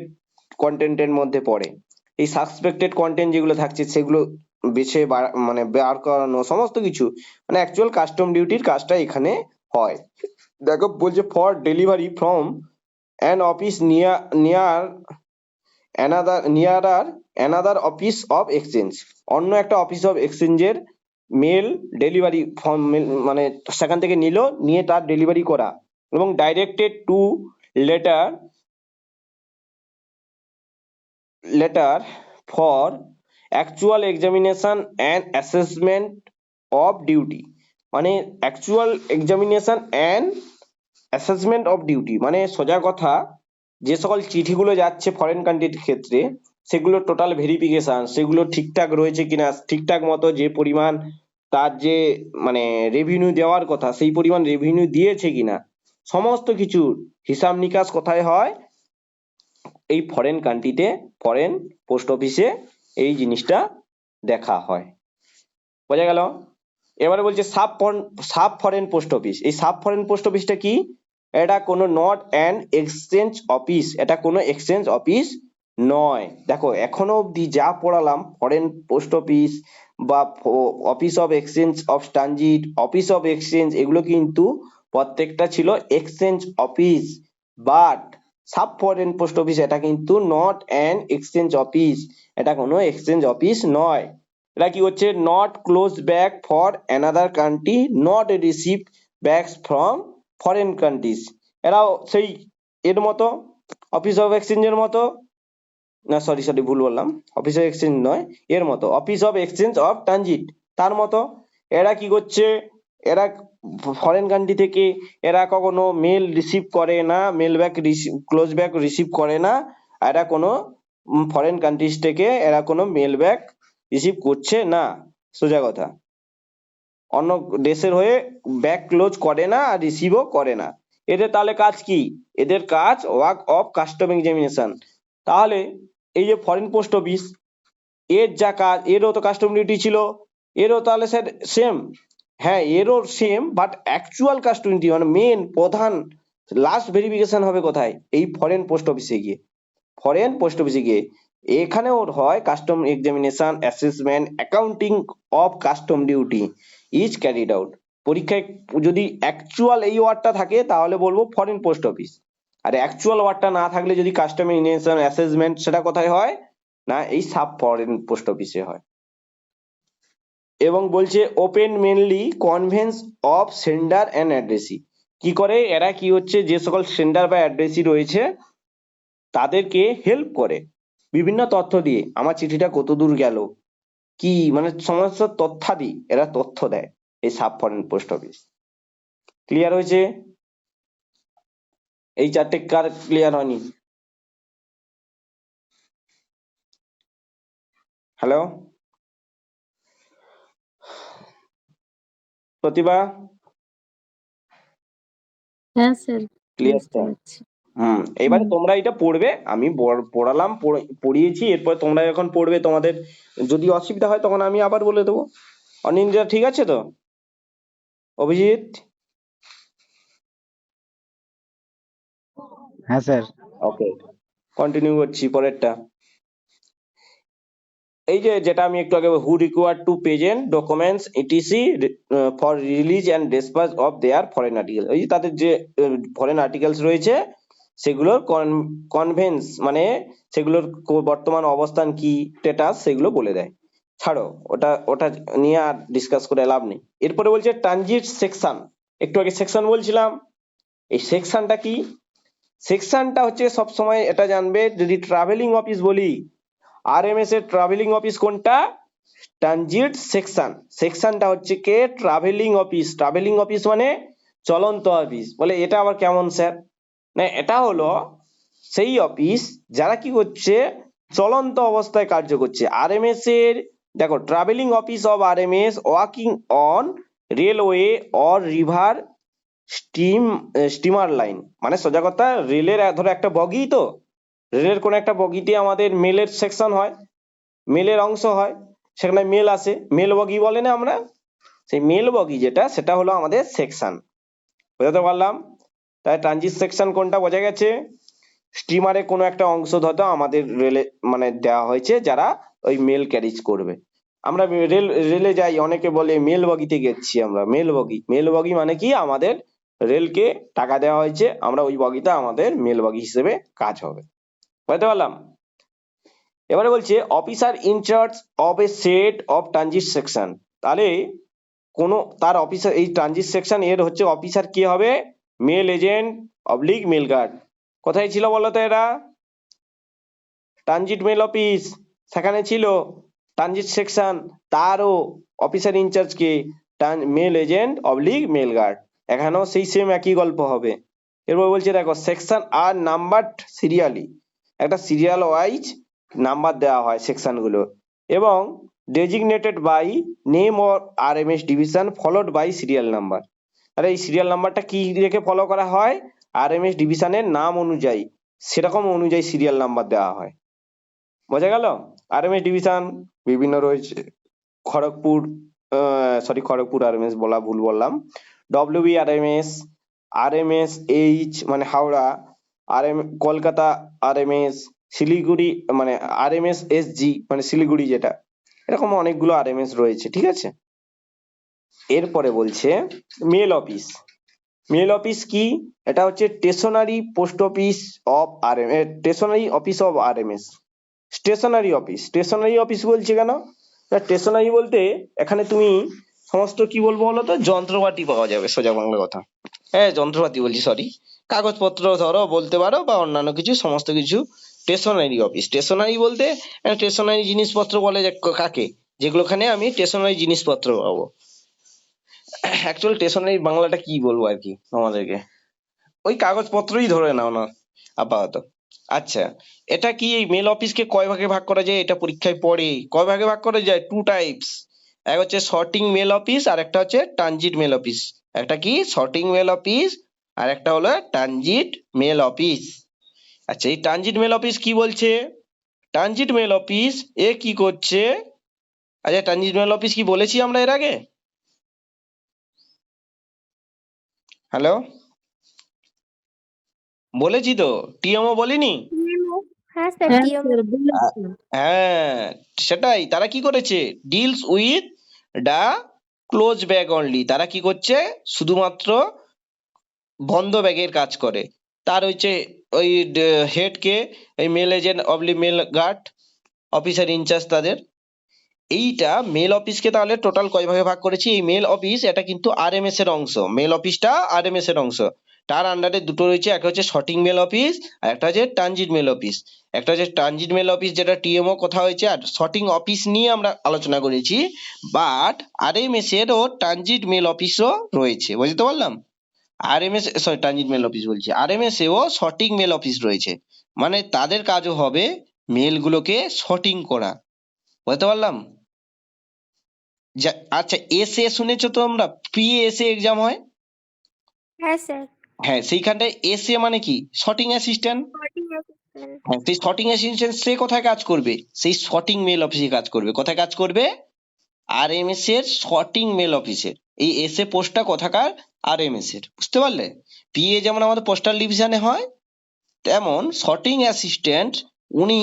কন্টেন্টের মধ্যে পড়ে, এই সাসপেক্টেড কন্টেন্ট যেগুলো থাকছে সেগুলো বেছে মানে বার করানো সমস্ত কিছু, মানে অ্যাকচুয়াল কাস্টম ডিউটির কাজটা এখানে হয়। দেখো বলছে for delivery from an office near another office of exchange, অন্য একটা অফিস অফ এক্সচেঞ্জের মেল ডেলিভারি ফর্ম, মানে সেখান থেকে নিয়ে তার ডেলিভারি করা, এবং directed to letter for actual examination and assessment of duty, মানে actual examination and assessment of duty, মানে সোজা কথা যে সকল চিঠিগুলো যাচ্ছে ফরেন কান্ট্রির ক্ষেত্রে সেগুলো টোটাল ভেরিফিকেশন, সেগুলো ঠিকঠাক রয়েছে কিনা, ঠিকঠাক মতো যে পরিমাণ তার যে মানে রেভিনিউ দেওয়ার কথা সেই পরিমাণ রেভিনিউ দিয়েছে কিনা, সমস্ত কিছুর হিসাব নিকাশ কোথায় হয়, এই ফরেন কান্ট্রিতে, ফরেন পোস্ট অফিসে এই জিনিসটা দেখা হয়। বোঝা গেল? এবারে বলছে সাব ফরেন পোস্ট অফিস। এই সাব ফরেন পোস্ট অফিসটা কি? এটা কোনো নট অ্যান এক্সচেঞ্জ অফিস, এটা কোনো এক্সচেঞ্জ অফিস নয়। দেখো এখনো অবধি যা পড়ালাম, ফরেন পোস্ট অফিস বা office of exchange of transit, office of exchange, এগুলো কিন্তু প্রত্যেকটা ছিল exchange office. But sub foreign post office এটা কিন্তু নট অ্যান এক্সচেঞ্জ অফিস, এটা কোনো এক্সচেঞ্জ অফিস নয়। এরা কি হচ্ছে? Not close back for another country, not receive backs from foreign countries. এরাও সেই এর মতো, অফিস অফ এক্সচেঞ্জের মতো, না সরি ভুল বললাম, অফিস অফ এক্সচেঞ্জ নয়, এর মতো office of exchange of transit, তার মতো। এরা কি করছে? এরা ফরেন কান্ট্রি থেকে এরা কখনো মেল রিসিভ করে না, mail bag close bag receive করে না। এরা কোনো ফরেন কান্ট্রিজ থেকে এরা কোনো মেল ব্যাক রিসিভ করছে না, সোজা কথা। অন্য দেশের হয়ে ব্যাক ক্লোজ করে না আর রিসিভও করে না। এদের তাহলে কাজ কি? এদের কাজ ওয়ার্ক অফ কাস্টম এক্সামিনেশন। তাহলে এই যে ফরেন পোস্ট অফিস, এর যা কাজ, এরও তো কাস্টম ডিউটি ছিল, এরও তাহলে স্যার সেম? হ্যাঁ, এরও same, but actual custom duty মানে মেন প্রধান লাস্ট ভেরিফিকেশন হবে কোথায়? এই ফরেন পোস্ট অফিসে গিয়ে, ফরেন পোস্ট অফিসে গিয়ে। এখানেও হয় custom examination, assessment, accounting of custom duty is carried out. পরীক্ষায় যদি অ্যাকচুয়াল এই ওয়ার্ডটা থাকে তাহলে বলবো ফরেন পোস্ট অফিস, আর অ্যাকচুয়াল ওয়ার্ডটা না থাকলে যদি কাস্টম এক্সামিনেশন, অ্যাসেসমেন্ট, সেটা কোথায় হয়? না এই সাব ফরেন পোস্ট অফিসে হয়। এবং বলছে open mainly convenience of sender and addressee. কি করে এরা? কি হচ্ছে, যে সকল সেন্ডার বা অ্যাড্রেসি রয়েছে তাদেরকে হেল্প করে বিভিন্ন তথ্য দিয়ে, আমার চিঠিটা কত দূর গেল, কি মানে সমস্ত তথ্যাদি এরা তথ্য দেয়, এই sub foreign post office. Clear হয়েছে? এই চারটে কার ক্লিয়ার হয়নি? হ্যালো প্রতিভা, হ্যাঁ স্যার, ক্লিয়ার বুঝতে তো? পারছি। এবারে হুম। তোমরা এটা পড়বে, আমি পড়ালাম, পড়িয়েছি, এরপর তোমরা যখন পড়বে তোমাদের যদি অসুবিধা হয় তখন আমি আবার বলে দেবো। অনিন্দিতা ঠিক আছে তো? অভিজিৎ? হ্যাঁ স্যার। ওকে, কন্টিনিউ করছি পরেরটা। এই যে যেটা আমি একটু আগে, who required to present documents etc for release and disposal of their foreign article. এই যে তাদের যে ফরেন আর্টিকেলস রয়েছে সেগুলোর কনভেন্স মানে সেগুলোর বর্তমান অবস্থান কি, স্ট্যাটাস, সেগুলো বলে দেয়। ছাড়ো ওটা, ওটা নিয়ে আর ডিসকাস করে লাভ নেই। এরপরে বলছে ট্রানজিট সেকশন। একটু আগে সেকশন বলছিলাম, এই সেকশনটা কি? সেকশনটা হচ্ছে সবসময় এটা জানবে, যদি ট্রাভেলিং অফিস বলি, আরএমএস এর ট্রাভেলিং অফিস কোনটা? Transit section. সেকশনটা হচ্ছে কে? Travelling office. ট্রাভেলিং অফিস মানে চলন্ত অফিস। বলে এটা আবার কেমন স্যার? না, এটা হলো সেই অফিস যারা কি করছে, চলন্ত অবস্থায় কার্য করছে। আরএমএস এর দেখো travelling office of RMS working on railway or river steamer line, মানে সোজা কথা রেলের ধরো একটা বগি, তো রেলের কোন একটা বগিতে আমাদের মেলের সেকশন হয়, মেলের অংশ হয়, সেখানে মেল আসে, মেল বগি বলে না আমরা, সেই মেল বগি যেটা সেটা হলো আমাদের সেকশন। বোঝাতে পারলাম? তাই ট্রানজিট সেকশন কোনটা বোঝা গেছে? স্টিমারে কোনো একটা অংশ ধরো আমাদের রেলে মানে দেওয়া হয়েছে যারা ওই মেল ক্যারিজ করবে। আমরা রেলে যাই, অনেকে বলে মেল বগিতে গেছি আমরা, মেল বগি মানে কি আমাদের রেলকে টাকা দেওয়া হয়েছে, আমরা ওই বগিটা আমাদের মেল বগি হিসেবে কাজ হবে। বুঝতে পারলাম? এবারে বলছে officer incharge of a set of transit section, তাহলে কোন তার অফিসার, এই ট্রানজিট সেকশন এর হচ্ছে অফিসার কি হবে? Mail agent oblique mail guard. কোথায় ছিল বলো তো এরা? ট্রানজিট মেল অফিস সেখানে ছিল ট্রানজিট সেকশন, তারও অফিসার ইনচার্জ কে? Mail agent oblique mail guard. এখানেও সেই সেম একই গল্প হবে। এরপর বলছে দেখো সেকশন আর নাম্বার সিরিয়ালি, একটা সিরিয়াল ওয়াইজ নাম্বার দেওয়া হয় সেকশন গুলো, এবং designated by name or RMS division followed by serial number. আর এই সিরিয়াল নাম্বারটা কি রেখে ফলো করা হয়? আরএমএস ডিভিশনের নাম অনুযায়ী, সেরকম অনুযায়ী সিরিয়াল নাম্বার দেওয়া হয়। বোঝা গেল? আরএমএস ডিভিশন বিভিন্ন রয়েছে, খড়গপুর, খড়গপুর আরএমএস বলা ভুল বললাম, ডব্লিউবি আরএমএস, আরএমএস এইচ মানে হাওড়া, কলকাতা আরএমএস, শিলিগুড়ি মানে আরএমএস এসজি মানে শিলিগুড়ি যেটা, এরকম অনেকগুলো আরএমএস রয়েছে, ঠিক আছে? এরপরে বলছে মেল অফিস। মেল অফিস কি? এটা হচ্ছে stationary post office of RMS, stationary office of RMS. Stationary office বলছে কেন? স্টেশনারি বলতে এখানে তুমি সমস্ত কি বলবো বলো তো, যন্ত্রপাতি পাওয়া যাবে, সোজা বাংলা কথা। হ্যাঁ যন্ত্রপাতি বলছি, সরি, কাগজপত্র ধরো বলতে পারো, বা অন্যান্য কিছু, সমস্ত কিছু স্টেশনারি অফিস। স্টেশনারি বলতে স্টেশনারি জিনিসপত্র বলে কাকে? যেগুলোখানে আমি স্টেশনারি জিনিসপত্র পাবো। অ্যাকচুয়াল স্টেশনারি বাংলাটা কি বলবো আর কি আমাদেরকে, ওই কাগজপত্রই ধরে নাও না আপাতত। আচ্ছা, এটা কি এই মেল অফিসকে কয় ভাগে ভাগ করা যায়? এটা পরীক্ষায় পড়ে। কয় ভাগে ভাগ করা যায়? Two types. এক হচ্ছে সর্টিং মেল অফিস, আর একটা হচ্ছে ট্রানজিট মেল অফিস। একটা কি সর্টিং মেল অফিস, আর একটা হলো ট্রানজিট মেল অফিস। আচ্ছা, এই ট্রানজিট মেল অফিস কি বলছে? ট্রানজিট মেল অফিস এ কি করছে? আচ্ছা, ট্রানজিট মেল অফিস কি বলেছি আমরা এর আগে? হ্যালো, বলেছি তো? টিএমও বলিনি? হ্যাঁ স্যার, হ্যাঁ টিএম। স্যার বলেছেন। হ্যাঁ, সেটাই। তারা কি করেছে? Deals with the close bag only. তারা কি করছে? শুধুমাত্র বন্ধ ব্যাগের কাজ করে। তার হচ্ছে ওই হেড কে, ওই mail agent oblique mail guard, officer incharge তাদের। এইটা মেল অফিসকে তাহলে টোটাল কয় ভাগে ভাগ করেছি? এই মেল অফিস এটা কিন্তু আরএমএস এর অংশ, মেল অফিসটা আরএমএস এর অংশ। তার আন্ডারে দুটো রয়েছে, একটা হচ্ছে সর্টিং মেল অফিস, আর একটা হচ্ছে ট্রানজিট মেল অফিস। একটা হচ্ছে ট্রানজিট মেল অফিস যেটা টিএমও কথা হয়েছে, আর সর্টিং অফিস নিয়ে আমরা আলোচনা করেছি। বাট আরএমএস এর ও ট্রানজিট মেল অফিসও রয়েছে, বুঝতে পারলাম? RMS, sorry transit mail office বলছি, আরএমএস এও সর্টিং মেল অফিস রয়েছে, মানে তাদের কাজও হবে মেলগুলোকে সর্টিং করা। বুঝতে পারলাম? আচ্ছা, এসএ শুনেছো তো আমরা, পিএসএ এক্সাম হয়? হ্যাঁ স্যার। হ্যাঁ, সেইখানটায় এসএ মানে কি? Sorting assistant. Sorting assistant. হ্যাঁ, সেই সর্টিং অ্যাসিস্ট্যান্ট সে কোথায় কাজ করবে? সেই সর্টিং মেল অফিসে কাজ করবে। কোথায় কাজ করবে? আরএমএস এর সর্টিং মেল অফিসে। এই এসএ পোস্টটা কোথাকার? আরএমএস এর, বুঝতে পারলে? পিএ যেমন আমাদের পোস্টাল ডিভিশনে হয়, তেমন সর্টিং অ্যাসিস্ট্যান্ট উনি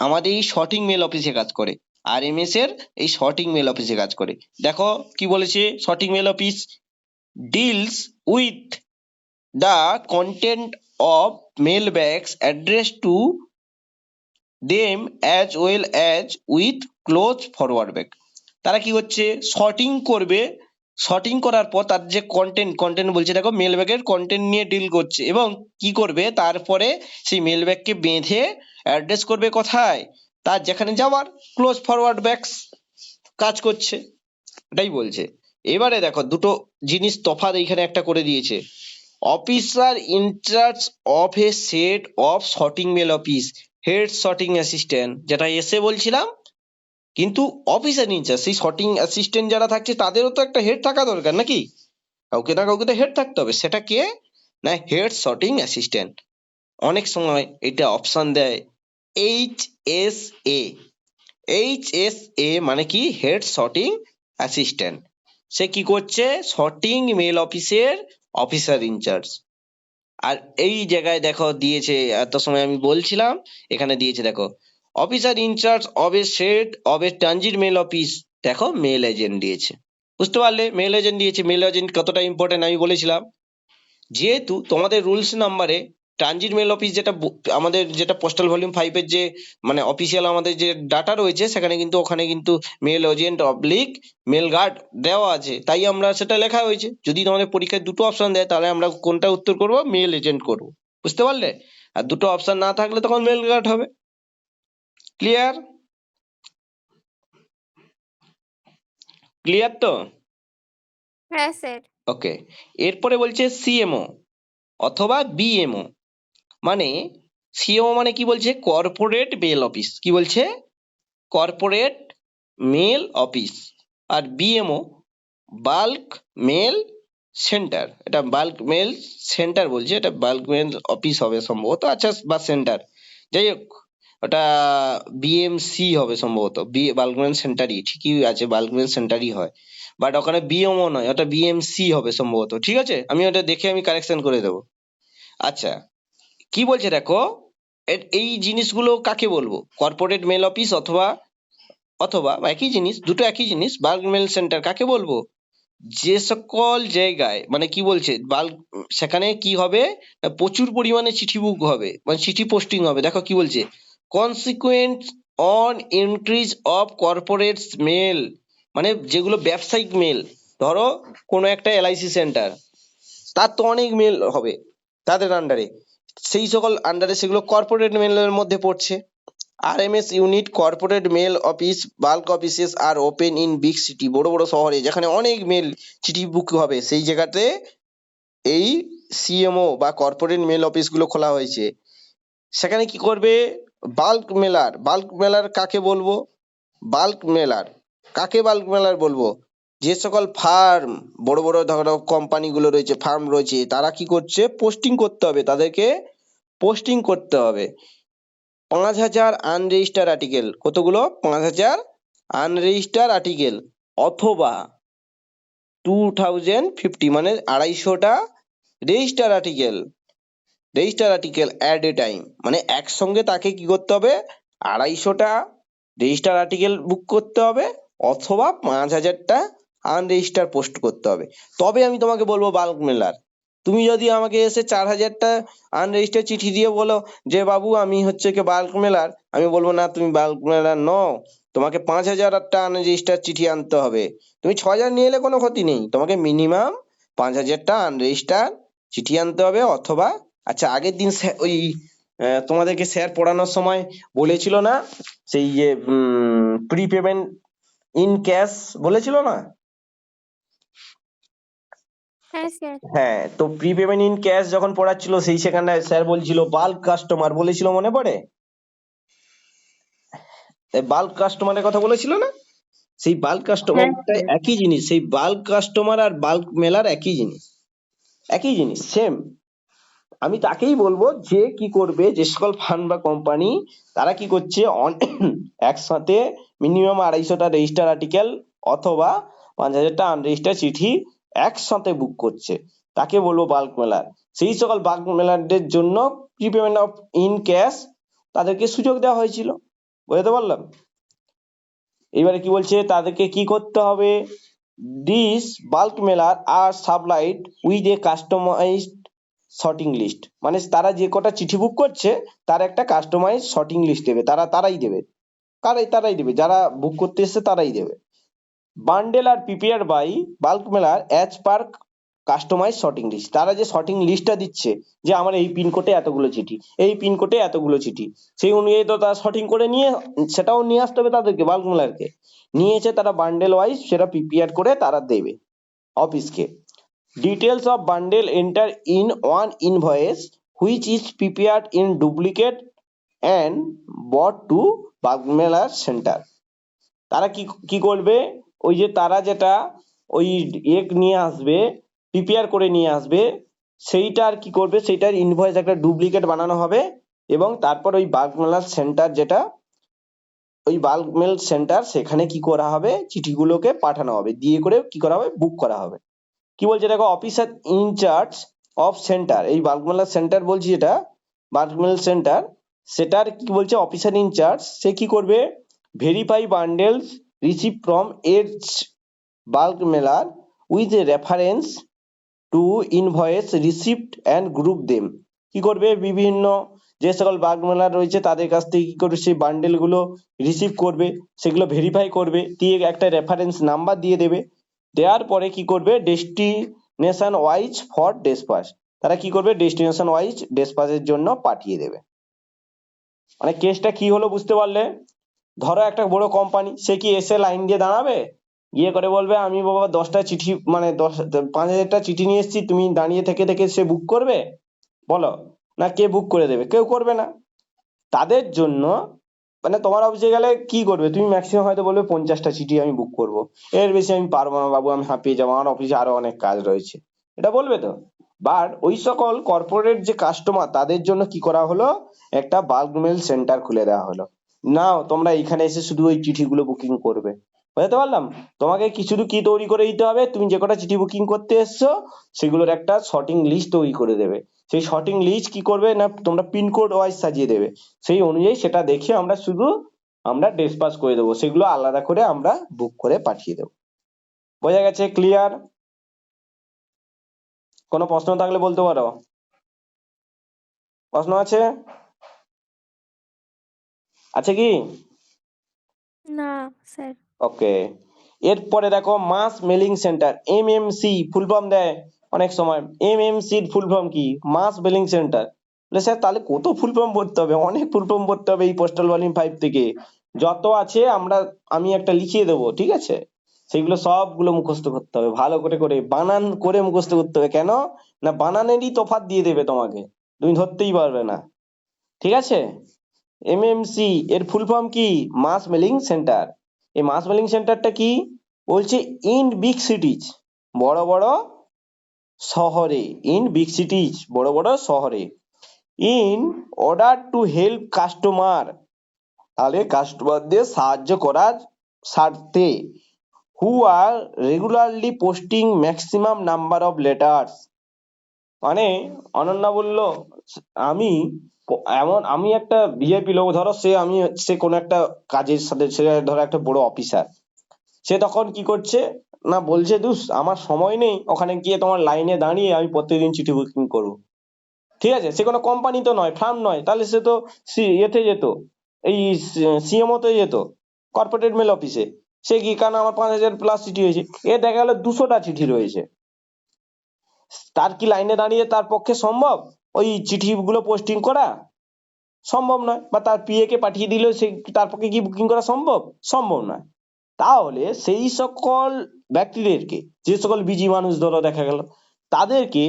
আমাদের এই সর্টিং মেল অফিসে কাজ করে, আরএমএস এর এই সর্টিং মেল অফিসে কাজ করে। দেখো কি বলেছে sorting mail office: deals with the content of mailbags addressed to them as well as with close forward bag। তারা কি হচ্ছে? সর্টিং করবে, সর্টিং করার পর তার যে কন্টেন্ট বলছে, দেখো মেল ব্যাগের কন্টেন্ট নিয়ে ডিল করছে, এবং কি করবে তারপরে সেই মেল ব্যাগকে বেঁধে অ্যাড্রেস করবে কোথায়? তার যেখানে যাওয়ার, ক্লোজ ফরওয়ার্ড ব্যাগস কাজ করছে, এটাই বলছে। এবারে দেখো দুটো জিনিস তফাৎ এইখানে একটা করে দিয়েছে। Officer incharge of a set of sorting mail office, head sorting assistant, যেটা এসে বলছিলাম, কিন্তু অফিসার ইনচার্জ সেই শর্টিং অ্যাসিস্ট্যান্ট যারা থাকছে তাদেরও তো একটা হেড থাকা দরকার নাকি? কাউকে না কাউকে তো হেড থাকতে হবে। সেটা কে? না হেড শর্টিং অ্যাসিস্ট্যান্ট। অনেক সময় এটা অপশন দেয় HSA। HSA মানে কি? Head sorting assistant. সে কি করছে? শর্টিং মেল অফিসের অফিসার ইনচার্জ। আর এই জায়গায় দেখো দিয়েছে, এত সময় আমি বলছিলাম, এখানে দিয়েছে দেখো, officer incharge of a set of a transit mail office. দেখো মেল এজেন্ট দিয়েছে, বুঝতে পারলে? মেল এজেন্ট দিয়েছে। মেল এজেন্ট কতটা ইম্পর্টেন্ট আমি বলেছিলাম। যেহেতু তোমাদের রুলস নাম্বারে ট্রানজিট মেল অফিস যেটা আমাদের যেটা পোস্টাল ভলিউম 5 এর যে মানে অফিসিয়াল আমাদের যে ডাটা রয়েছে, সেখানে কিন্তু ওখানে কিন্তু mail agent oblique mail guard দেওয়া আছে, তাই আমরা সেটা লেখা হয়েছে। যদি তোমাদের পরীক্ষায় দুটো অপশন দেয় তাহলে আমরা কোনটা উত্তর করব? মেল এজেন্ট করব, বুঝতে পারলে? আর দুটো অপশন না থাকলে তখন মেল গার্ড হবে। ক্লিয়ার? ক্লিয়ার তো? হ্যাঁ স্যার। ওকে। এরপরে বলছে সিএমও অথবা বিএমও। মানে সিএমও মানে কি বলছে? Corporate mail office. কি বলছে? Corporate mail office. আর বিএমও বাল্ক মেল সেন্টার। এটা বাল্ক মেল সেন্টার বলছে, এটা বাল্ক মেল অফিস হবে সম্ভবত, আচ্ছা, বা সেন্টার, যাই হোক, ওটা বিএমসি হবে সম্ভবত। বাল্ক মেল সেন্টারই ঠিকই আছে, বাল্ক মেল সেন্টারই হয়, বাট ওখানে বিএমও নয়, ওটা বিএমসি হবে সম্ভবত। ঠিক আছে, আমি ওটা দেখে আমি কারেকশন করে দেবো। আচ্ছা, কি বলছে দেখো, এই জিনিসগুলো কাকে বলবো? কর্পোরেট মেল অফিস অথবা অথবা একই জিনিস, দুটো একই জিনিস। বাল্ক মেল সেন্টার কাকে বলবো? যে সকল জায়গায় মানে কি বলছে বাল্ক, সেখানে কি হবে না, প্রচুর পরিমাণে চিঠি বুক হবে, মানে চিঠি পোস্টিং হবে। দেখো কি বলছে, consequent on increase of corporates mail, মানে যেগুলো ব্যবসায়িক মেল। ধরো কোনো একটা এলআইসি সেন্টার, তার তো অনেক মেল হবে তাদের আন্ডারে, সেই সকল আন্ডারে সেগুলো কর্পোরেট মেলের মধ্যে পড়ছে। RMS unit corporate mail office bulk offices are open in big city, বড় বড় শহরে যেখানে অনেক মেল চিঠি বুক হবে, সেই জায়গাতে এই সিএমও বা কর্পোরেট মেল অফিসগুলো খোলা হয়েছে। সেখানে কি করবে? বাল্ক মেলার। বাল্ক মেলার কাকে বলবো? বাল্ক মেলার কাকে বাল্ক মেলার বলবো? যে সকল ফার্ম, বড় বড় ধরো কোম্পানিগুলো রয়েছে, ফার্ম রয়েছে, তারা কি করছে? পোস্টিং করতে হবে, তাদেরকে পোস্টিং করতে হবে। 5,000 আনরেজিস্টার আর্টিকেল। কতগুলো? 5,000 আনরেজিস্টার আর্টিকেল, অথবা 2050 মানে 250টা register article. Register article at a time, মানে একসঙ্গে তাকে কি করতে হবে? 250টা রেজিস্টার আর্টিকেল বুক করতে হবে, অথবা 5,000টা আনরেজিস্টার পোস্ট করতে হবে। তবে আমি তোমাকে বলবো বাল্ক মেলার। তুমি যদি আমাকে এসে 4,000টা আনরেজিস্টার চিঠি দিয়ে বলো যে বাবু আমি হচ্ছে কি বাল্ক মেলার, আমি বলবো না, তুমি বাল্ক মেলার নও, তোমাকে 5,000টা আনরেজিস্টার চিঠি আনতে হবে। তুমি 6,000 নিয়ে এলে কোনো ক্ষতি নেই, তোমাকে মিনিমাম 5,000টা আনরেজিস্টার চিঠি আনতে হবে। অথবা আচ্ছা, আগের দিন ওই তোমাদেরকে স্যার পড়ানোর সময় বলেছিল না, সেই যে প্রিপেমেন্ট ইন ক্যাশ বলেছিল না? হ্যাঁ স্যার। হ্যাঁ, তো প্রিপেমেন্ট ইন ক্যাশ যখন পড়াচ্ছিল, সেই সেখানে স্যার বলছিল বাল্ক কাস্টমার বলেছিল, মনে পড়ে? বাল্ক কাস্টমারের কথা বলেছিল না? সেই বাল্ক হ্যাঁ কাস্টমারটা স্যার। একই জিনিস, সেই বাল্ক কাস্টমার আর বাল্ক মেলার একই জিনিস, একই জিনিস, সেম। আমি তাকেই বলবো যে কি করবে, যে সকল ফান্ড বা কোম্পানি তারা কি করছে, একসাথে মিনিমাম 250টা রেজিস্টার আর্টিকেল অথবা 5,000টা আনরেজিস্টার চিঠি একসাথে বুক করছে, তাকে বলবো বাল্ক মেলার। সেই সকল বাল্ক মেলারদের জন্য প্রিপেমেন্ট অফ ইন ক্যাশ তাদেরকে সুযোগ দেওয়া হয়েছিল, বুঝতে পারলাম? এবারে কি বলছে, তাদেরকে কি করতে হবে? This bulk mailer are supplied with a customised sorting list, মানে তারা যে কটা চিঠি বুক করছে তার একটা কাস্টমাইজ শর্টিং লিস্ট দেবে, তারাই দেবে। তারাই দেবে, যারা বুক করতে এসছে তারাই দেবে। Bundle are prepare by bulk mailer as per customize sorting list, তারা যে শর্টিং লিস্টটা দিচ্ছে, যে আমার এই পিনকোডে এতগুলো চিঠি, এই পিনকোডে এতগুলো চিঠি, সেই অনুযায়ী তো তারা শর্টিং করে নিয়ে সেটাও নিয়ে আসতে হবে তাদেরকে, বাল্ক মেলারকে নিয়েছে তারা বান্ডেল ওয়াইজ সেটা প্রিপেয়ার করে তারা দেবে অফিসকে। Details of bundle enter in one invoice which is prepared in duplicate and brought to bulk mailer center. তারা কি কি করবে, ওই যে তারা যেটা ওই নিয়ে আসবে, প্রিপেয়ার করে নিয়ে আসবে, সেইটার কি করবে, সেইটার ইনভয়েস একটা ডুপ্লিকেট বানানো হবে, এবং তারপর ওই বাল্ক মেলার সেন্টার যেটা, ওই বাল্ক মেল সেন্টার, সেখানে কি করা হবে, চিঠিগুলোকে পাঠানো হবে, দিয়ে করে কি করা হবে, বুক করা হবে। কি বলছে দেখো, অফিসার ইনচার্জ অফ সেন্টার, এই বাল্ক মেলার সেন্টার বলছি যেটা, বাল্ক মেল সেন্টার, সেটার কি বলছে, অফিসার ইনচার্জ সে কি করবে, verify bundles receive from as bulk mailer with reference to invoice receipt and group them. কি করবে, বিভিন্ন যে সকল বাল্ক মেলার রয়েছে তাদের কাছ থেকে কি করবে, সেই বান্ডেল গুলো রিসিভ করবে, সেগুলো ভেরিফাই করবে, দিয়ে একটা রেফারেন্স নাম্বার দিয়ে দেবে। দেওয়ার পরে কি করবে, ডেস্টিনেশন ওয়াইজ ফর ডেসপাচ, তারা কি করবে, ডেস্টিনেশন ওয়াইজ ডেসপাচের জন্য পাঠিয়ে দেবে। মানে কেসটা কি হলো বুঝতে পারলে? ধরো একটা বড় কোম্পানি, সে কি এসে লাইন দিয়ে দাঁড়াবে, গিয়ে করে বলবে আমি বাবা 10টা চিঠি, মানে 5,000টা চিঠি নিয়ে এসেছি, তুমি দাঁড়িয়ে থেকে থেকে সে বুক করবে? বলো, না কে বুক করে দেবে? কেউ করবে না। তাদের জন্য, মানে তোমার অফিসে গেলে কি করবে, তুমি ম্যাক্সিমাম হয়তো বলবে 50টা চিঠি আমি বুক করব, এর বেশি আমি পারবো না বাবু, আমি হাঁপিয়ে যাবো, আমার অফিসে আরো অনেক কাজ রয়েছে, এটা বলবে তো। বাট ওই সকল কর্পোরেট যে কাস্টমার, তাদের জন্য কি করা হলো, একটা বাল্ক মেল সেন্টার খুলে দেওয়া হলো। নাও তোমরা এখানে এসে শুধু ওই চিঠিগুলো বুকিং করবে। বুঝতে পারলাম? তোমাকে কি শুধু কি তৈরি করে দিতে হবে, তুমি যে কটা চিঠি বুকিং করতে এসছো সেগুলোর একটা শর্টিং লিস্ট তৈরি করে দেবে। সেই শর্টিং লিস্ট কি করবে না, তোমরা পিনকোড ওয়াইজ সাজিয়ে দেবে, সেই অনুযায়ী সেটা দেখে আমরা ডিসপাস করে দেবো, সেগুলো আলাদা করে আমরা বুক করে পাঠিয়ে দেবো। বোঝা গেছে? ক্লিয়ার? কোনো প্রশ্ন থাকলে বলতে পারো। প্রশ্ন আছে? আছে কি? না স্যার। ওকে। এরপরে দেখো, mass mailing centre, MMC full form দেয় অনেক সময়। এমএমসি এর ফুল ফর্ম কি? Mass mailing centre. বলে স্যার তাহলে কত ফুল ফর্ম ভরতে হবে? অনেক ফুল ফর্ম ভরতে হবে এই পোস্টাল ভলিউম 5 থেকে, যত আছে আমি একটা লিখিয়ে দেবো, ঠিক আছে? সেগুলো সবগুলো মুখস্থ করতে হবে, ভালো করে করে বানান করে মুখস্থ করতে হবে। কেন না, বানানেরই তফাৎ দিয়ে দেবে তোমাকে, তুমি ধরতেই পারবে না, ঠিক আছে? এমএমসি এর ফুল ফর্ম কি? Mass mailing centre. এই মাস মেলিং সেন্টারটা কি বলছে? ইন বিগ সিটিজ, বড় বড় শহরে, ইন বিগ সিটিজ, বড় বড় শহরে, in order to help customer, তাহলে কাস্টমারদের সাহায্য করার স্বার্থে, who are regularly posting maximum number of letters. মানে অনন্যা বলল, আমি একটা ভিআইপি লোক, ধরো সে কোনো একটা কাজের সাথে, সে ধরো একটা বড় অফিসার, সে তখন কি করছে না, বলছে আমার সময় নেই ওখানে গিয়ে তোমার লাইনে দাঁড়িয়ে আমি প্রত্যেকদিন চিঠি বুকিং করবো, ঠিক আছে? সে কোনো কোম্পানি তো নয়, ফার্ম নয়, তাহলে সে তো এতে যেত, এই সিএমও তে যেত, কর্পোরেট মেল অফিসে। সে কি, কারণ আমার 5,000+ চিঠি হয়েছে, এ দেখা গেল 200টা চিঠি রয়েছে, তার কি লাইনে দাঁড়িয়ে তার পক্ষে সম্ভব ওই চিঠিগুলো পোস্টিং করা? সম্ভব নয়। বা তার পিএ কে পাঠিয়ে দিলেও সে, তার পক্ষে কি বুকিং করা সম্ভব? সম্ভব নয়। তাহলে সেই সকল ব্যক্তিদেরকে, যে সকল বিজি মানুষ ধরো দেখা গেল, তাদেরকে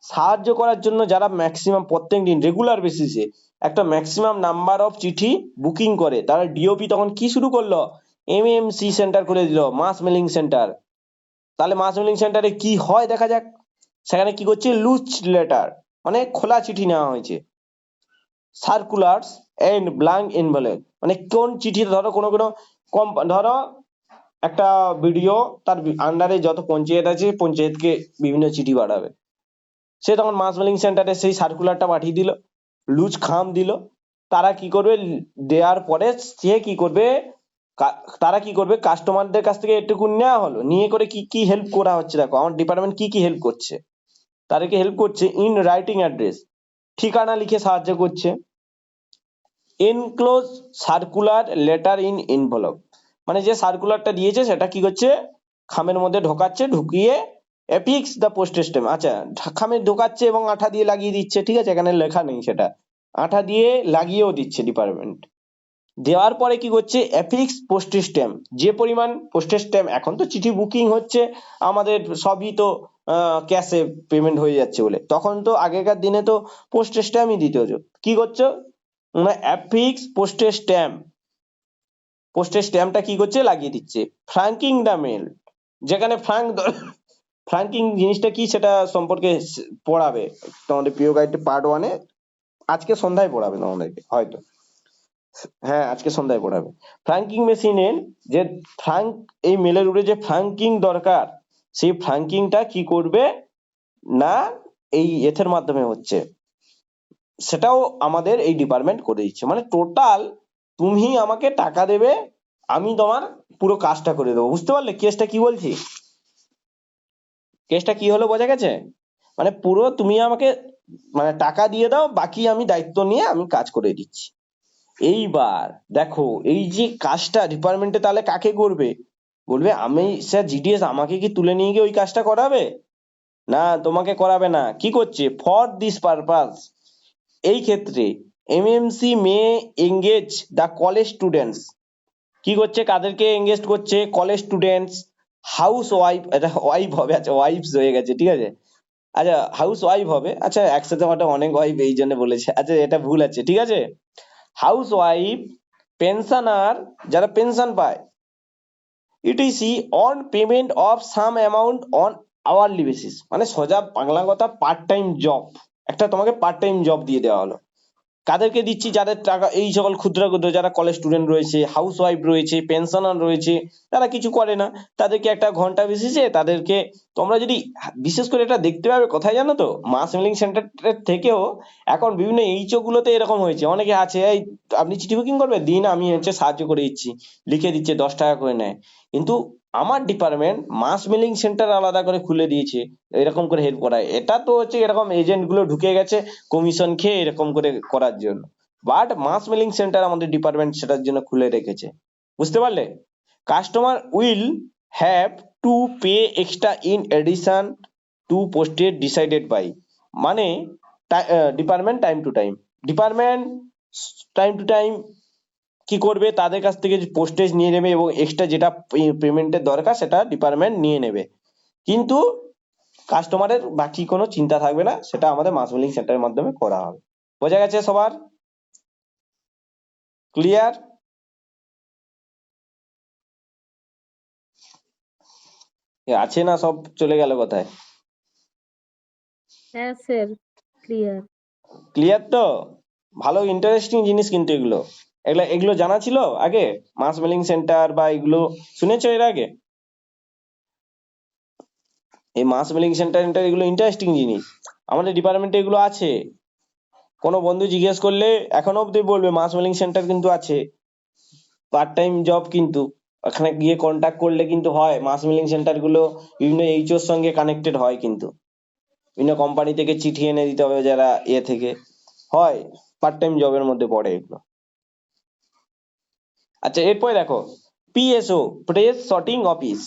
সাহায্য করার জন্য, যারা ম্যাক্সিমাম প্রত্যেকদিন রেগুলার বেসিসে একটা ম্যাক্সিমাম নাম্বার অফ চিঠি বুকিং করে, তারা ডিওপি তখন কি শুরু করলো, এমএমসি সেন্টার করে দিল, মাস মেলিং সেন্টার। তাহলে মাস মেলিং সেন্টারে কি হয় দেখা যাক। সেখানে কি করছে, লুজ লেটার, মানে খোলা চিঠি নেওয়া হয়েছে, সার্কুলার্স এন্ড ব্ল্যাঙ্ক এনভেলপ, মানে কোন চিঠি, ধরো কোনো ধরো একটা বিডিও তার আন্ডারে যত পঞ্চায়েত আছে, পঞ্চায়েতকে বিভিন্ন চিঠি পাঠাবে, সে তখন মাস মেলিং সেন্টারে সেই সার্কুলারটা পাঠিয়ে দিল, লুজ খাম দিল। তারা কি করবে, দেওয়ার পরে সে কি করবে, তারা কি করবে, কাস্টমারদের কাছ থেকে এটুকু নেওয়া হলো, নিয়ে করে কি কি হেল্প করা হচ্ছে, দেখো আমার ডিপার্টমেন্ট কি কি হেল্প করছে। তাদেরকে হেল্প করছে ইন রাইটিং অ্যাড্রেস, ঠিকানা লিখে সাহায্য করছে, enclose circular letter in envelope, মানে যে সার্কুলারটা দিয়েছে সেটা কি করছে, খামের মধ্যে ঢোকাচ্ছে, ঢুকিয়ে এফিক্স দ্য পোস্টেজ স্ট্যাম্প, আচ্ছা খামে ঢোকাচ্ছে এবং আঠা দিয়ে লাগিয়ে দিচ্ছে, ঠিক আছে? এখানে লেখা নেই সেটা, আঠা দিয়ে লাগিয়েও দিচ্ছে ডিপার্টমেন্ট। দেওয়ার পরে কি করছে, এফিক্স পোস্টেজ স্ট্যাম্প, যে পরিমাণ পোস্টেজ স্ট্যাম্প, এখন তো চিঠি বুকিং হচ্ছে আমাদের সবই তো ক্যাশে পেমেন্ট হয়ে যাচ্ছে বলে, তখন তো আগেকার দিনে তো পোস্টেজ স্ট্যাম্পই দিতে হতো। কি করছো, অ্যাফিক্স পোস্টেজ স্ট্যাম্প পোস্টের স্ট্যাম্পটা কি করছে, লাগিয়ে দিচ্ছে। ফ্রাঙ্কিং দ্য মেল, যেখানে ফ্রাঙ্কিং জিনিসটা কি সেটা সম্পর্কে পড়াবে তোমাদের প্রিয় গাইড পার্ট 1-এ। আজকে সন্ধ্যায় পড়াবে তোমাদেরকে হয়তো, হ্যাঁ আজকে সন্ধ্যায় পড়াবে। ফ্রাঙ্কিং মেশিনের যে এই মেলের উপরে যে ফ্রাঙ্কিং দরকার, সেই ফ্রাঙ্কিংটা কি করবে না এই এথের মাধ্যমে হচ্ছে, সেটাও আমাদের এই ডিপার্টমেন্ট করে দিচ্ছে। মানে টোটাল তুমি আমাকে টাকা দেবে, আমি তোমার পুরো কাজটা করে দেবো। বুঝতে পারলে কেসটা কি বলছি? কেসটা কি হলো, বোঝা গেছে? মানে পুরো তুমি আমাকে মানে টাকা দিয়ে দাও, বাকি আমি দায়িত্ব নিয়ে আমি কাজ করে দিচ্ছি। এইবার দেখো এই যে কাজটা ডিপার্টমেন্টে তাহলে কাকে করবে? বলবে আমি স্যার জিডিএস, আমাকে কি তুলে নিয়ে গিয়ে ওই কাজটা করাবে? না, তোমাকে করাবে না। কি করছে? ফর দিস পারপাস, এই ক্ষেত্রে MMC May engage the college students. কি করছে? কাদেরকে এঙ্গেজ করছে? কলেজ স্টুডেন্টস, হাউস ওয়াইফ, এটা ওয়াইফ হবে, আচ্ছা ওয়াইফস হয়ে গেছে, ঠিক আছে। আচ্ছা হাউস ওয়াইফ হবে, আচ্ছা একসাথে হয়তো অনেক ওয়াইফ এই জন্য বলেছে, আচ্ছা এটা ভুল আছে, ঠিক আছে। হাউস ওয়াইফ, পেনশনার, যারা পেনশন পায়, etc on payment of some amount on hourly basis. মানে সোজা বাংলা কথা পার্ট টাইম জব, একটা তোমাকে পার্ট টাইম জব দিয়ে দেওয়া হলো। কাদেরকে দিচ্ছি? যাদের টাকা, এই সকল ক্ষুদ্র ক্ষুদ্র যারা কলেজ স্টুডেন্ট রয়েছে, হাউস ওয়াইফ রয়েছে, পেনশনার রয়েছে, তারা কিছু করে না, তাদেরকে একটা ঘন্টা বেসিসে তাদেরকে, তোমরা যদি বিশেষ করে এটা দেখতে পাবে কোথায় জানো তো, মাস মেলিং সেন্টারের থেকেও এখন বিভিন্ন এইচও গুলোতে এরকম হয়েছে। অনেকে আছে, এই আপনি চিঠি বুকিং করবে দিন, আমি হচ্ছে সাহায্য করে দিচ্ছি, লিখে দিচ্ছে, 10 টাকা করে নেয়। কিন্তু আমার ডিপার্টমেন্ট মাস মেলিং সেন্টার আলাদা করে খুলে দিয়েছে, এরকম করে হেল্প করায়। এটা তো হচ্ছে এরকম এজেন্ট গুলো ঢুকে গেছে কমিশন খেয়ে এরকম করে করার জন্য, বাট মাস মেলিং সেন্টার আমাদের ডিপার্টমেন্ট সেটার জন্য খুলে রেখেছে। বুঝতে পারলে? Customer will have to pay extra in addition to postage decided by, মানে ডিপার্টমেন্ট টাইম টু টাইম কি করবে, তাদের কাছ থেকে পোস্টেজ নিয়ে নেবে এবং এক্সট্রা যেটা পেমেন্টের দরকার সেটা ডিপার্টমেন্ট নিয়ে নেবে। কিন্তু কাস্টমারের বাকি কোনো চিন্তা থাকবে না, সেটা আমাদের মাস বিলিং সেন্টারের মাধ্যমে করা হবে। বোঝা গেছে সবার? ক্লিয়ার? আছে না, সব চলে গেল কোথায়? হ্যাঁ স্যার, ক্লিয়ার। ক্লিয়ার তো? ভালো ইন্টারেস্টিং জিনিস কিন্তু এগুলো, এগুলো জানা ছিল আগে? মাস মেলিং সেন্টার বা এগুলো শুনেছো এর আগে? এই মাস মেলিং সেন্টার এগুলো ইন্টারেস্টিং জিনিস, আমাদের ডিপার্টমেন্টে এগুলো আছে। কোনো বন্ধু জিজ্ঞেস করলে এখনো অব্দি বলবে মাস মেলিং সেন্টার কিন্তু আছে, পার্ট টাইম জব, কিন্তু ওখানে গিয়ে কন্ট্যাক্ট করলে কিন্তু হয়। মাস মেলিং সেন্টার গুলো বিভিন্ন এইচওর সঙ্গে কানেক্টেড হয়, কিন্তু বিভিন্ন কোম্পানি থেকে চিঠি এনে দিতে হবে, যারা থেকে হয়, পার্ট টাইম জবের মধ্যে পড়ে এগুলো। আচ্ছা এরপরে দেখো পিএসও, প্রেস শর্টিং অফিস।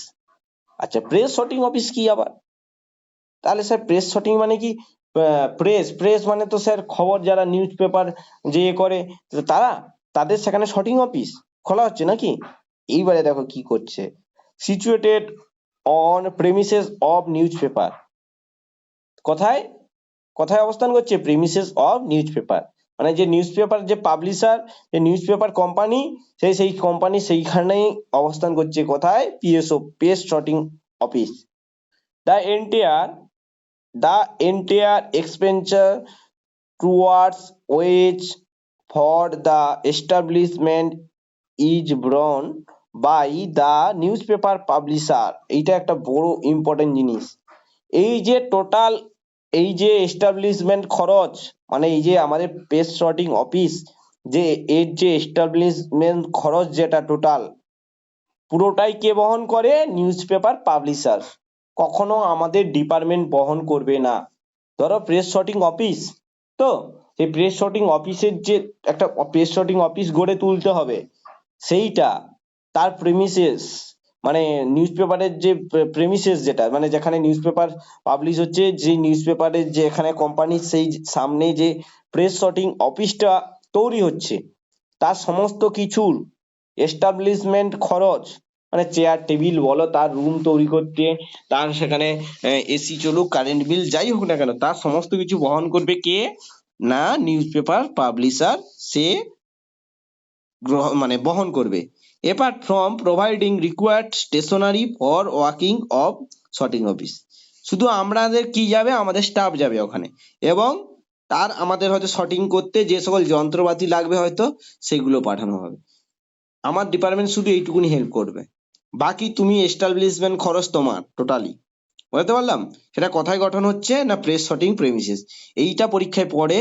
আচ্ছা প্রেস শর্টিং অফিস কি আবার? তাহলে স্যার প্রেস শর্টিং মানে কি? প্রেস মানে তো স্যার খবর, যারা নিউজ পেপার যে করে তারা, তাদের সেখানে শর্টিং অফিস খোলা হচ্ছে নাকি? এইবারে দেখো কি করছে, situated on premises of news paper. কোথায় কোথায় অবস্থান করছে? প্রেমিসেস অফ নিউজ পেপার, মানে যে নিউজ পেপার যে পাবলিশার, যে নিউজ পেপার কোম্পানি, সেই কোম্পানি সেইখানেই অবস্থান করছে। কোথায়? PSO, press sorting office. The entire expenditure towards wage for the establishment is borne by the newspaper publisher। এইটা একটা বড় ইম্পর্টেন্ট জিনিস। এই যে টোটাল, এই যে এস্টাবলিশমেন্ট খরচ, মানে এই যে আমাদের পেজ শর্টিং অফিস, যে এর যে এস্টাবলিশমেন্ট খরচ যেটা টোটাল, পুরোটাই কে বহন করে? News paper publisher. কখনো আমাদের ডিপার্টমেন্ট বহন করবে না। ধরো প্রেস শর্টিং অফিস, তো সেই প্রেস শর্টিং অফিসের যে একটা প্রেস শর্টিং অফিস গড়ে তুলতে হবে, সেইটা তার প্রেমিসেস, মানে নিউজ পেপারের যে প্রেমিসেস, যেটা মানে যেখানে নিউজ পেপার পাবলিশ হচ্ছে, যে নিউজ পেপারের যে এখানে কোম্পানির সেই সামনে যে প্রেস শর্টিং অফিসটা তৈরি হচ্ছে, তার সমস্ত কিছুর এস্টাবলিশমেন্ট খরচ, মানে চেয়ার টেবিল বলো, তার রুম তৈরি করতে, তার সেখানে এসি চলুক, কারেন্ট বিল যাই হোক না কেন, তার সমস্ত কিছু বহন করবে কে? না নিউজ পেপার পাবলিশার, সে মানে বহন করবে। apart from providing required stationery for working of sorting office। শুধু আমাদের কি যাবে, আমাদের স্টাফ যাবে ওখানে, এবং তার আমাদের হয়তো শর্টিং করতে যে সকল যন্ত্রপাতি লাগবে হয়তো সেগুলো পাঠানো হবে। আমার ডিপার্টমেন্ট শুধু এইটুকুনি হেল্প করবে, বাকি তুমি এস্টাবলিশমেন্ট খরচ তোমার টোটালি। বুঝতে পারলাম? সেটা কোথায় গঠন হচ্ছে না প্রেস শর্টিং প্রেমিসেস। এইটা পরীক্ষায় পড়ে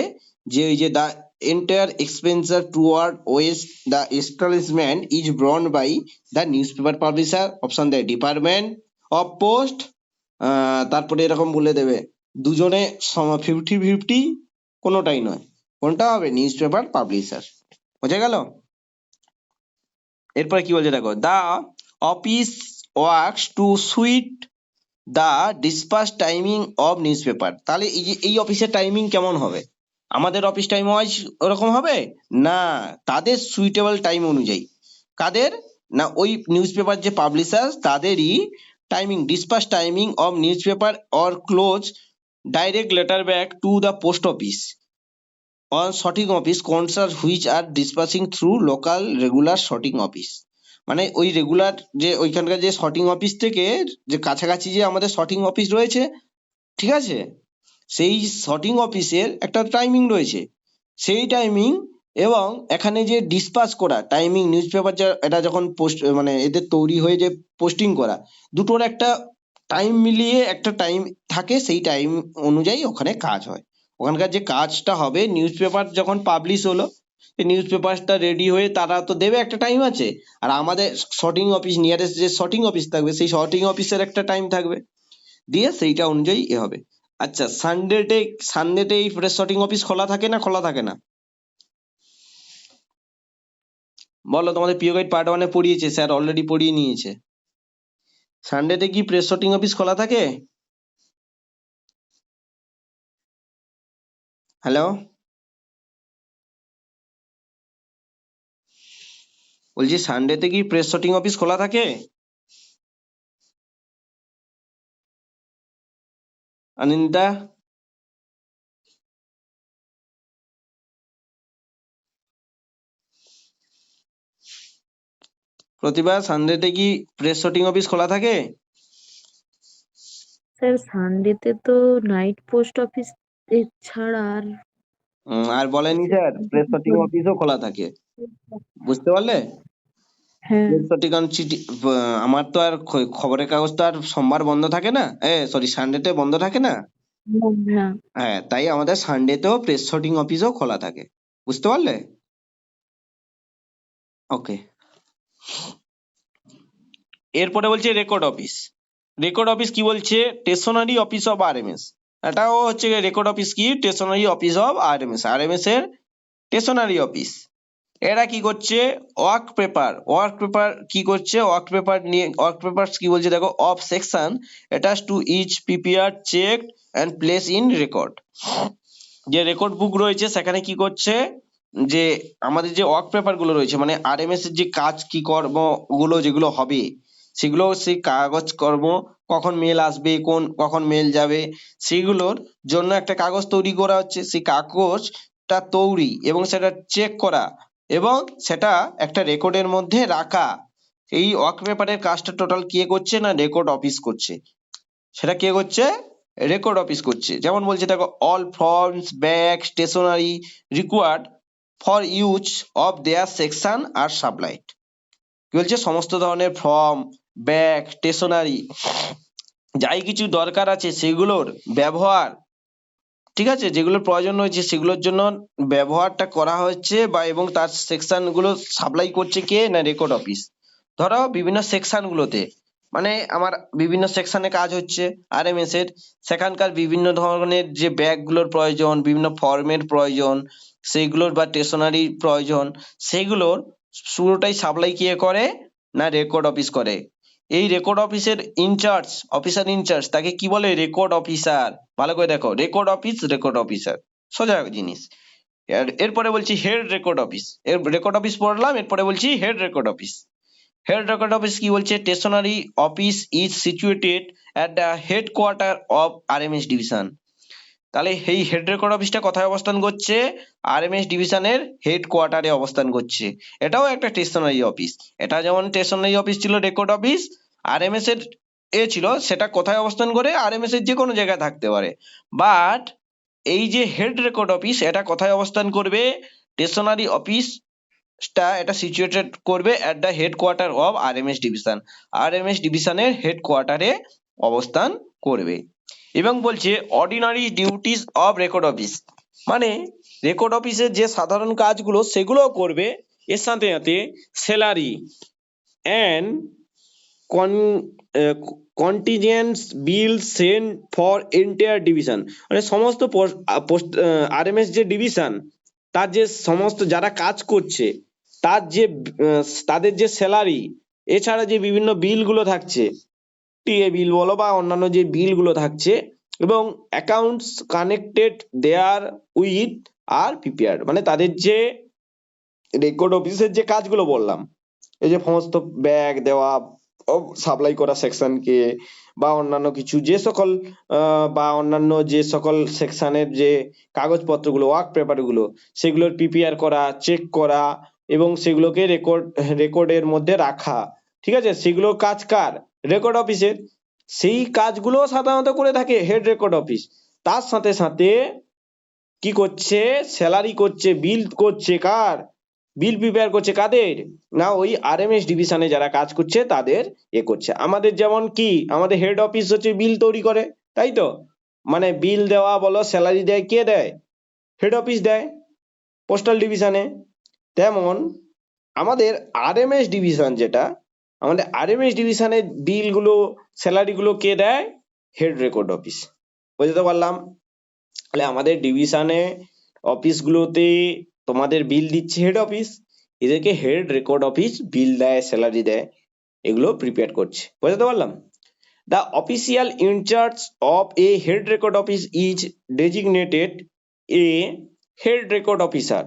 যে ওই যে the entire expenditure toward west the establishment is borne by the newspaper publisher, option দেয় ডিপার্টমেন্ট অফ পোস্ট, তারপরে এরকম বলে দেবে দুজনে 50-50, কোনোটাই নয়। কোনটা হবে? Newspaper publisher. বোঝা গেল? এরপরে কি বলছে দেখো, the office works to suit the dispatch timing of newspaper. তাহলে এই যে এই অফিসের টাইমিং কেমন হবে? আমাদের অফিস টাইম ওয়াইজ ওরকম হবে না, তাদের সুইটেবল টাইম অনুযায়ী। কাদের? না ওই নিউজ পেপার যে পাবলিশার তাদেরই timing, ডিসপাস timing of news paper or close direct letter back to the post office on sorting office concerns which are dispatching through local regular sorting office। মানে ওই regular যে ওইখানকার যে sorting অফিস থেকে যে কাছাকাছি যে আমাদের sorting অফিস রয়েছে, ঠিক আছে, সেই sorting অফিসের একটা টাইমিং রয়েছে, সেই টাইমিং এবং এখানে যে ডিসপাচ করা টাইমিং নিউজ পেপার এটা যখন পোস্ট মানে এদের তৈরি হয়ে যে পোস্টিং করা, দুটোর একটা টাইম মিলিয়ে একটা টাইম থাকে, সেই টাইম অনুযায়ী ওখানে কাজ হয়। ওখানকার যে কাজটা হবে, নিউজ পেপার যখন পাবলিশ হলো, নিউজ পেপারটা রেডি হয়ে তারা তো দেবে একটা টাইম আছে, আর আমাদের শর্টিং অফিস নিয়ারেস্ট যে শর্টিং অফিস থাকবে সেই শর্টিং অফিসের একটা টাইম থাকবে, দিয়ে সেইটা অনুযায়ী এ হবে। আচ্ছা, সানডেতে এই প্রেস শর্টিং অফিস খোলা থাকে না খোলা থাকে না? বলো, তোমাদের পিও গাইড পার্ট 1-এ পড়িয়েছে স্যার, অলরেডি পড়িয়ে নিয়েছে। সানডেতে কি প্রেস শর্টিং অফিস খোলা থাকে? হ্যালো, বলছি সানডেতে কি প্রেস শর্টিং অফিস খোলা থাকে? অনিন্দিতা, প্রতিভা, সানডেতে কি প্রেস শর্টিং অফিস খোলা থাকে? স্যার সানডেতে তো নাইট পোস্ট অফিস ছাড়া আর আর বলেনি স্যার প্রেস শর্টিং অফিসও খোলা থাকে, বুঝতে পারলে? হ্যাঁ প্রেস শর্টিং চিঠি, আমার তো আর খবরের কাগজ তো আর সোমবার বন্ধ থাকে না, সরি সানডেতে বন্ধ থাকে না। না হ্যাঁ, তাই আমাদের সানডেতেও প্রেস শর্টিং অফিসও খোলা থাকে, বুঝতে পারলে? ওকে। এরপরে বলছে রেকর্ড অফিস। রেকর্ড অফিস কি বলছে? Stationary office of RMS. এটাও হচ্ছে রেকর্ড অফিস কি? Stationary office of RMS, RMS এর স্টেশনারি অফিস। এরা কি করছে? ওয়ার্ক পেপার কি করছে? ওয়ার্ক পেপার নিয়ে, ওয়ার্ক পেপার কি বলছে দেখো, of section attach to each prepare check and place in record. যে রেকর্ড বুক রয়েছে সেখানে কি করছে, যে আমাদের যে ওয়ার্ক পেপার গুলো রয়েছে মানে আরএমএস এর যে কাজ কি কর্ম গুলো যেগুলো হবে, সেগুলো সেই কাগজ কর্ম কখন মেল আসবে, কখন মেল যাবে, সেগুলোর জন্য একটা কাগজ তৈরি করা হচ্ছে। সেই কাগজটা তৈরি এবং সেটা চেক করা এবং সেটা একটা রেকর্ডের মধ্যে রাখা, এই ওয়ার্ক পেপারের কাজটা টোটাল কে করছে? না রেকর্ড অফিস করছে। সেটা কে করছে? রেকর্ড অফিস করছে। যেমন বলছে দেখো, all forms bag stationery required for use of their section are supplied. কি বলছে? সমস্ত ধরনের ফর্ম, ব্যাগ, স্টেশনারি যাই কিছু দরকার আছে সেগুলোর ব্যবহার, ঠিক আছে, যেগুলোর প্রয়োজন রয়েছে সেগুলোর জন্য ব্যবহারটা করা হচ্ছে বা এবং তার সেকশন গুলো সাপ্লাই করছে কে? না রেকর্ড অফিস। ধরো বিভিন্ন সেকশন গুলোতে মানে আমার বিভিন্ন সেকশনে কাজ হচ্ছে আরএমএস এর, সেখানকার বিভিন্ন ধরনের যে ব্যাগ গুলোর প্রয়োজন, বিভিন্ন ফর্মের প্রয়োজন, সেইগুলোর বা স্টেশনারি প্রয়োজন, সেগুলোর পুরোটাই সাপ্লাই কে করে? না রেকর্ড অফিস করে। এই রেকর্ড অফিসের ইনচার্জ, অফিসার ইনচার্জ, তাকে কি বলে? Record officer. ভালো করে দেখো, রেকর্ড অফিস, রেকর্ড অফিসার, সোজা জিনিস। এরপরে বলছি হেড রেকর্ড অফিস। এর রেকর্ড অফিস পড়লাম, এরপরে বলছি head record office. Head record office কি বলছে? Stationary office is situated at the headquarter of RMS division. তাহলে এই হেড রেকর্ড অফিসটা কোথায় অবস্থান করছে? আরএমএস ডিভিশনের হেডকোয়ার্টারে অবস্থান করছে। এটাও একটা স্টেশনারি অফিস। এটা যেমন স্টেশনারি অফিস ছিল রেকর্ড অফিস, আরএমএস এর ছিল সেটা কোথায় অবস্থান করে? আরএমএস এর যে কোনো জায়গায় থাকতে পারে। বাট এই যে হেড রেকর্ড অফিস এটা কোথায় অবস্থান করবে? স্টেশনারি অফিসটা এটা সিচুয়েটেড করবে at the headquarter of RMS division. RMS ডিভিশনের হেডকোয়ার্টারে অবস্থান করবে। এবং বলছে ordinary duties of record office, মানে রেকর্ড অফিসের যে সাধারণ কাজগুলো সেগুলোও করবে, এর সাথে সাথে salary and contingents bill send for entire division, মানে সমস্ত আরএমএস যে ডিভিশন তার যে সমস্ত যারা কাজ করছে তার যে তাদের যে স্যালারি, এছাড়া যে বিভিন্ন বিলগুলো থাকছে, টিএ বিল বলো বা অন্যান্য যে বিলগুলো থাকছে, এবং accounts connected there with are prepared, মানে তাদের যে রেকর্ড অফিসের যে কাজগুলো বললাম, এই যে সমস্ত ব্যাগ দেওয়া, সাপ্লাই করা সেকশনকে বা অন্যান্য কিছু যে সকল বা অন্যান্য যে সকল সেকশনের যে কাগজপত্রগুলো ওয়ার্ক পেপারগুলো সেগুলোর প্রিপেয়ার করা, চেক করা এবং সেগুলোকে রেকর্ডের মধ্যে রাখা, ঠিক আছে, সেগুলোর কাজ কার? রেকর্ড অফিসের। সেই কাজগুলো সাধারণত করে থাকে হেড রেকর্ড অফিস। তার সাথে সাথে কি করছে? স্যালারি করছে, বিল করছে, কার? বিল প্রিপেয়ার করছে কাদের? না ওই আরএমএস ডিভিশনে যারা কাজ করছে তাদের করছে। আমাদের যেমন কি আমাদের হেড অফিস হচ্ছে বিল তৈরি করে, তাই তো, মানে বিল দেওয়া বলো, স্যালারি দেয়, কে দেয়? হেড অফিস দেয় পোস্টাল ডিভিশনে। তেমন আমাদের আরএমএস ডিভিশন যেটা, আমাদের আরএমএস ডিভিশনের বিলগুলো, স্যালারিগুলো কে দেয়? Head record office. বুঝতে পারলাম? তাহলে আমাদের ডিভিশনে অফিসগুলোতে তোমাদের বিল দিচ্ছে হেড অফিস, এদেরকে হেড রেকর্ড অফিস বিল দেয়, স্যালারি দেয়, এগুলো প্রিপেয়ার করছে। বুঝতে পারলাম? The official incharge of a head record office is designated a head record officer.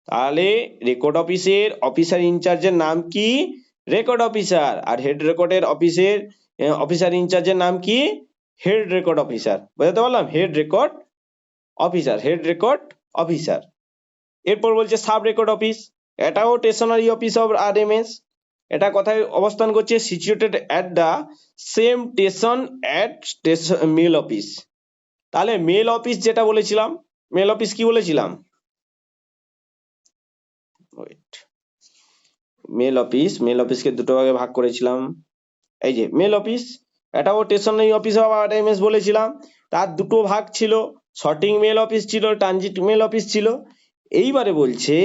তাহলে রেকর্ড অফিসের অফিসার ইনচার্জের নাম কি? Record officer. আর হেড রেকর্ডের অফিসের অফিসার ইনচার্জের নাম কি? Head record officer. বুঝতে পারলাম? Head record officer, head record officer. এরপর বলছে সাব রেকর্ড অফিস, এটাও স্টেশনারি অফিস অফ আরএমএস। এটা কোথায় অবস্থান করছে? Situated at the same station at mail office. তাহলে মেল অফিস যেটা বলেছিলাম, মেল অফিস কি বলেছিলাম? ওয়েট, মেল অফিসকে দুটো ভাগে ভাগ করেছিলাম। এই যে মেল অফিস, এটাও স্টেশনারি অফিস অফ আরএমএস বলেছিলাম। তার দুটো ভাগ ছিল, সর্টিং মেল অফিস ছিল, ট্রানজিট মেল অফিস ছিল। এইবারে বলছে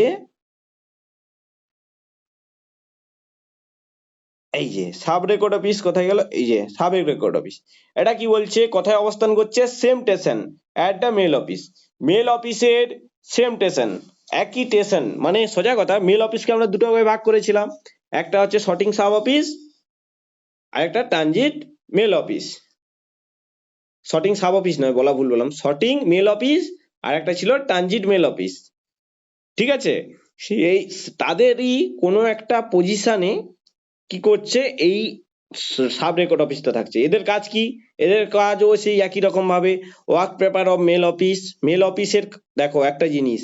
এই যে সাব রেকর্ড অফিস কোথায় গেল? এই যে সাব রেকর্ড অফিস, এটা কি বলছে? কোথায় অবস্থান করছে? Same station at the mail office. Mail অফিসের সেম স্টেশন, একই স্টেশন, মানে সোজা কথা মেল অফিসকে আমরা দুটো ভাগে ভাগ করেছিলাম, একটা হচ্ছে সর্টিং সাব অফিস আর একটা transit mail office. Sorting sub office নয়, বলা ভুল বললাম, সর্টিং মেল অফিস আর একটা ছিল ট্রানজিট মেল অফিস, ঠিক আছে। এই তাদেরই কোনো একটা পজিশনে কি করছে? এই সাব রেকর্ড অফিসটা থাকছে। এদের কাজ কি? এদের কাজও সেই একই রকম ভাবে work paper of mail office. Mail অফিসের দেখো একটা জিনিস,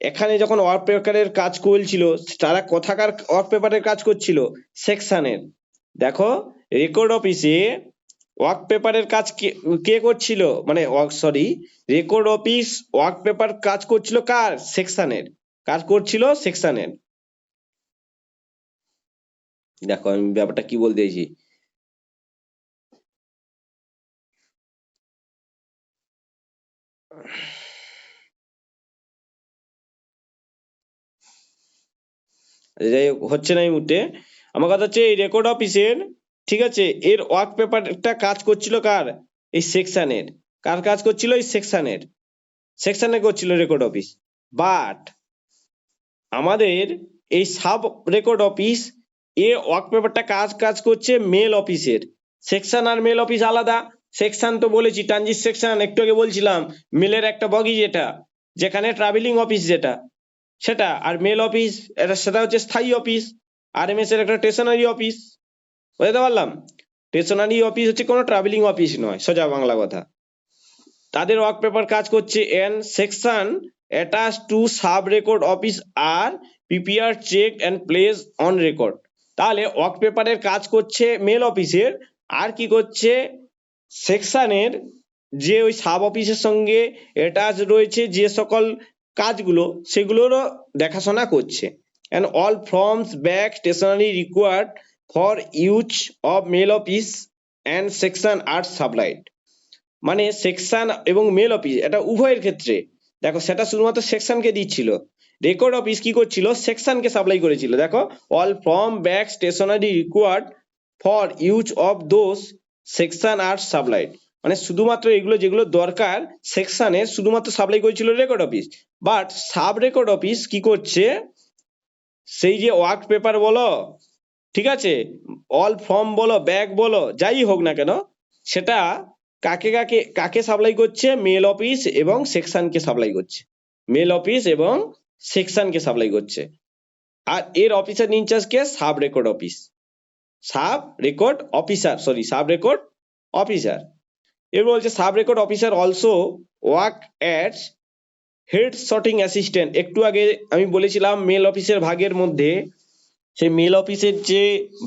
এখানে যখন ওয়ার্ক পেপারের কাজ করছিল তারা কোথাকার ওয়ার্ক পেপারের কাজ করছিল? সেকশনের। দেখো রেকর্ড অফিসে ওয়ার্ক পেপারের কাজ কে করছিল? মানে sorry, record office work paper কাজ করছিল কার? সেকশনের। কাজ করছিল সেকশনের। দেখো আমি ব্যাপারটা কি বলতে চাইছি। যাই হোক, হচ্ছে না এই মুহূর্তে। আমার কথা হচ্ছে এই রেকর্ড অফিসের, ঠিক আছে, এর ওয়ার্ক পেপারটা কাজ করছিল কার? এই সেকশনের। কার কাজ করছিল? এই সেকশনের। সেকশনে করছিল রেকর্ড অফিস। বাট আমাদের এই সাব রেকর্ড অফিস এ ওয়ার্ক পেপারটা কাজ করছে মেল অফিসের। সেকশন আর মেল অফিস আলাদা। সেকশন তো বলেছি ট্রানজিট সেকশন, একটু আগে বলছিলাম, মেলের একটা বগি যেটা, যেখানে ট্রাভেলিং অফিস যেটা সেটা। আর মেল অফিস এটা সেটা হচ্ছে স্থায়ী অফিস। আরএমএস এর একটা স্টেশনারি অফিস। বুঝতে পারলাম? স্টেশনারি অফিস হচ্ছে কোনো ট্রাভেলিং অফিস নয়, সোজা বাংলা কথা। তাদের ওয়ার্ক পেপার কাজ করছে and section attach to sub record office আর prepare check and place on record. তাহলে ওয়ার্ক পেপারের কাজ করছে মেল অফিসের, আর কি করছে সেকশনের যে ওই সাব অফিসের সঙ্গে অ্যাটাচ রয়েছে যে সকল কাজগুলো সেগুলোরও দেখাশোনা করছে। And all forms bag stationery required for use of mail office and section are supplied. মানে সেকশন এবং মেল অফিস এটা উভয়ের ক্ষেত্রে দেখো সেটা শুধুমাত্র সেকশনকে দিচ্ছিল, রেকর্ড অফিস কি করছিল সেকশনকে সাপ্লাই করেছিল। দেখো all form bag stationery required for use of those section are supplied, মানে শুধুমাত্র এগুলো যেগুলো দরকার সেকশনে শুধুমাত্র সাপ্লাই করেছিল record office, but sub record office কি করছে সেই যে ওয়ার্ক পেপার বলো, ঠিক আছে, অল ফর্ম বলো ব্যাগ বলো যাই হোক না কেন সেটা কাকে কাকে কাকে সাপ্লাই করছে মেল অফিস এবং সেকশনকে সাপ্লাই করছে, মেল অফিস এবং সেকশনকে সাপ্লাই করছে। আর এর অফিসার ইনচার্জ কে sub record office, sub record officer, sorry sub record officer. এবার বলছে sub record officer also work as head sorting assistant. একটু আগে আমি বলেছিলাম মেল অফিসের ভাগের মধ্যে সেই মেল অফিসের যে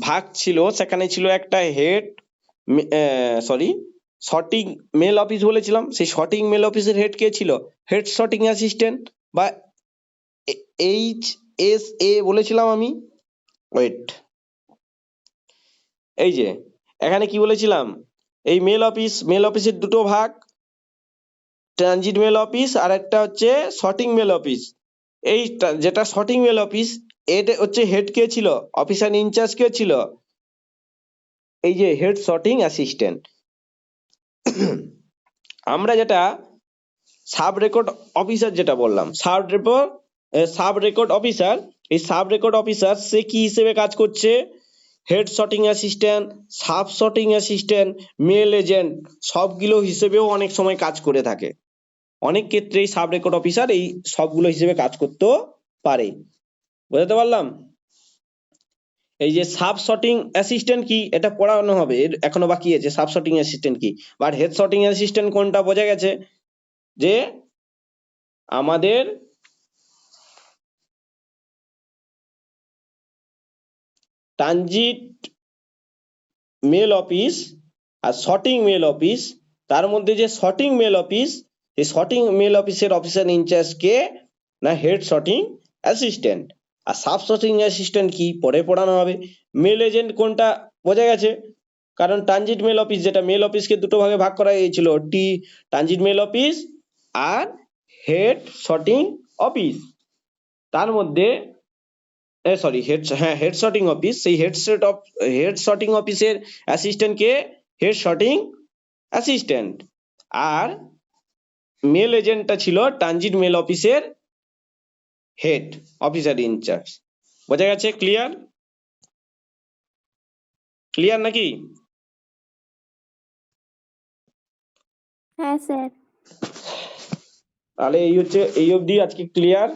ভাগ ছিল সেখানে ছিল একটা head, sorry sorting mail office বলেছিলাম, সেই সর্টিং মেল অফিসের হেড কে ছিল হেড সর্টিং অ্যাসিস্ট্যান্ট বা HSA বলেছিলাম আমি। ওয়েট, এই যে এখানে কি বলেছিলাম এই মেল অফিসের দুটো ভাগ, ট্রানজিট মেল অফিস আর একটা হচ্ছে সর্টিং মেল অফিস। এই যেটা সর্টিং মেল অফিস এটা হচ্ছে হেড কে ছিল, অফিসার ইনচার্জ কে ছিল এই যে হেড সর্টিং অ্যাসিস্ট্যান্ট। আমরা যেটা সাব রেকর্ড অফিসার যেটা বললাম সাব রেকর্ড অফিসার, এই সাব রেকর্ড অফিসার সে কি হিসেবে কাজ করছে head sorting assistant, sub sorting assistant, mail agent সবগুলো হিসেবেও অনেক সময় কাজ করে থাকে। অনেক ক্ষেত্রেই সাব রেকর্ড অফিসার এই সবগুলো হিসেবে কাজ করতেও পারে। বুঝতে পারলাম? এই যে সাব সর্টিং অ্যাসিস্ট্যান্ট কি এটা পড়ানো হবে, এর এখনো বাকি আছে সাব সর্টিং অ্যাসিস্ট্যান্ট কি, বাট হেড সর্টিং অ্যাসিস্ট্যান্ট কোনটা বোঝা গেছে যে আমাদের ট্রানজিট মেল অফিস আর সর্টিং মেল অফিস, তার মধ্যে যে সর্টিং মেল অফিস এই সর্টিং মেল অফিসের অফিসার ইনচার্জ কে না হেড সর্টিং অ্যাসিস্ট্যান্ট। আর সাব সর্টিং অ্যাসিস্ট্যান্ট কি পরে পড়ানো হবে। মেল এজেন্ট কোনটা বোঝা গেছে, কারণ ট্রানজিট মেল অফিস যেটা মেল অফিসকে দুটো ভাগে ভাগ করা হয়েছিল, ট্রানজিট মেল অফিস আর হেড সর্টিং অফিস। তার মধ্যে সরি হেড সর্টিং অফিস, সেই হেড সর্টিং অফিসের অ্যাসিস্ট্যান্ট কে হেড সর্টিং অ্যাসিস্ট্যান্ট, আর মেল এজেন্টটা ছিল ট্রানজিট মেল অফিসের হেড অফিসার ইনচার্জ। বোঝা গেছে? ক্লিয়ার ক্লিয়ার নাকি? হ্যাঁ স্যার। তাহলে এই অবধি আজকে ক্লিয়ার।